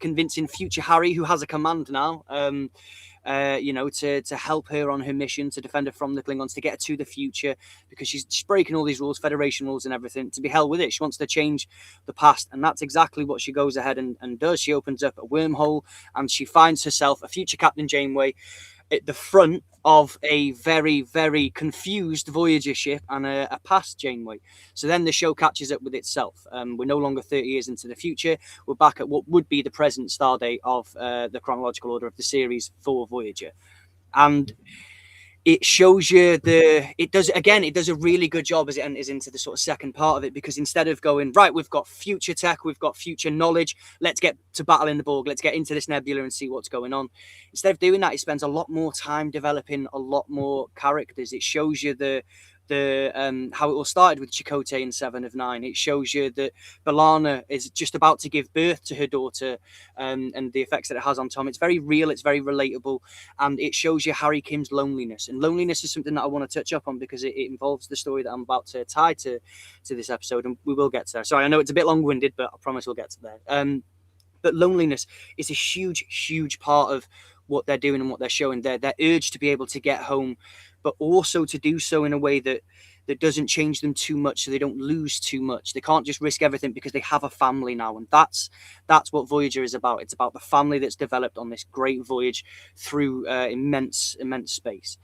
convincing future Harry, who has a command now, to help her on her mission to defend her from the Klingons, to get her to the future, because she's breaking all these rules, Federation rules and everything. To be hell with it. She wants to change the past, and that's exactly what she goes ahead and does. She opens up a wormhole, and she finds herself a future Captain Janeway at the front of a very, very confused Voyager ship and a past Janeway. So then the show catches up with itself. We're no longer 30 years into the future. We're back at what would be the present stardate of the chronological order of the series for Voyager. And it shows you it does a really good job as it enters into the sort of second part of it, because instead of going, right, we've got future tech, we've got future knowledge, let's get to battle in the Borg, let's get into this nebula and see what's going on. Instead of doing that, it spends a lot more time developing a lot more characters. It shows you how it all started with Chakotay in 7 of 9. It shows you that B'Elanna is just about to give birth to her daughter, and the effects that it has on Tom. It's very real, it's very relatable, and it shows you Harry Kim's loneliness. And loneliness is something that I want to touch up on, because it involves the story that I'm about to tie to this episode, and we will get to there. Sorry, I know it's a bit long-winded, but I promise we'll get to there. But loneliness is a huge, huge part of what they're doing and what they're showing. Their urge to be able to get home, but also to do so in a way that doesn't change them too much, so they don't lose too much. They can't just risk everything because they have a family now, and that's what Voyager is about. It's about the family that's developed on this great voyage through immense space.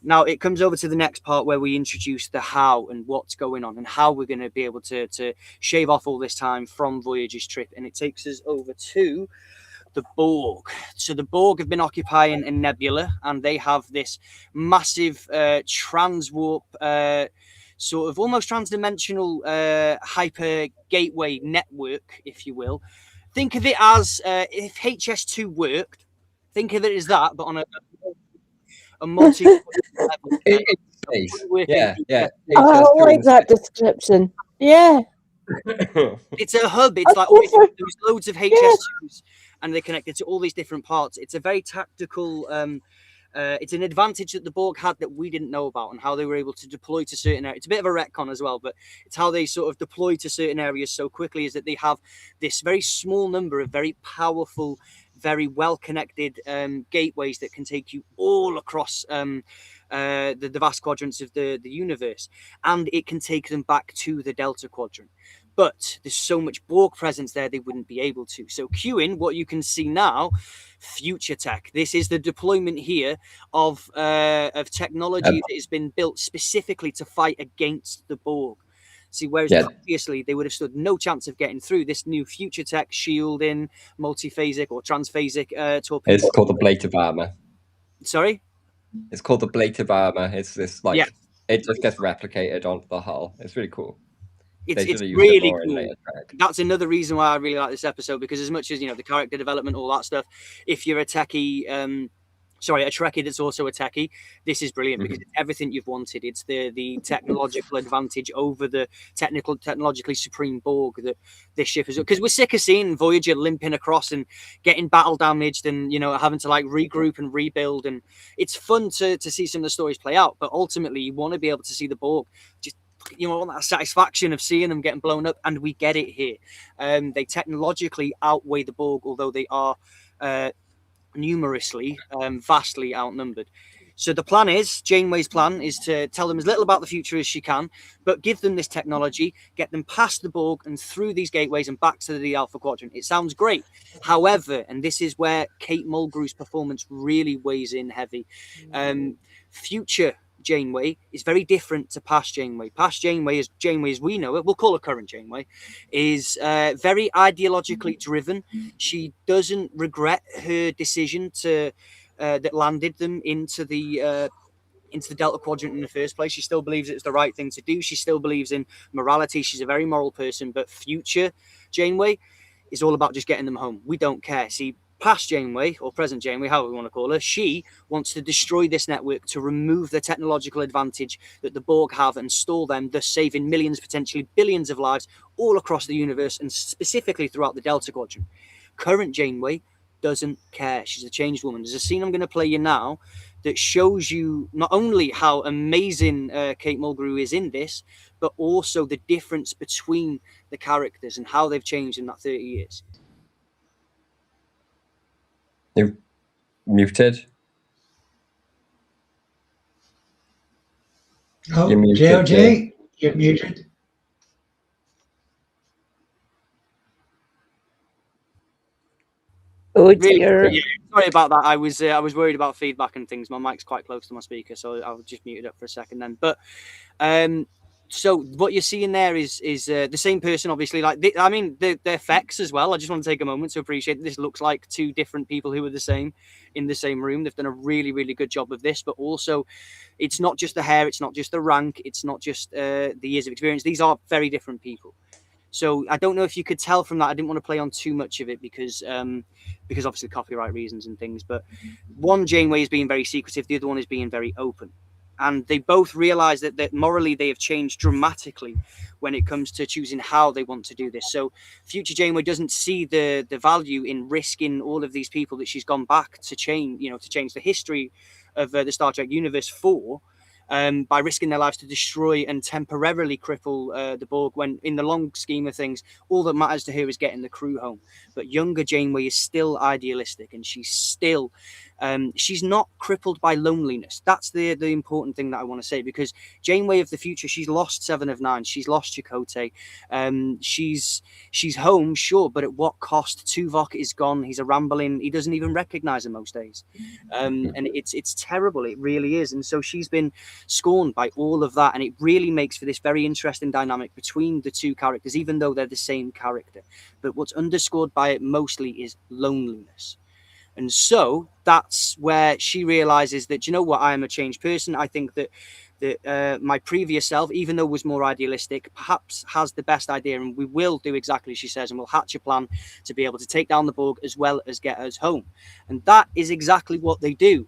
Now it comes over to the next part where we introduce the how and what's going on and how we're going to be able to shave off all this time from Voyager's trip, and it takes us over to the Borg. So the Borg have been occupying a nebula, and they have this massive transwarp, sort of almost transdimensional hyper gateway network, if you will. Think of it as if HS2 worked. Think of it as that, but on a multi level.
Space. Yeah.
Oh, I like that description. Yeah.
It's a hub. It's like there's loads of HS2s, and they're connected to all these different parts. It's a very tactical. It's an advantage that the Borg had that we didn't know about, and how they were able to deploy to certain areas. It's a bit of a retcon as well, but it's how they sort of deploy to certain areas so quickly, is that they have this very small number of very powerful, very well-connected gateways that can take you all across the vast quadrants of the universe, and it can take them back to the Delta Quadrant. But there's so much Borg presence there, they wouldn't be able to. So cueing what you can see now, future tech. This is the deployment here of technology that has been built specifically to fight against the Borg. See, whereas previously they would have stood no chance of getting through. This new future tech shielding, multiphasic or transphasic torpedo.
It's called the ablative armor.
Sorry?
It's called the ablative armor. It's this it just gets replicated onto the hull. It's really cool.
It's really cool. That's another reason why I really like this episode, because as much as, the character development, all that stuff, if you're a techie, a Trekkie that's also a techie, this is brilliant, because it's everything you've wanted. It's the technological advantage over the technologically supreme Borg that this ship is. Because we're sick of seeing Voyager limping across and getting battle damaged, and having to regroup and rebuild. And it's fun to see some of the stories play out, but ultimately you want to be able to see the Borg just that satisfaction of seeing them getting blown up, and we get it here. They technologically outweigh the Borg, although they are numerously vastly outnumbered. So the plan is, Janeway's plan is to tell them as little about the future as she can, but give them this technology, get them past the Borg and through these gateways and back to the Alpha Quadrant. It sounds great. However, and this is where Kate Mulgrew's performance really weighs in heavy, future Janeway is very different to past Janeway. Past Janeway as we know it, we'll call her current Janeway, is very ideologically driven. She doesn't regret her decision to that landed them into the Delta Quadrant in the first place. She still believes it's the right thing to do. She still believes in morality. She's a very moral person. But future Janeway is all about just getting them home. We don't care. See, past Janeway, or present Janeway, however we want to call her, she wants to destroy this network to remove the technological advantage that the Borg have and stall them, thus saving millions, potentially billions of lives all across the universe and specifically throughout the Delta Quadrant. Current Janeway doesn't care. She's a changed woman. There's a scene I'm going to play you now that shows you not only how amazing Kate Mulgrew is in this, but also the difference between the characters and how they've changed in that 30 years.
You're muted.
Oh,
You're muted,
JOJ, you're muted.
Oh dear.
Really, sorry about that. I was worried about feedback and things. My mic's quite close to my speaker, so I'll just mute it up for a second then. But so what you're seeing there is the same person, obviously. Like the effects as well. I just want to take a moment to appreciate that this looks like two different people who are the same in the same room. They've done a really, really good job of this. But also, it's not just the hair, it's not just the rank, it's not just the years of experience. These are very different people. So I don't know if you could tell from that. I didn't want to play on too much of it because obviously copyright reasons and things. But one Janeway is being very secretive, the other one is being very open. And they both realize that morally they have changed dramatically when it comes to choosing how they want to do this. So future Janeway doesn't see the value in risking all of these people that she's gone back to change, to change the history of the Star Trek universe for. By risking their lives to destroy and temporarily cripple the Borg, when in the long scheme of things, all that matters to her is getting the crew home. But younger Janeway is still idealistic, and she's still she's not crippled by loneliness. That's the important thing that I want to say, because Janeway of the future, she's lost 7 of 9, she's lost Chakotay, she's home, sure, but at what cost? Tuvok is gone, he's a rambling, he doesn't even recognize her most days, and it's terrible, it really is. And so she's been scorned by all of that, and it really makes for this very interesting dynamic between the two characters, even though they're the same character. But what's underscored by it mostly is loneliness. And so that's where she realizes that, you know what, I am a changed person. I think that my previous self, even though was more idealistic, perhaps has the best idea, and we will do exactly as she says, and we'll hatch a plan to be able to take down the Borg as well as get us home. And that is exactly what they do.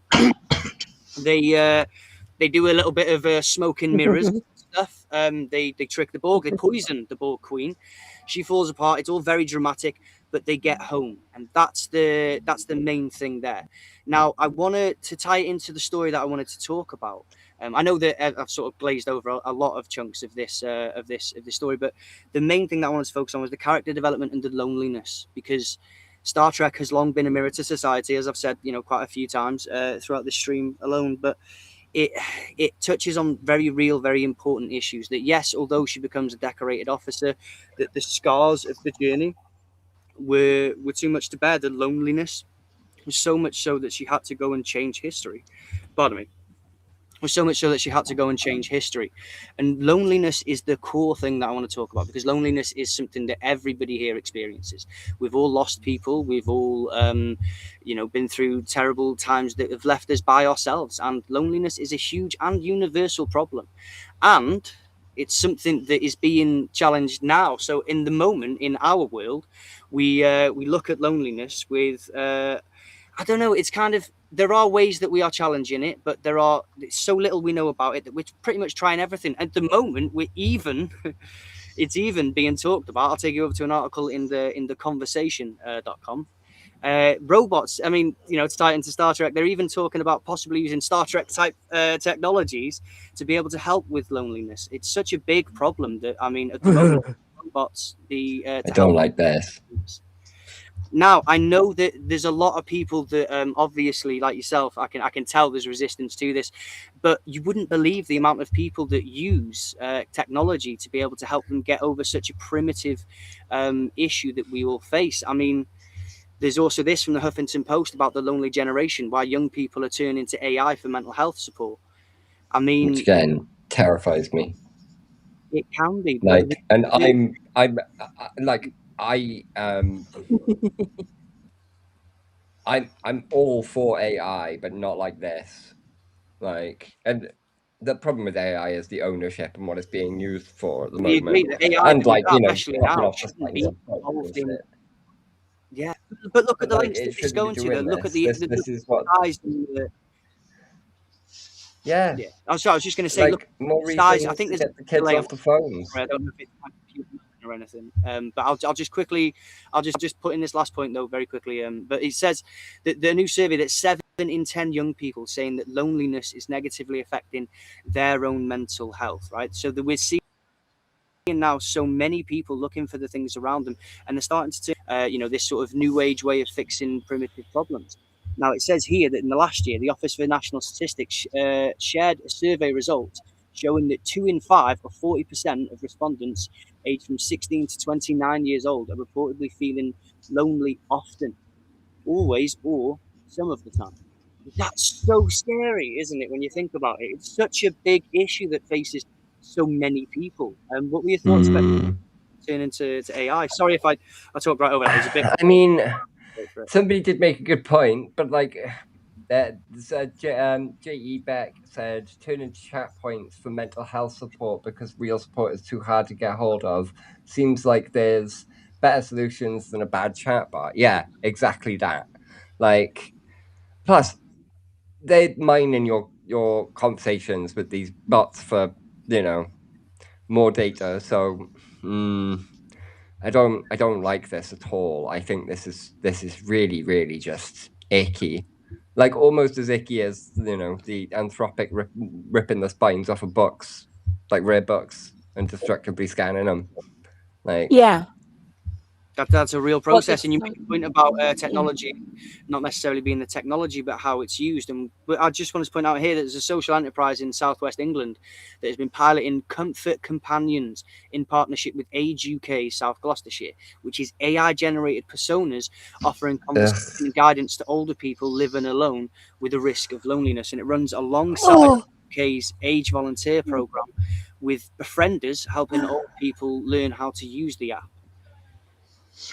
They do a little bit of smoke and mirrors stuff. They trick the Borg. They poison the Borg Queen. She falls apart. It's all very dramatic, but they get home, and that's the main thing there. Now, I wanted to tie it into the story that I wanted to talk about. I know that I've sort of glazed over a lot of chunks of this story, but the main thing that I wanted to focus on was the character development and the loneliness, because Star Trek has long been a mirror to society, as I've said, quite a few times throughout this stream alone. But it touches on very real, very important issues. That yes, although she becomes a decorated officer, that the scars of the journey were too much to bear. The loneliness was so much so that she had to go and change history. Pardon me. Was so much so that she had to go and change history. And loneliness is the core thing that I want to talk about, because loneliness is something that everybody here experiences. We've all lost people. We've all, been through terrible times that have left us by ourselves. And loneliness is a huge and universal problem. And it's something that is being challenged now. So in the moment, in our world, we look at loneliness with, I don't know, it's kind of, there are ways that we are challenging it, but it's so little we know about it that we're pretty much trying everything. At the moment, it's even being talked about. I'll take you over to an article in the conversation.com. Robots, I mean, to tie into Star Trek, they're even talking about possibly using Star Trek type technologies to be able to help with loneliness. It's such a big problem that, I mean, at the moment, robots,
I don't like this.
Now, I know that there's a lot of people that obviously, like yourself, I can tell there's resistance to this, but you wouldn't believe the amount of people that use technology to be able to help them get over such a primitive issue that we all face. I mean, there's also this from the Huffington Post about the lonely generation, why young people are turning to AI for mental health support. I mean,
which again terrifies me.
It can be,
like, and I'm like I'm all for AI, but not like this. Like, and the problem with AI is the ownership and what it's being used for at the moment.
We agree that AI,
and like, you know,
especially now, shouldn't be involved in. Yeah, but look at the links that it's going to. Look at the
this is what
size.
Yeah.
I was just going to say,
like,
look,
more
size.
reasons
I think
to
there's
get the kids off the phones.
I don't know if it's my computer or anything, but I'll just quickly, I'll just put in this last point though very quickly. But it says that the new survey that 7 in 10 young people saying that loneliness is negatively affecting their own mental health. Right, so that we're seeing now so many people looking for the things around them, and they're starting to you know, this sort of new age way of fixing primitive problems. Now it says here that in the last year the Office for National Statistics shared a survey result showing that 2 in 5 or 40% of respondents aged from 16 to 29 years old are reportedly feeling lonely often, always, or some of the time. That's so scary, isn't it, when you think about it? It's such a big issue that faces so many people. What were your thoughts about turning to AI? Sorry if I talked right over that. It was a bit.
I mean, somebody did make a good point, but like, J.E. Beck said, turn into chat points for mental health support because real support is too hard to get hold of. Seems like there's better solutions than a bad chatbot. Yeah, exactly that. Like, plus, they're mining your conversations with these bots for, you know, more data. So, I don't like this at all. I think this is really, really just icky, like almost as icky as, you know, the Anthropic ripping the spines off of books, like rare books, and destructively scanning them. Like,
yeah,
that's a real process. And you make a point about technology not necessarily being the technology, but how it's used. And I just want to point out here that there's a social enterprise in southwest England that has been piloting Comfort Companions in partnership with Age UK South Gloucestershire, which is AI generated personas offering conversation and guidance to older people living alone with a risk of loneliness. And it runs alongside UK's Age Volunteer Programme, with befrienders helping old people learn how to use the app.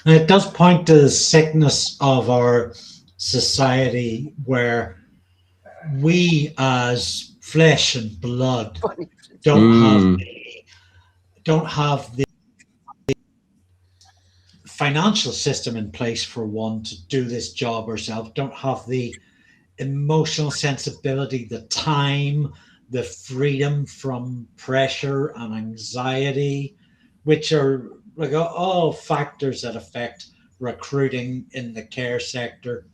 And it does point to the sickness of our society, where we as flesh and blood don't have the financial system in place, for one, to do this job ourselves, don't have the emotional sensibility, the time, the freedom from pressure and anxiety, which are like all factors that affect recruiting in the care sector.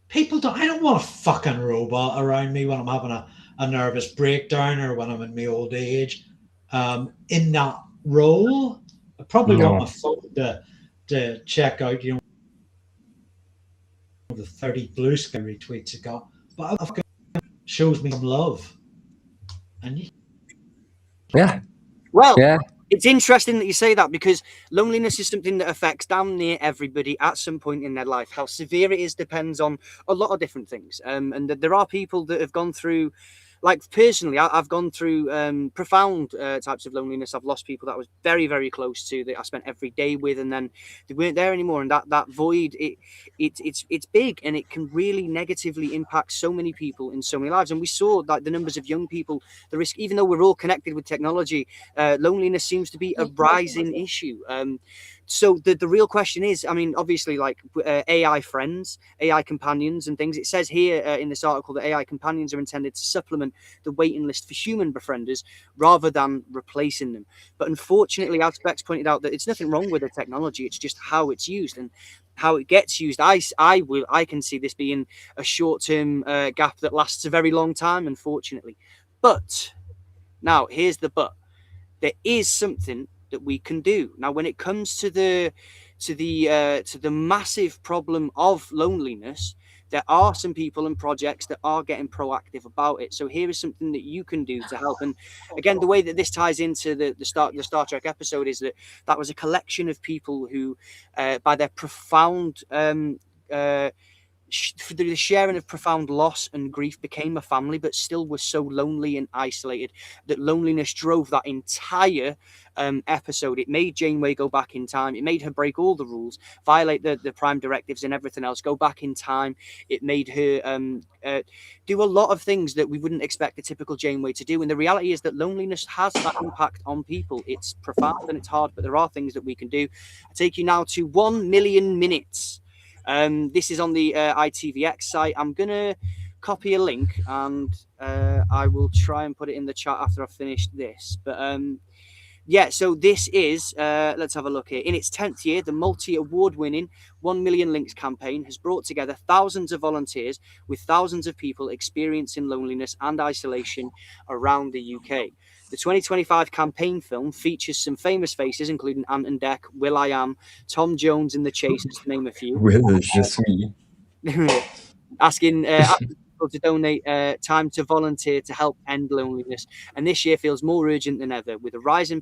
People don't. I don't want a fucking robot around me when I'm having a nervous breakdown or when I'm in my old age. In that role, I probably want my phone to check out, you know, the 30 blue sky retweets it got, but it shows me some love. And
it's interesting that you say that, because loneliness is something that affects damn near everybody at some point in their life. How severe it is depends on a lot of different things. And there are people that have gone through, like personally, I've gone through profound types of loneliness. I've lost people that I was very, very close to, that I spent every day with, and then they weren't there anymore. And that void, it's big, and it can really negatively impact so many people in so many lives. And we saw that the numbers of young people, the risk, even though we're all connected with technology, loneliness seems to be a rising issue. So the real question is, I mean, obviously, like AI friends, AI companions and things. It says here in this article that AI companions are intended to supplement the waiting list for human befrienders rather than replacing them. But unfortunately, as Bex pointed out, that it's nothing wrong with the technology. It's just how it's used and how it gets used. I can see this being a short-term gap that lasts a very long time, unfortunately. But now here's the but. There is something that we can do. Now, when it comes to the massive problem of loneliness, there are some people and projects that are getting proactive about it. So here is something that you can do to help. And again, the way that this ties into the Star Trek episode is that was a collection of people who, by their profound the sharing of profound loss and grief, became a family, but still were so lonely and isolated that loneliness drove that entire episode. It made Janeway go back in time. It made her break all the rules, violate the prime directives and everything else, go back in time. It made her do a lot of things that we wouldn't expect a typical Janeway to do. And the reality is that loneliness has that impact on people. It's profound and it's hard, but there are things that we can do. I take you now to 1 million minutes. This is on the ITVX site. I'm gonna copy a link and I will try and put it in the chat after I've finished this. But yeah, so this is let's have a look here. In its 10th year, the multi-award-winning 1 Million Links campaign has brought together thousands of volunteers with thousands of people experiencing loneliness and isolation around the UK. The 2025 campaign film features some famous faces, including Ant and Dec, will.i.am, Tom Jones and the Chasers, to name a few. Asking people to donate time to volunteer to help end loneliness. And this year feels more urgent than ever, with rising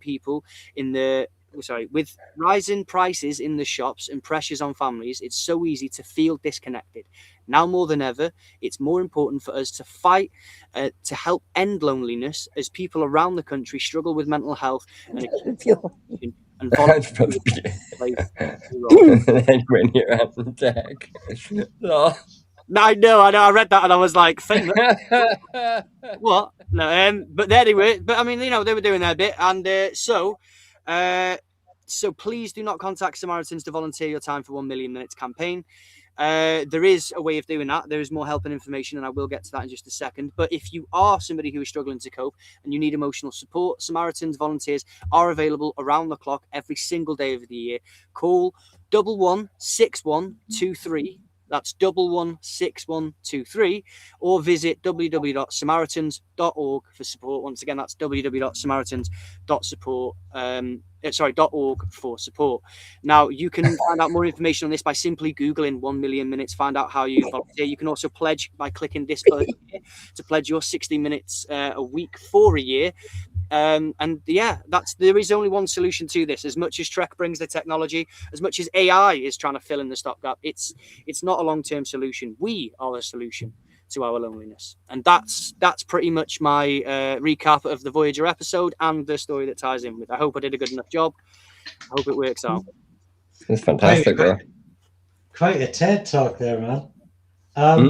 prices in the shops and pressures on families. It's so easy to feel disconnected. Now more than ever, it's more important for us to fight to help end loneliness as people around the country struggle with mental health and I know. I read that and I was like, what? No, but anyway, but I mean, you know, they were doing their bit, and so please do not contact Samaritans to volunteer your time for 1 Million Minutes campaign. There is a way of doing that. There is more help and information, and I will get to that in just a second. But if you are somebody who is struggling to cope and you need emotional support, Samaritans volunteers are available around the clock every single day of the year. Call 116123. That's 116123, or visit www.samaritans.org for support. Once again, that's www.samaritans.org for support. Now, you can find out more information on this by simply Googling 1 Million Minutes, find out how you volunteer. You can also pledge by clicking this button here to pledge your 60 minutes a week for a year. And yeah, there is only one solution to this. As much as Trek brings the technology, as much as AI is trying to fill in the stopgap, it's not a long-term solution. We are the solution to our loneliness. And that's pretty much my recap of the Voyager episode and the story that ties in with. I hope I did a good enough job. I hope it works out.
It's fantastic, bro.
Quite a TED talk there, man. I'll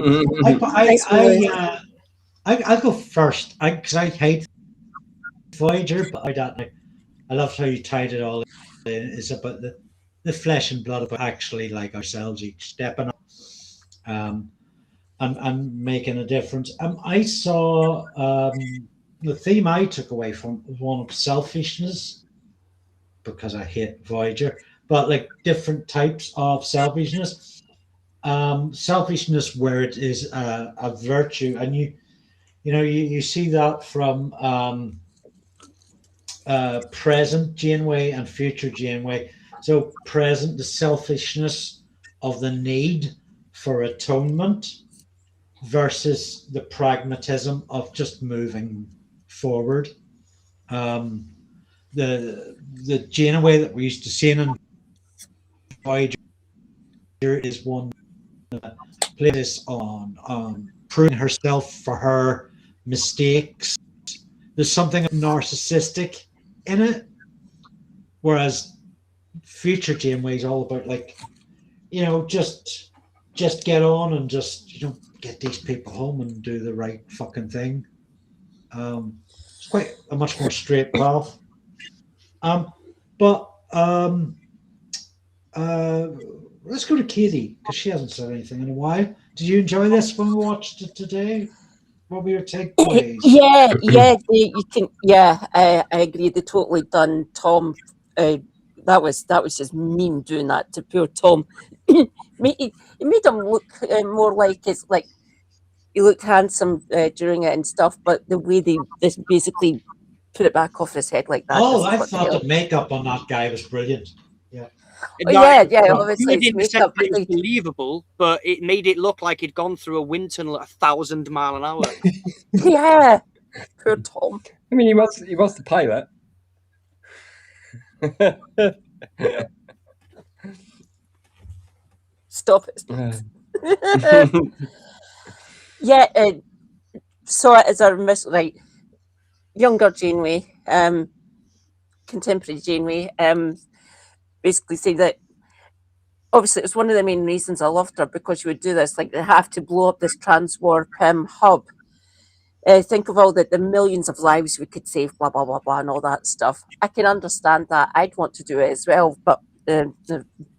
go first because I hate Voyager, but I loved how you tied it all in. It's about the flesh and blood, about actually like ourselves each stepping up and making a difference. I saw the theme I took away from was one of selfishness, because I hate Voyager, but like different types of selfishness. Selfishness where it is a virtue, and you see that from present Janeway and future Janeway. So present, the selfishness of the need for atonement versus the pragmatism of just moving forward. The Janeway that we used to see in Voyager is one that plays on proving herself for her mistakes. There's something narcissistic in it, whereas future Janeway is all about just get on and just get these people home and do the right fucking thing. It's quite a much more straight path. But let's go to Katie, because she hasn't said anything in a while. Did you enjoy this when we watched it today? What were your takeaways?
Yeah, you can. Yeah, I agree. They totally done Tom. That was just mean doing that to poor Tom. It made him look more like he looked handsome during it and stuff. But the way they basically put it back off his head like that.
Oh,
doesn't
I
what
thought
the
the makeup on that guy was brilliant. Yeah.
yeah, obviously
Good
it's
in the sense
makeup.
that it was believable, but it made it look like he'd gone through a wind tunnel at 1,000 miles an hour.
Yeah, poor Tom.
I mean, he was the pilot.
Stop it. Yeah, so it is a right. Younger Janeway, contemporary Janeway, basically say that obviously it was one of the main reasons I loved her, because you would do this, like they have to blow up this transwarp hub. Think of all the millions of lives we could save, blah, blah, blah, blah, and all that stuff. I can understand that. I'd want to do it as well, but the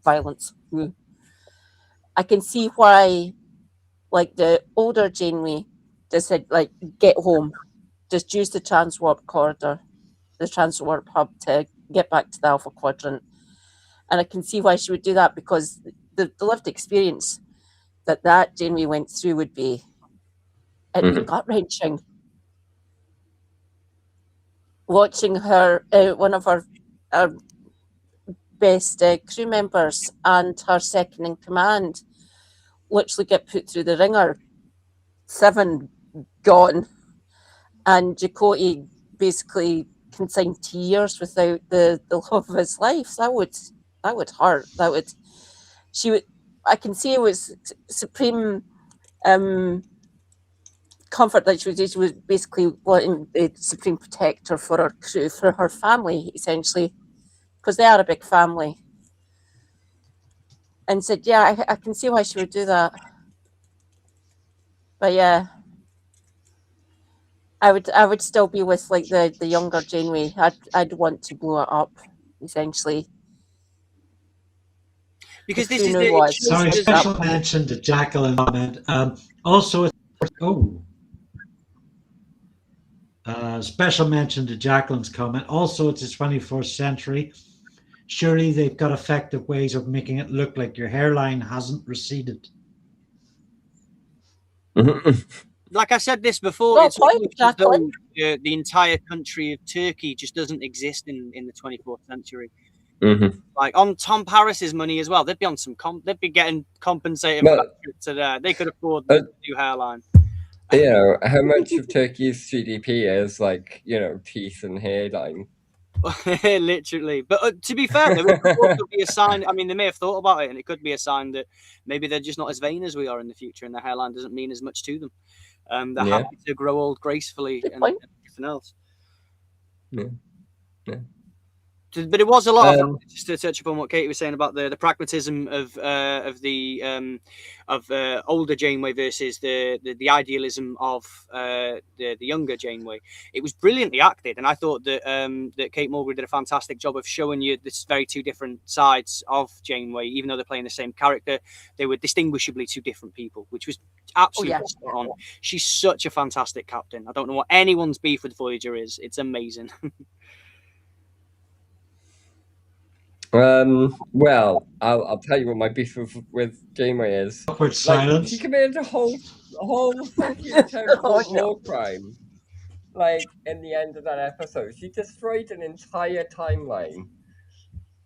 violence. I can see why, like the older Janeway just said, like, get home. Just use the transwarp corridor, the transwarp hub to get back to the Alpha Quadrant. And I can see why she would do that, because the lived experience that Janeway went through would be gut-wrenching. Watching her, one of her best crew members and her second in command literally get put through the ringer, 7 gone, and Chakotay basically consigned to years without the love of his life. That would hurt. I can see it was supreme comfort that she was basically wanting the supreme protector for her crew, for her family, essentially, because they are a big family. And said, yeah, I can see why she would do that. But yeah, I would still be with like the younger Janeway. I'd want to blow it up, essentially.
Because this
Who
is
knew
the
what?
Sorry, special mention to Jacqueline comment. Also, special mention to Jacqueline's comment. Also, it's the 21st century. Surely they've got effective ways of making it look like your hairline hasn't receded.
Like I said this before,
No
it's
point,
almost as though
Jacqueline.
the entire country of Turkey just doesn't exist in the 24th century. Like on Tom Paris's money as well, they'd be on some they'd be getting compensated for that trip to there. They could afford the new hairline.
You know, how much of Turkey's GDP is like, you know, teeth and hairline?
Literally. But to be fair, there could also be a sign. I mean, they may have thought about it, and it could be a sign that maybe they're just not as vain as we are in the future, and their hairline doesn't mean as much to them. They're happy to grow old gracefully and everything else.
Yeah.
But it was a lot of, just to touch upon what Katie was saying about the pragmatism of older Janeway versus the idealism of the younger Janeway. It was brilliantly acted, and I thought that that Kate Mulgrew did a fantastic job of showing you this very two different sides of Janeway. Even though they're playing the same character, they were distinguishably two different people, which was absolutely spot on. She's such a fantastic captain. I don't know what anyone's beef with Voyager is. It's amazing.
Well, I'll tell you what my beef with Janeway is.
Awkward silence.
She committed a whole fucking terrible war crime. Like, in the end of that episode, she destroyed an entire timeline.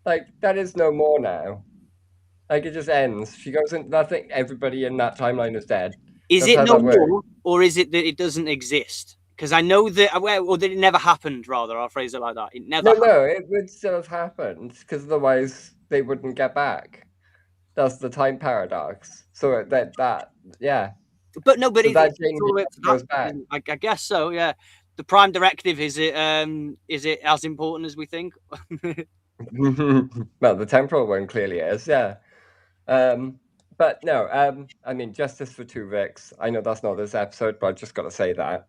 Like, that is no more now. Like, it just ends. She goes into that thing, everybody in that timeline is dead.
Is it no more, or is it that it doesn't exist? Because I know that, or that it never happened, rather. I'll phrase it like that. It never happened.
No, it would still have happened, because otherwise they wouldn't get back. That's the time paradox. So yeah.
But no, but
so
it
goes back.
I guess so, yeah. The Prime Directive, is it as important as we think?
Well, the temporal one clearly is, yeah. But no, I mean, justice for Tuvix. I know that's not this episode, but I just got to say that.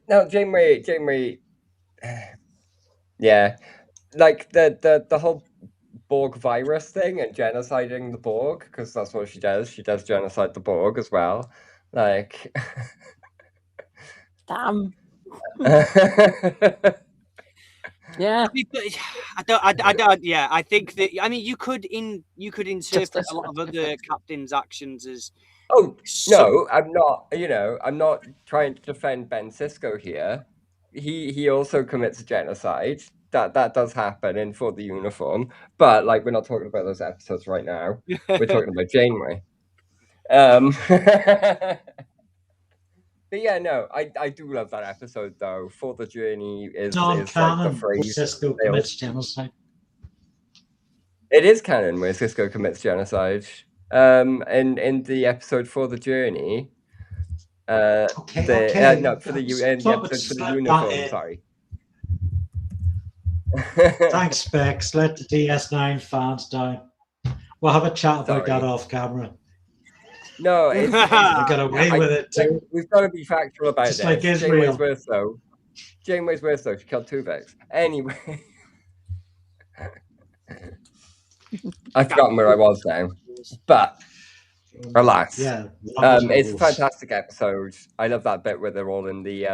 No, Janeway, yeah, like the whole Borg virus thing and genociding the Borg, because that's what she does. She does genocide the Borg as well. Like,
damn. Yeah,
I don't. Yeah, I think that. I mean, you could interpret a lot of other captains' actions as
Oh no, I'm not. You know, I'm not trying to defend Ben Sisko here. He also commits genocide. That does happen in For the Uniform, but like we're not talking about those episodes right now. We're talking about Janeway. But yeah, no, I do love that episode though. For the Journey is like the phrase.
Sisko commits genocide.
It is canon where Sisko commits genocide. In the episode For the Journey. No, for the episode for the Uniform. Sorry.
Thanks, Specs. Let the DS9 fans down. We'll have a chat about that off camera.
No,
we got away with it too.
We've got to be factual about
Just
this.
like Israel.
Janeway's worse though. She killed Tuvix. Anyway, I've forgotten where I was now, but alas,
yeah,
it's a fantastic episode. I love that bit where they're all in the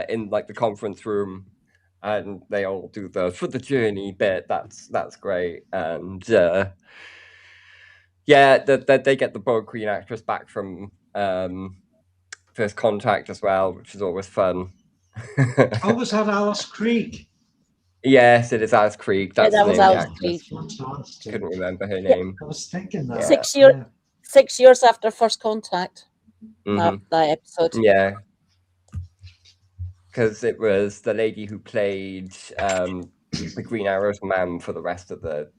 in like the conference room, and they all do the For the Journey bit. That's great, and yeah, that they get the Borg Queen actress back from First Contact as well, which is always fun.
Oh, was that Alice Creek?
Yes, it is Alice Creek. That's
that was Alice Creek.
Couldn't remember her name.
I was thinking that.
6 years after First Contact. That episode.
Yeah. Because it was the lady who played the Green Arrow's mum for the rest of the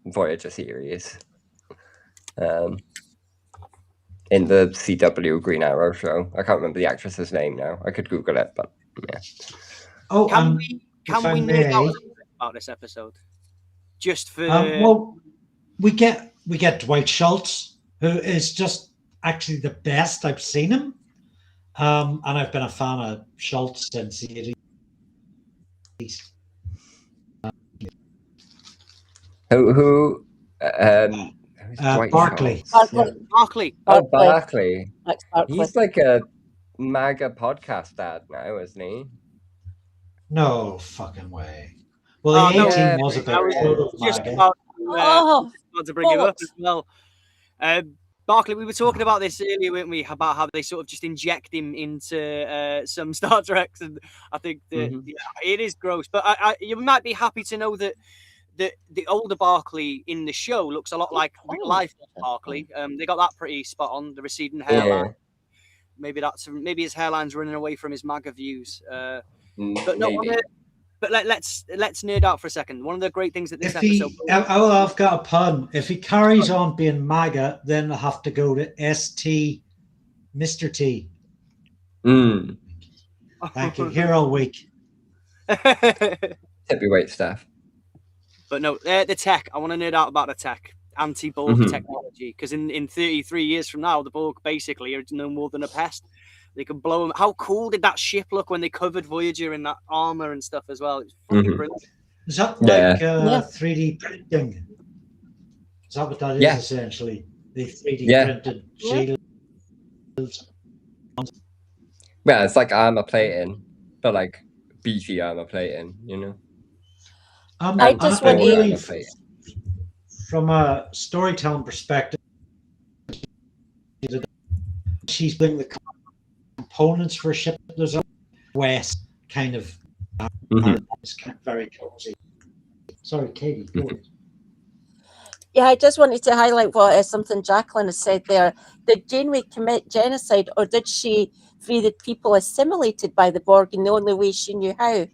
Voyager series. In the CW Green Arrow show. I can't remember the actress's name now. I could Google it, but yeah.
Oh, can we know about this episode? Just for
well, we get Dwight Schultz, who is just actually the best I've seen him. And I've been a fan of Schultz since the 80s.
Barkley.
Barkley.
Oh, Barkley. He's like a MAGA podcast dad now, isn't he?
No fucking way. Well, the 18 was a bit
just about to bring him up as well. Barkley, we were talking about this earlier, weren't we? About how they sort of just inject him into some Star Treks, and I think that it is gross. But you might be happy to know that the older Barkley in the show looks a lot like real life Barkley. They got that pretty spot on, the receding hairline. Maybe his hairline's running away from his MAGA views. But no, but let's nerd out for a second. One of the great things that this episode.
I've got a pun. If he carries on being MAGA, then I'll have to go to ST, Mr. T. Thank you. Here all week.
Heavyweight stuff.
But no, the tech. I want to nerd out about the tech. Anti-Borg technology. Because in 33 years from now, the Borg basically are no more than a pest. They can blow them. How cool did that ship look when they covered Voyager in that armor and stuff as well? It's fucking brilliant.
Is that like 3D printing? Is that what that is essentially? The 3D printed shields.
Yeah, it's like armor plating, but like beefy armor plating, you know.
I just want to,
from a storytelling perspective, she's bringing the components for a ship. There's a west kind of it's kind of very cozy. Sorry, Katie.
Yeah, I just wanted to highlight what something Jacqueline has said there. Did Janeway commit genocide, or did she free the people assimilated by the Borg in the only way she knew how?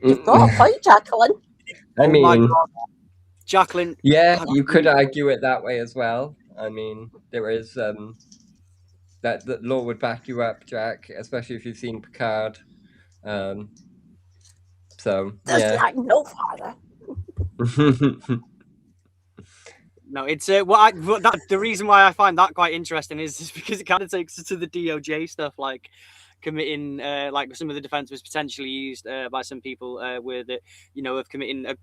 You've got a point, Jacqueline.
I mean,
Jacqueline.
Yeah, you could argue it that way as well. I mean, there is that law would back you up, Jack, especially if you've seen Picard. So
like no father.
No, it's the reason why I find that quite interesting is because it kind of takes us to the DOJ stuff, like committing, like some of the defense was potentially used by some people where that of committing a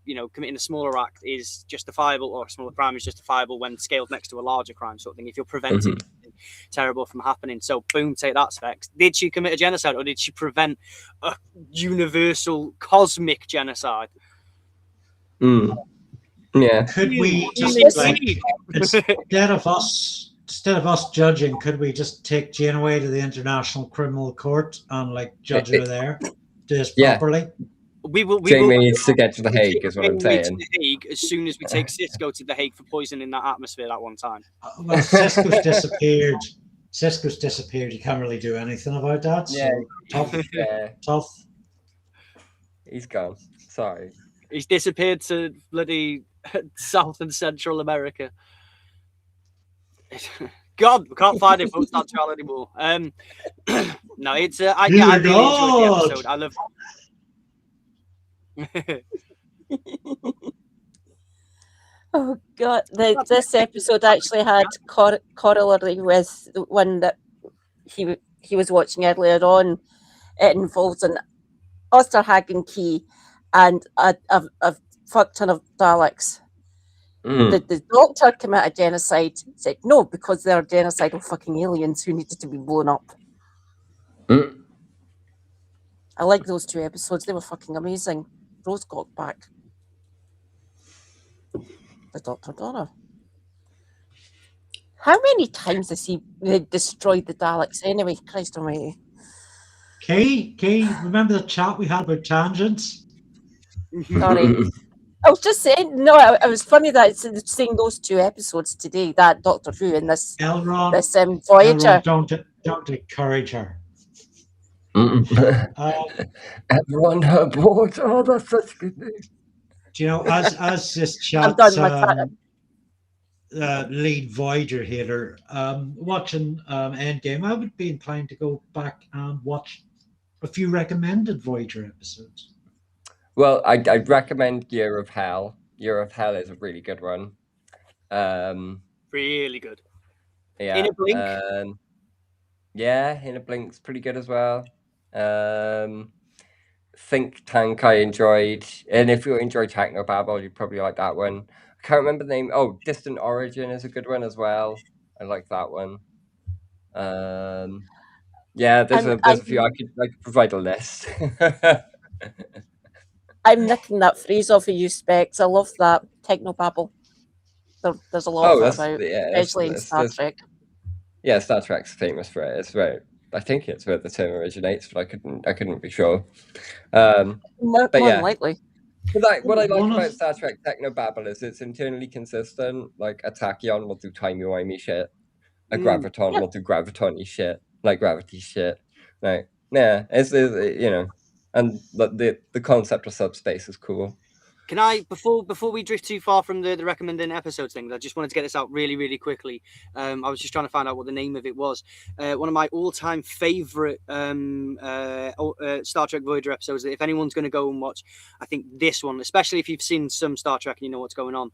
smaller act is justifiable, or a smaller crime is justifiable when scaled next to a larger crime, sort of thing. If you're preventing something terrible from happening, so boom, take that, Specs. Did she commit a genocide, or did she prevent a universal cosmic genocide?
Yeah.
Could we just like instead of us judging, could we just take Jane away to the International Criminal Court and like judge her there, do this properly?
We will.
Jamie needs to get to the Hague, is what I'm saying.
To the Hague as soon as we take Cisco to the Hague for poisoning that atmosphere that one time.
Well, Cisco's disappeared. Cisco's disappeared. You can't really do anything about that. So tough. Tough.
He's gone. Sorry.
He's disappeared to bloody South and Central America. God, we can't find him. It's not Charlie anymore. No, it's I really enjoyed the episode. I love.
Oh God! This episode actually had corollary with the one that he was watching earlier on. It involves an Osterhagen key and a fuck ton of Daleks. The doctor committed genocide. Said no because they're genocidal fucking aliens who needed to be blown up. I like those 2 episodes. They were fucking amazing. Rose got back. The Dr. Donal. How many times has he destroyed the Daleks anyway? Christ almighty.
Kay, remember the chat we had about tangents?
Sorry. I was just saying, no, it was funny that it's seeing those 2 episodes today, that Doctor Who and this
Elron,
Voyager.
Elron, don't encourage her.
Everyone aboard. Oh, that's such good news.
Do you know, as this chat lead Voyager hater, watching Endgame, I would be inclined to go back and watch a few recommended Voyager episodes.
Well, I'd recommend Year of Hell. Year of Hell is a really good one.
Really good.
Yeah.
In a Blink?
Yeah, In a Blink's pretty good as well. Think Tank I enjoyed. And if you enjoy Technobabble, you'd probably like that one. I can't remember the name. Oh, Distant Origin is a good one as well. I like that one. Yeah, there's a few. I could provide a list.
I'm nicking that phrase off of you, Specs. I love that Technobabble. There's a lot of it about, especially in Star Trek.
Yeah, Star Trek's famous for it. It's right. I think it's where the term originates, but I couldn't be sure.
More likely.
But what I like about Star Trek Technobabble is it's internally consistent. Like a Tachyon will do timey-wimey shit. A Graviton will do Graviton-y shit. Like gravity shit. Like, yeah, it's you know, and the concept of subspace is cool.
Can I, before we drift too far from the recommending episodes thing, I just wanted to get this out really, really quickly. I was just trying to find out what the name of it was. One of my all-time favourite Star Trek Voyager episodes that if anyone's going to go and watch, I think this one, especially if you've seen some Star Trek and you know what's going on.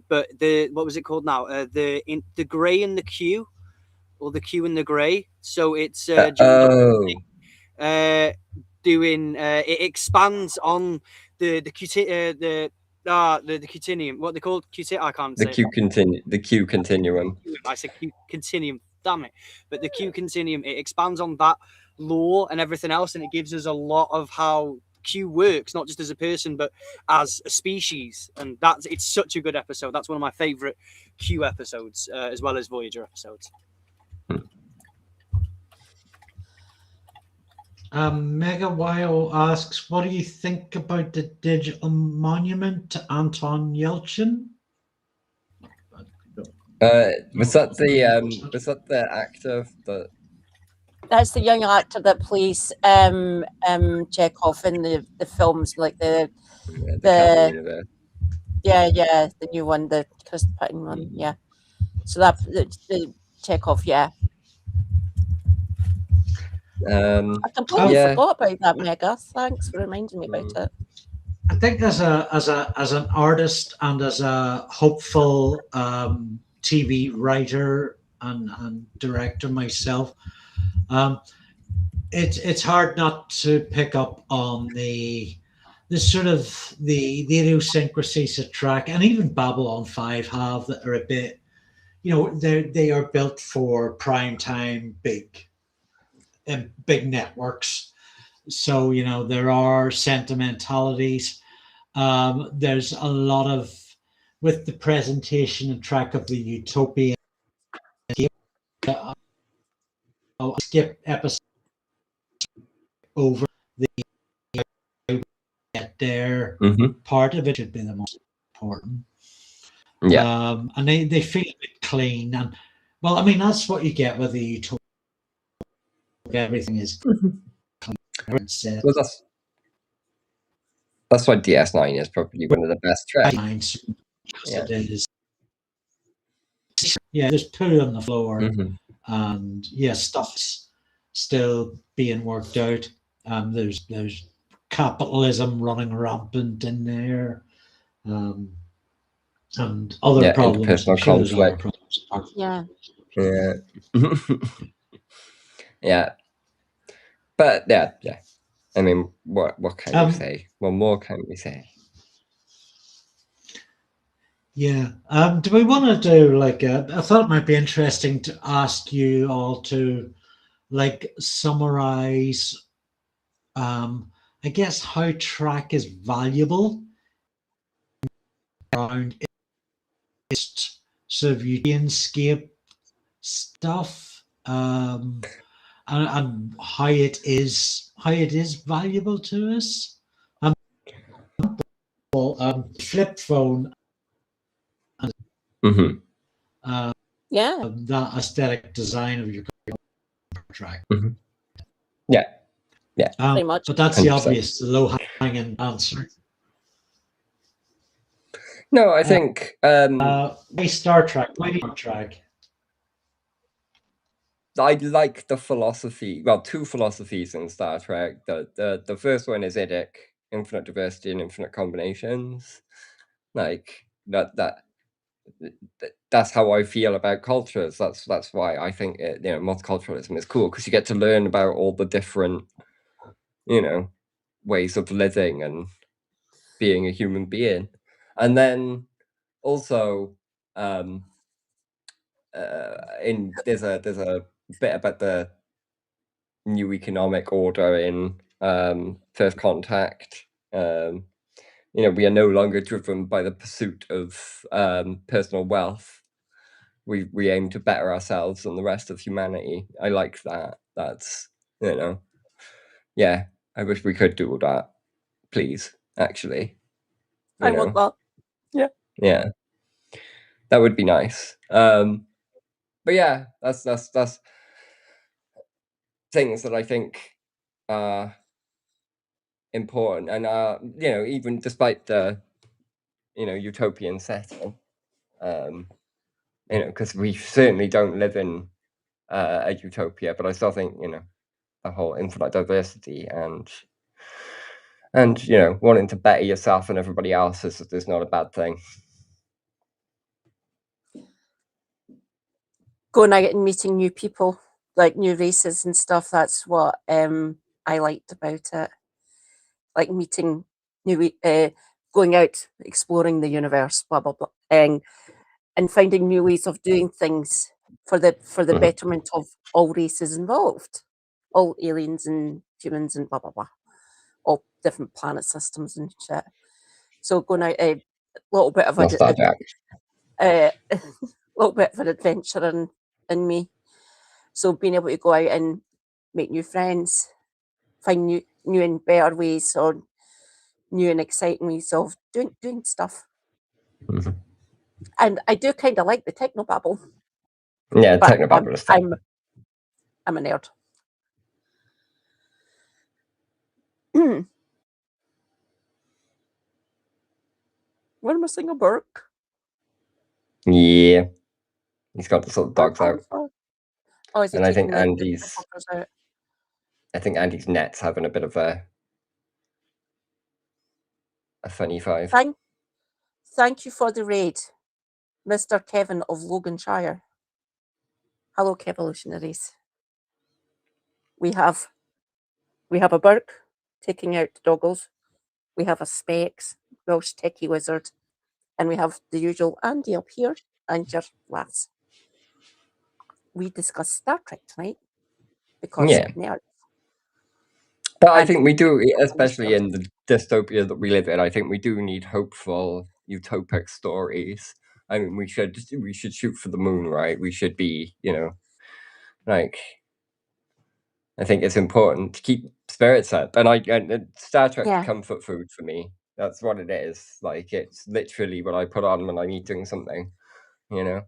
But what was it called now? The Grey and the Q, or the Q and the Grey. So it's it expands on the Cutinium. What they called I can't say.
The Q continuum.
I said Q continuum. Damn it! But the Q continuum, it expands on that lore and everything else, and it gives us a lot of how Q works, not just as a person, but as a species. And it's such a good episode. That's one of my favorite Q episodes, as well as Voyager episodes.
Mega Wyo asks, what do you think about the digital monument to Anton Yelchin?
Was that the actor that?
That's the young actor that plays Chekhov in the films, like the new one, the Chris Pine one, yeah. So that the Chekhov, yeah. I completely forgot about that, Mega. Thanks for reminding me about it.
I think as an artist and as a hopeful TV writer and director myself, it's hard not to pick up on the sort of the idiosyncrasies of Trek, and even Babylon 5 have, that are a bit, they are built for prime time big networks. So there are sentimentalities. There's a lot of with the presentation and track of the Utopia. I'll skip episode over the get there. Part of it should be the most important.
Yeah.
And they feel a bit clean. And well, I mean, that's what you get with the Utopia. Everything is clean and set.
Well, that's why DS9 is probably one of the best tracks.
Yeah. It is. Yeah, just put it on the floor, and yeah, stuff's still being worked out. There's capitalism running rampant in there, and other problems.
Interpersonal conflict.
Yeah.
Yeah. Yeah. But yeah. I mean, what can we say? What more can we say?
Yeah. Do we want to do like I thought it might be interesting to ask you all to like summarize I guess how track is valuable around its sort of Utopia stuff, and how it is valuable to us. Flip phone.
Yeah.
That aesthetic design of your track.
Yeah.
Pretty much.
But that's 100%. The obvious low-hanging answer.
No, I think
Star Trek. Why Star Trek?
I like the philosophy. Well, two philosophies in Star Trek. The first one is IDIC, infinite diversity and infinite combinations. Like that's how I feel about cultures. That's why I think multiculturalism is cool, because you get to learn about all the different ways of living and being a human being. And then also there's a bit about the new economic order in First Contact. We are no longer driven by the pursuit of personal wealth. We aim to better ourselves and the rest of humanity. I like that. That's yeah. I wish we could do that, please. Actually,
I want that.
Yeah, that would be nice. But yeah, that's things that I think are important, and even despite the utopian setting, because we certainly don't live in a utopia, but I still think the whole infinite diversity and wanting to better yourself and everybody else is not a bad thing.
Going out and meeting new people, like new races and stuff, that's what I liked about it. Like meeting new, going out, exploring the universe, blah, blah, blah, and finding new ways of doing things for the betterment of all races involved, all aliens and humans and blah, blah, blah, all different planet systems and shit. So going out a little bit of little bit of an adventure in me. So being able to go out and make new friends, find new and better ways, or new and exciting ways of doing stuff. And I do kind of like the technobabble.
Yeah, technobabble is fun.
I'm a nerd. We're missing a Burke.
Yeah. He's got the sort of dogs out.
Oh, is he?
And I think Andy's net's having a bit of a funny five.
Thank you for the raid, Mr. Kevin of Loganshire. Hello, Kevolutionaries. We have a Burke taking out doggles. We have a Specs, Welsh techie wizard, and we have the usual Andy up here and your lads. We discussed Star Trek tonight because nerds.
But I think we do, especially in the dystopia that we live in, I think we do need hopeful utopic stories. I mean, we should shoot for the moon, right? We should be, you know, like, I think it's important to keep spirits up. And Star Trek's
Yeah.
comfort food for me. That's what it is. Like, it's literally what I put on when I'm eating something, you know.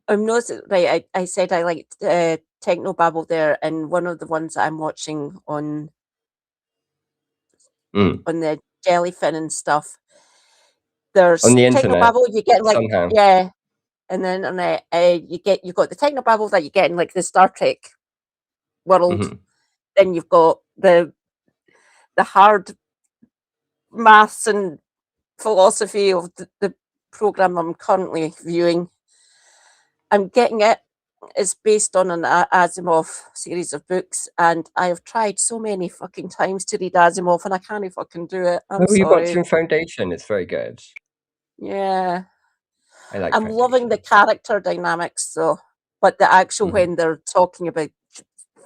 I'm not right. I said I liked Technobabble there, and one of the ones that I'm watching on the Jellyfin and stuff. There's
on the internet,
Technobabble. You get like
somehow.
yeah, and then on you've got the Technobabble that you get in like the Star Trek world. Then you've got the hard maths and philosophy of the program I'm currently viewing. I'm getting it. It's based on an Asimov series of books, and I have tried so many fucking times to read Asimov, and I can't fucking do it. I'm
you
sorry.
watching Foundation? It's very good.
Yeah,
I like.
I'm loving the character dynamics, though. But the actual when they're talking about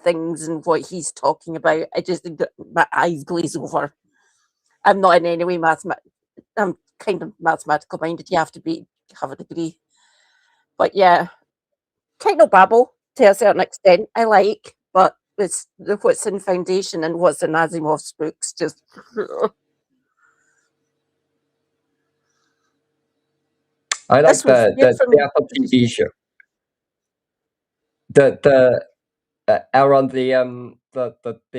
things and what he's talking about, I just my eyes glaze over. I'm not in any way I'm kind of mathematical minded. You have to have a degree, but yeah. Technobabble to a certain extent I like, but it's what's in Foundation and what's in Asimov's books just
I like the Apple TV show. The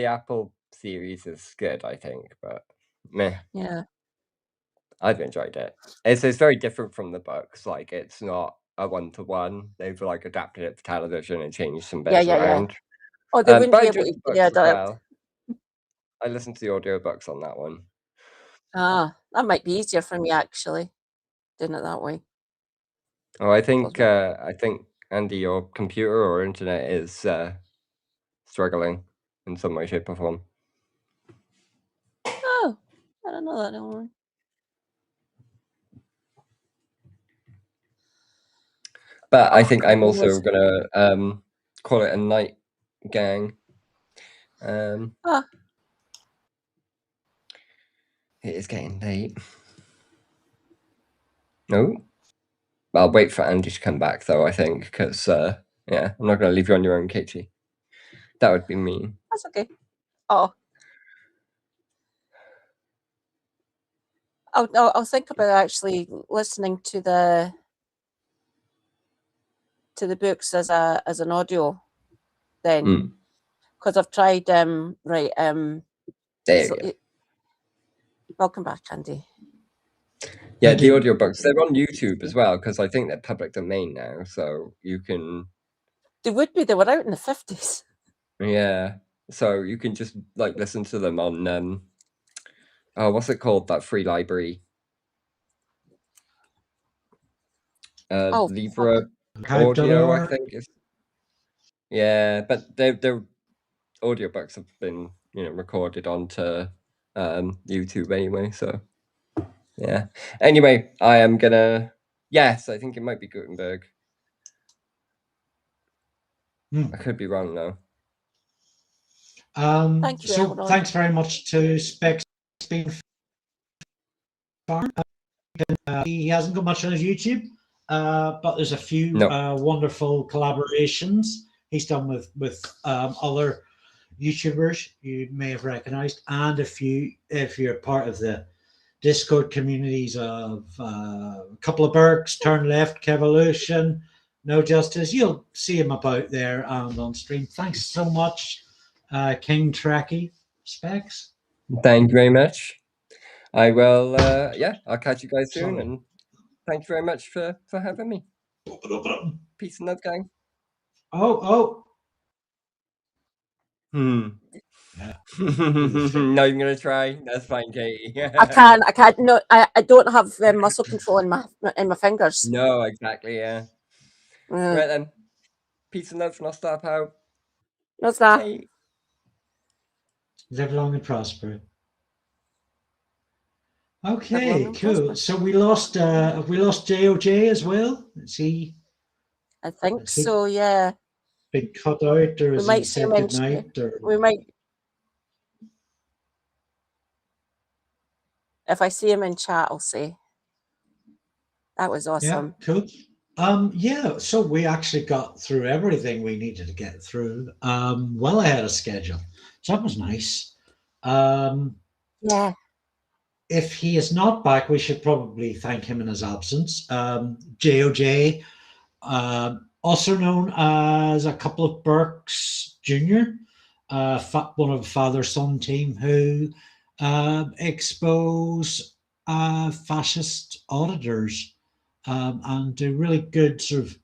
Apple series is good, I think, but meh.
Yeah.
I've enjoyed it. It's very different from the books. Like, it's not a 1-to-1. They've like adapted it for television and changed some bits around.
Oh, they wouldn't
but
be
I
able
enjoyed
to
the
do
books as
that.
well. I listened to the audiobooks on that one.
That might be easier for me actually, doing it that way.
Oh, I think Andy, your computer or internet is struggling in some way, shape, or form.
Oh, I don't know that anymore.
But I think I'm also gonna call it a night, gang. It is getting late. No, I'll wait for Andy to come back though. I think because yeah, I'm not gonna leave you on your own, Katie. That would be mean.
That's okay. Oh. I'll think about actually listening to the books as an audio then, because I've tried there you go. Welcome back, Andy.
Yeah, the audiobooks, they're on YouTube as well, because I think they're public domain now, so you can...
They would be, they were out in the 50s.
Yeah, so you can just, like, listen to them on, oh, what's it called, that free library? Libra Audio, I think. Yeah, but their audiobooks have been, recorded onto YouTube anyway, so... Yeah. Anyway, I am gonna... Yes, I think it might be Gutenberg. I could be wrong, though.
Thanks very much to Specs being farm. He hasn't got much on his YouTube, but there's a few wonderful collaborations he's done with other YouTubers you may have recognized, and if you're part of the Discord communities of a couple of Berks, Turn Left, Kevolution, No Justice, you'll see him about there and on stream. Thanks so much, King Tracky Specs.
Thank you very much. I will, I'll catch you guys soon, and thank you very much for having me. Peace and love, gang. Not even gonna try. That's fine, Katie.
I can't. No, I don't have muscle control in my fingers.
No, exactly. Yeah. Right then. Peace and love from Nostar Pow.
Nostar.
Hey.
Live long and prosper. Okay, cool. So we lost. Have we lost JOJ as well? Is he?
I think so. Yeah.
Been cut out, or is he said goodnight? Or
we might. If I see him in chat, I'll say. That was awesome.
Yeah, cool. Yeah, so we actually got through everything we needed to get through well ahead of schedule. So that was nice.
Yeah.
If he is not back, we should probably thank him in his absence. JOJ, also known as a couple of Burks Jr., one of the father-son team who expose fascist auditors and do really good sort of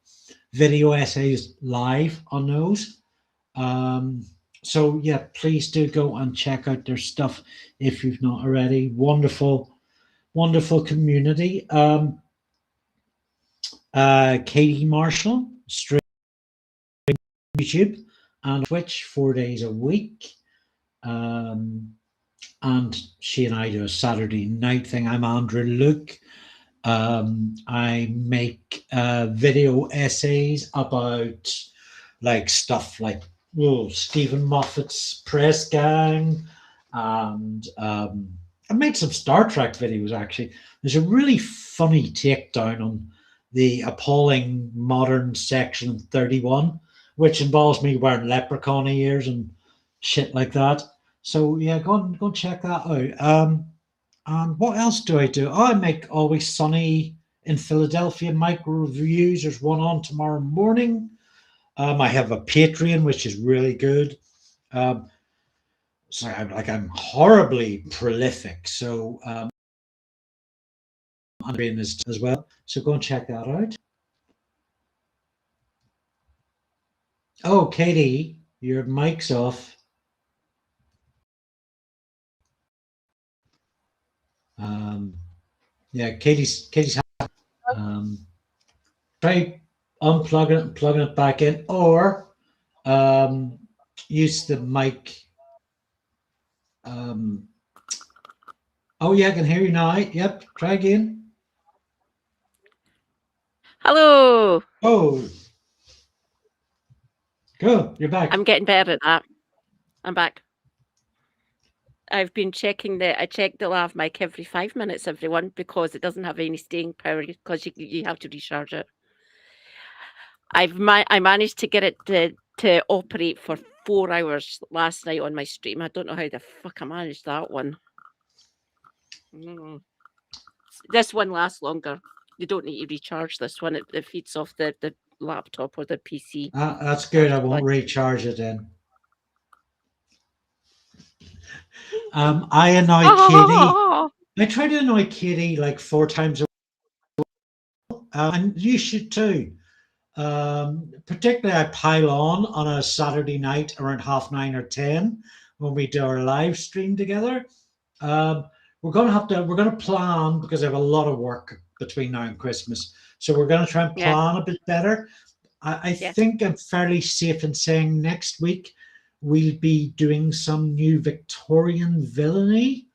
video essays live on those. So yeah, please do go and check out their stuff if you've not already. Wonderful community. Katie Marshall, stream YouTube and Twitch 4 days a week. And she and I do a Saturday night thing. I'm Andrew Luke. I make video essays about like stuff like Stephen Moffat's Press Gang, and I made some Star Trek videos actually. There's a really funny takedown on the appalling modern Section 31, which involves me wearing leprechaun ears and shit like that. So yeah, go and check that out. And what else do I do? Oh, I make Always Sunny in Philadelphia micro reviews. There's one on tomorrow morning. I have a Patreon, which is really good. So I'm horribly prolific. So I'm doing this as well. So go and check that out. Oh, Katie, your mic's off. Yeah, Katie's try unplugging it and plugging it back in, or use the mic. Oh yeah, I can hear you now. Yep, try again.
Hello.
Oh, good. You're back.
I'm getting better at that. I'm back. I've been checking I check the lav mic every 5 minutes, everyone, because it doesn't have any staying power because you have to recharge it. I managed to get it to operate for 4 hours last night on my stream. I don't know how the fuck I managed that one. This one lasts longer. You don't need to recharge this one. It feeds off the laptop or the PC.
That's good. I won't recharge it then. I annoy Katie. I try to annoy Katie like 4 times a week, and you should too. Particularly, I pile on a Saturday night around 9:30 or 10 when we do our live stream together. We're going to plan, because I have a lot of work between now and Christmas. So we're going to try and plan a bit better. I think I'm fairly safe in saying next week we'll be doing some new Victorian villainy.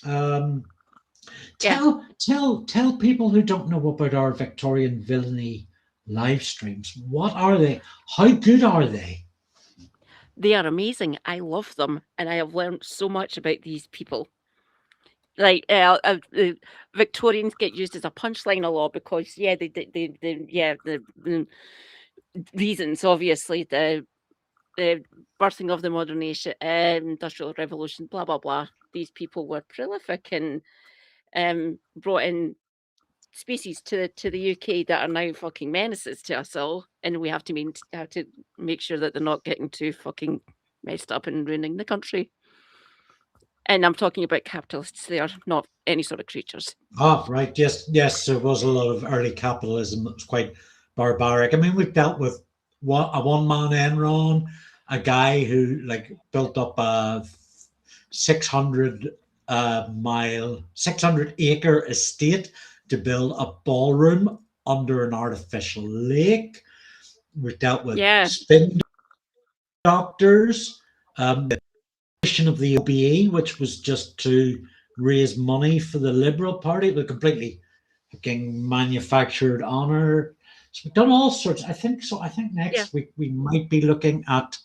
Tell people who don't know about our Victorian villainy live streams. What are they? How good are they?
They are amazing. I love them, and I have learned so much about these people. Like Victorians get used as a punchline a lot because the reasons, obviously, the birthing of the modern nation, industrial revolution, blah blah blah. These people were prolific and brought in species to the UK that are now fucking menaces to us all, and we have to make sure that they're not getting too fucking messed up and ruining the country. And I'm talking about capitalists. They are not any sort of creatures.
Oh, right. Yes, there was a lot of early capitalism that was quite barbaric. I mean, we've dealt with a one-man Enron, a guy who built up a 600-acre estate to build a ballroom under an artificial lake. We've dealt with spin doctors, the creation of the OBE, which was just to raise money for the Liberal Party. It was completely fucking manufactured honor. So we've done all sorts. I think next week we might be looking at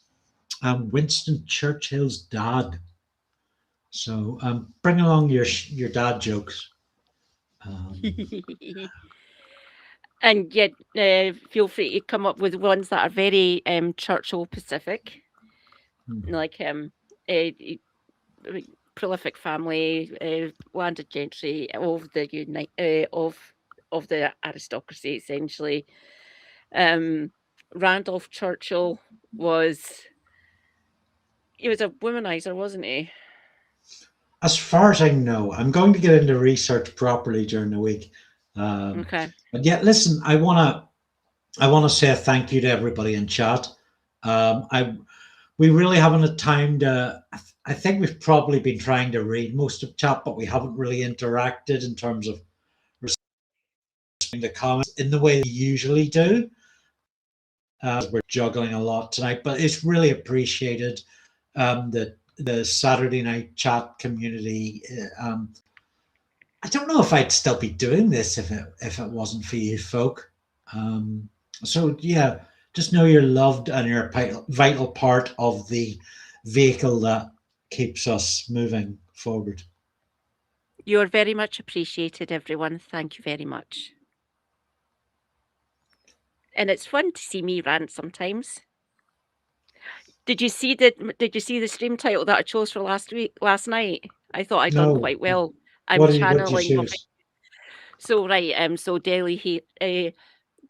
Winston Churchill's dad. So bring along your dad jokes.
And yet, feel free to come up with ones that are very Churchill Pacific, like prolific family, landed gentry of the of the aristocracy, essentially. Randolph Churchill he was a womanizer, wasn't he?
As far as I know, I'm going to get into research properly during the week.
Okay.
But yeah, listen, I want to say a thank you to everybody in chat. We really haven't had time to. I think we've probably been trying to read most of chat, but we haven't really interacted in terms of responding to comments in the way we usually do. We're juggling a lot tonight, but it's really appreciated. The Saturday night chat community. I don't know if I'd still be doing this if it wasn't for you folk. So yeah, just know you're loved and you're a vital part of the vehicle that keeps us moving forward.
You're very much appreciated, everyone. Thank you very much. And it's fun to see me rant sometimes. Did you see the stream title that I chose for last night? I thought I'd done quite well. I'm channeling. So right, so daily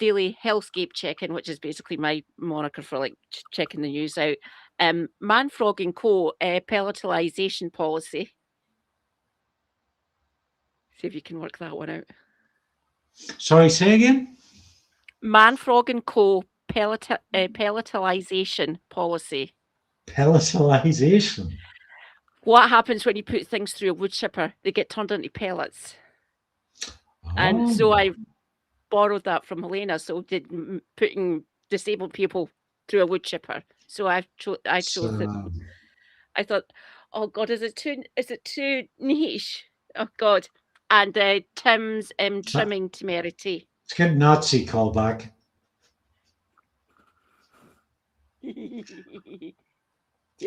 hellscape check-in, which is basically my moniker for like checking the news out. Manfrog and Co. Palatalization policy. See if you can work that one out.
Sorry, say again.
Manfrog and Co. Palatalization policy.
Palatalization.
What happens when you put things through a wood chipper? They get turned into pellets. Oh. And so I borrowed that from Helena. So putting disabled people through a wood chipper. So I chose it. I thought, oh God, is it too niche? Oh God. And Tim's trimming temerity.
It's a good Nazi callback.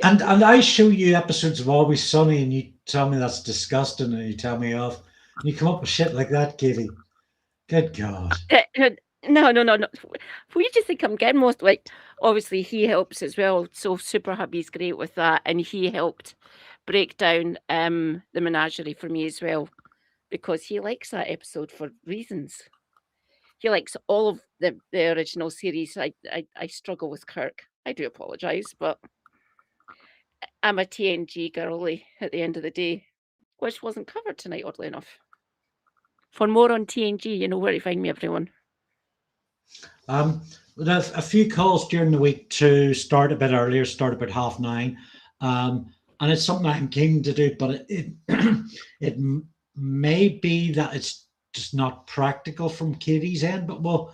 And I show you episodes of Always Sunny and you tell me that's disgusting and you tell me off. And you come up with shit like that, Katie. Good God.
No. Who do you think I'm getting most? Like, obviously he helps as well. So Super Hubby's great with that. And he helped break down the menagerie for me as well. Because he likes that episode for reasons. He likes all of the original series. I struggle with Kirk. I do apologise, but I'm a TNG girly at the end of the day, which wasn't covered tonight, oddly enough. For more on TNG, you know where to find me, everyone.
We have a few calls during the week to start a bit earlier, start about 9:30. And it's something I'm keen to do, but it may be that it's just not practical from Katie's end, but we'll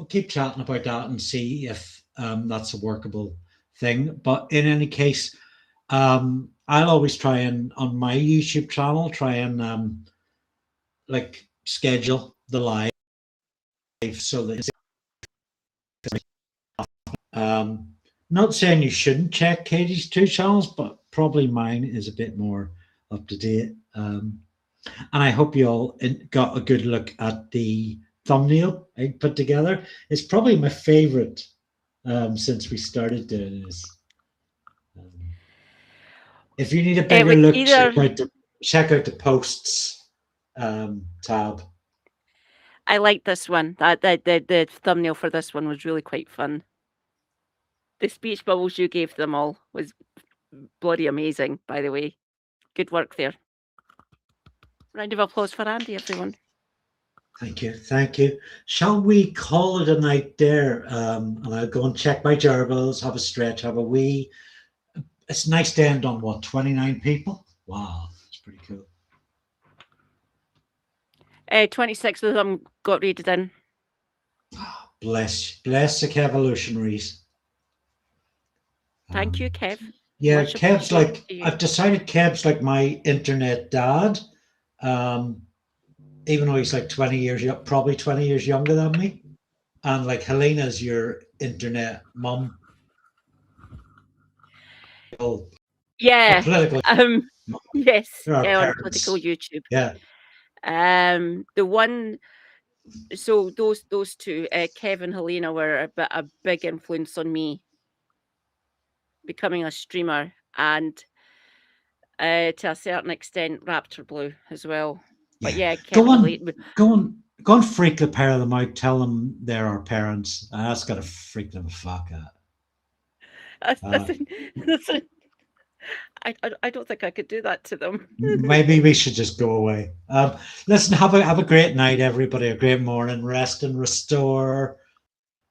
keep chatting about that and see if that's a workable thing. But in any case, I'll always try and on my YouTube channel like schedule the live so that not saying you shouldn't check Katie's 2 channels, but probably mine is a bit more up to date. And I hope you all got a good look at the thumbnail I put together. It's probably my favorite since we started doing this. If you need a bigger look, check out the posts tab.
I like this one. The thumbnail for this one was really quite fun. The speech bubbles you gave them all was bloody amazing, by the way. Good work there. Round of applause for Andy, everyone.
Thank you. Shall we call it a night there? And I'll go and check my gerbils, have a stretch, have a wee. It's nice to end on what, 29 people? Wow, that's pretty cool.
26 of them got raided in.
Oh, bless the Kevolutionaries.
Thank you, Kev.
Yeah, Kev's like, I've decided Kev's like my internet dad. Even though he's like 20 years, probably 20 years younger than me. And like Helena's your internet mum.
Yeah.
Political.
Yes.
There are
On
parents.
political YouTube.
Yeah.
The one. So those two, Kev and Helena, were a big influence on me becoming a streamer, and to a certain extent, Raptor Blue as well. But yeah,
Go on,
Helena.
go and freak the pair of them out. Tell them they're our parents. That's got to freak them the fuck out.
Listen, I don't think I could do that to them.
Maybe we should just go away. Listen, have a great night, everybody. A great morning. Rest and restore.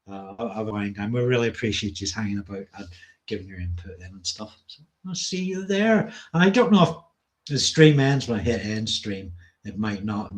Have a fine time. We really appreciate you hanging about and giving your input in and stuff. So I'll see you there. And I don't know if the stream ends when I hit end stream. It might not.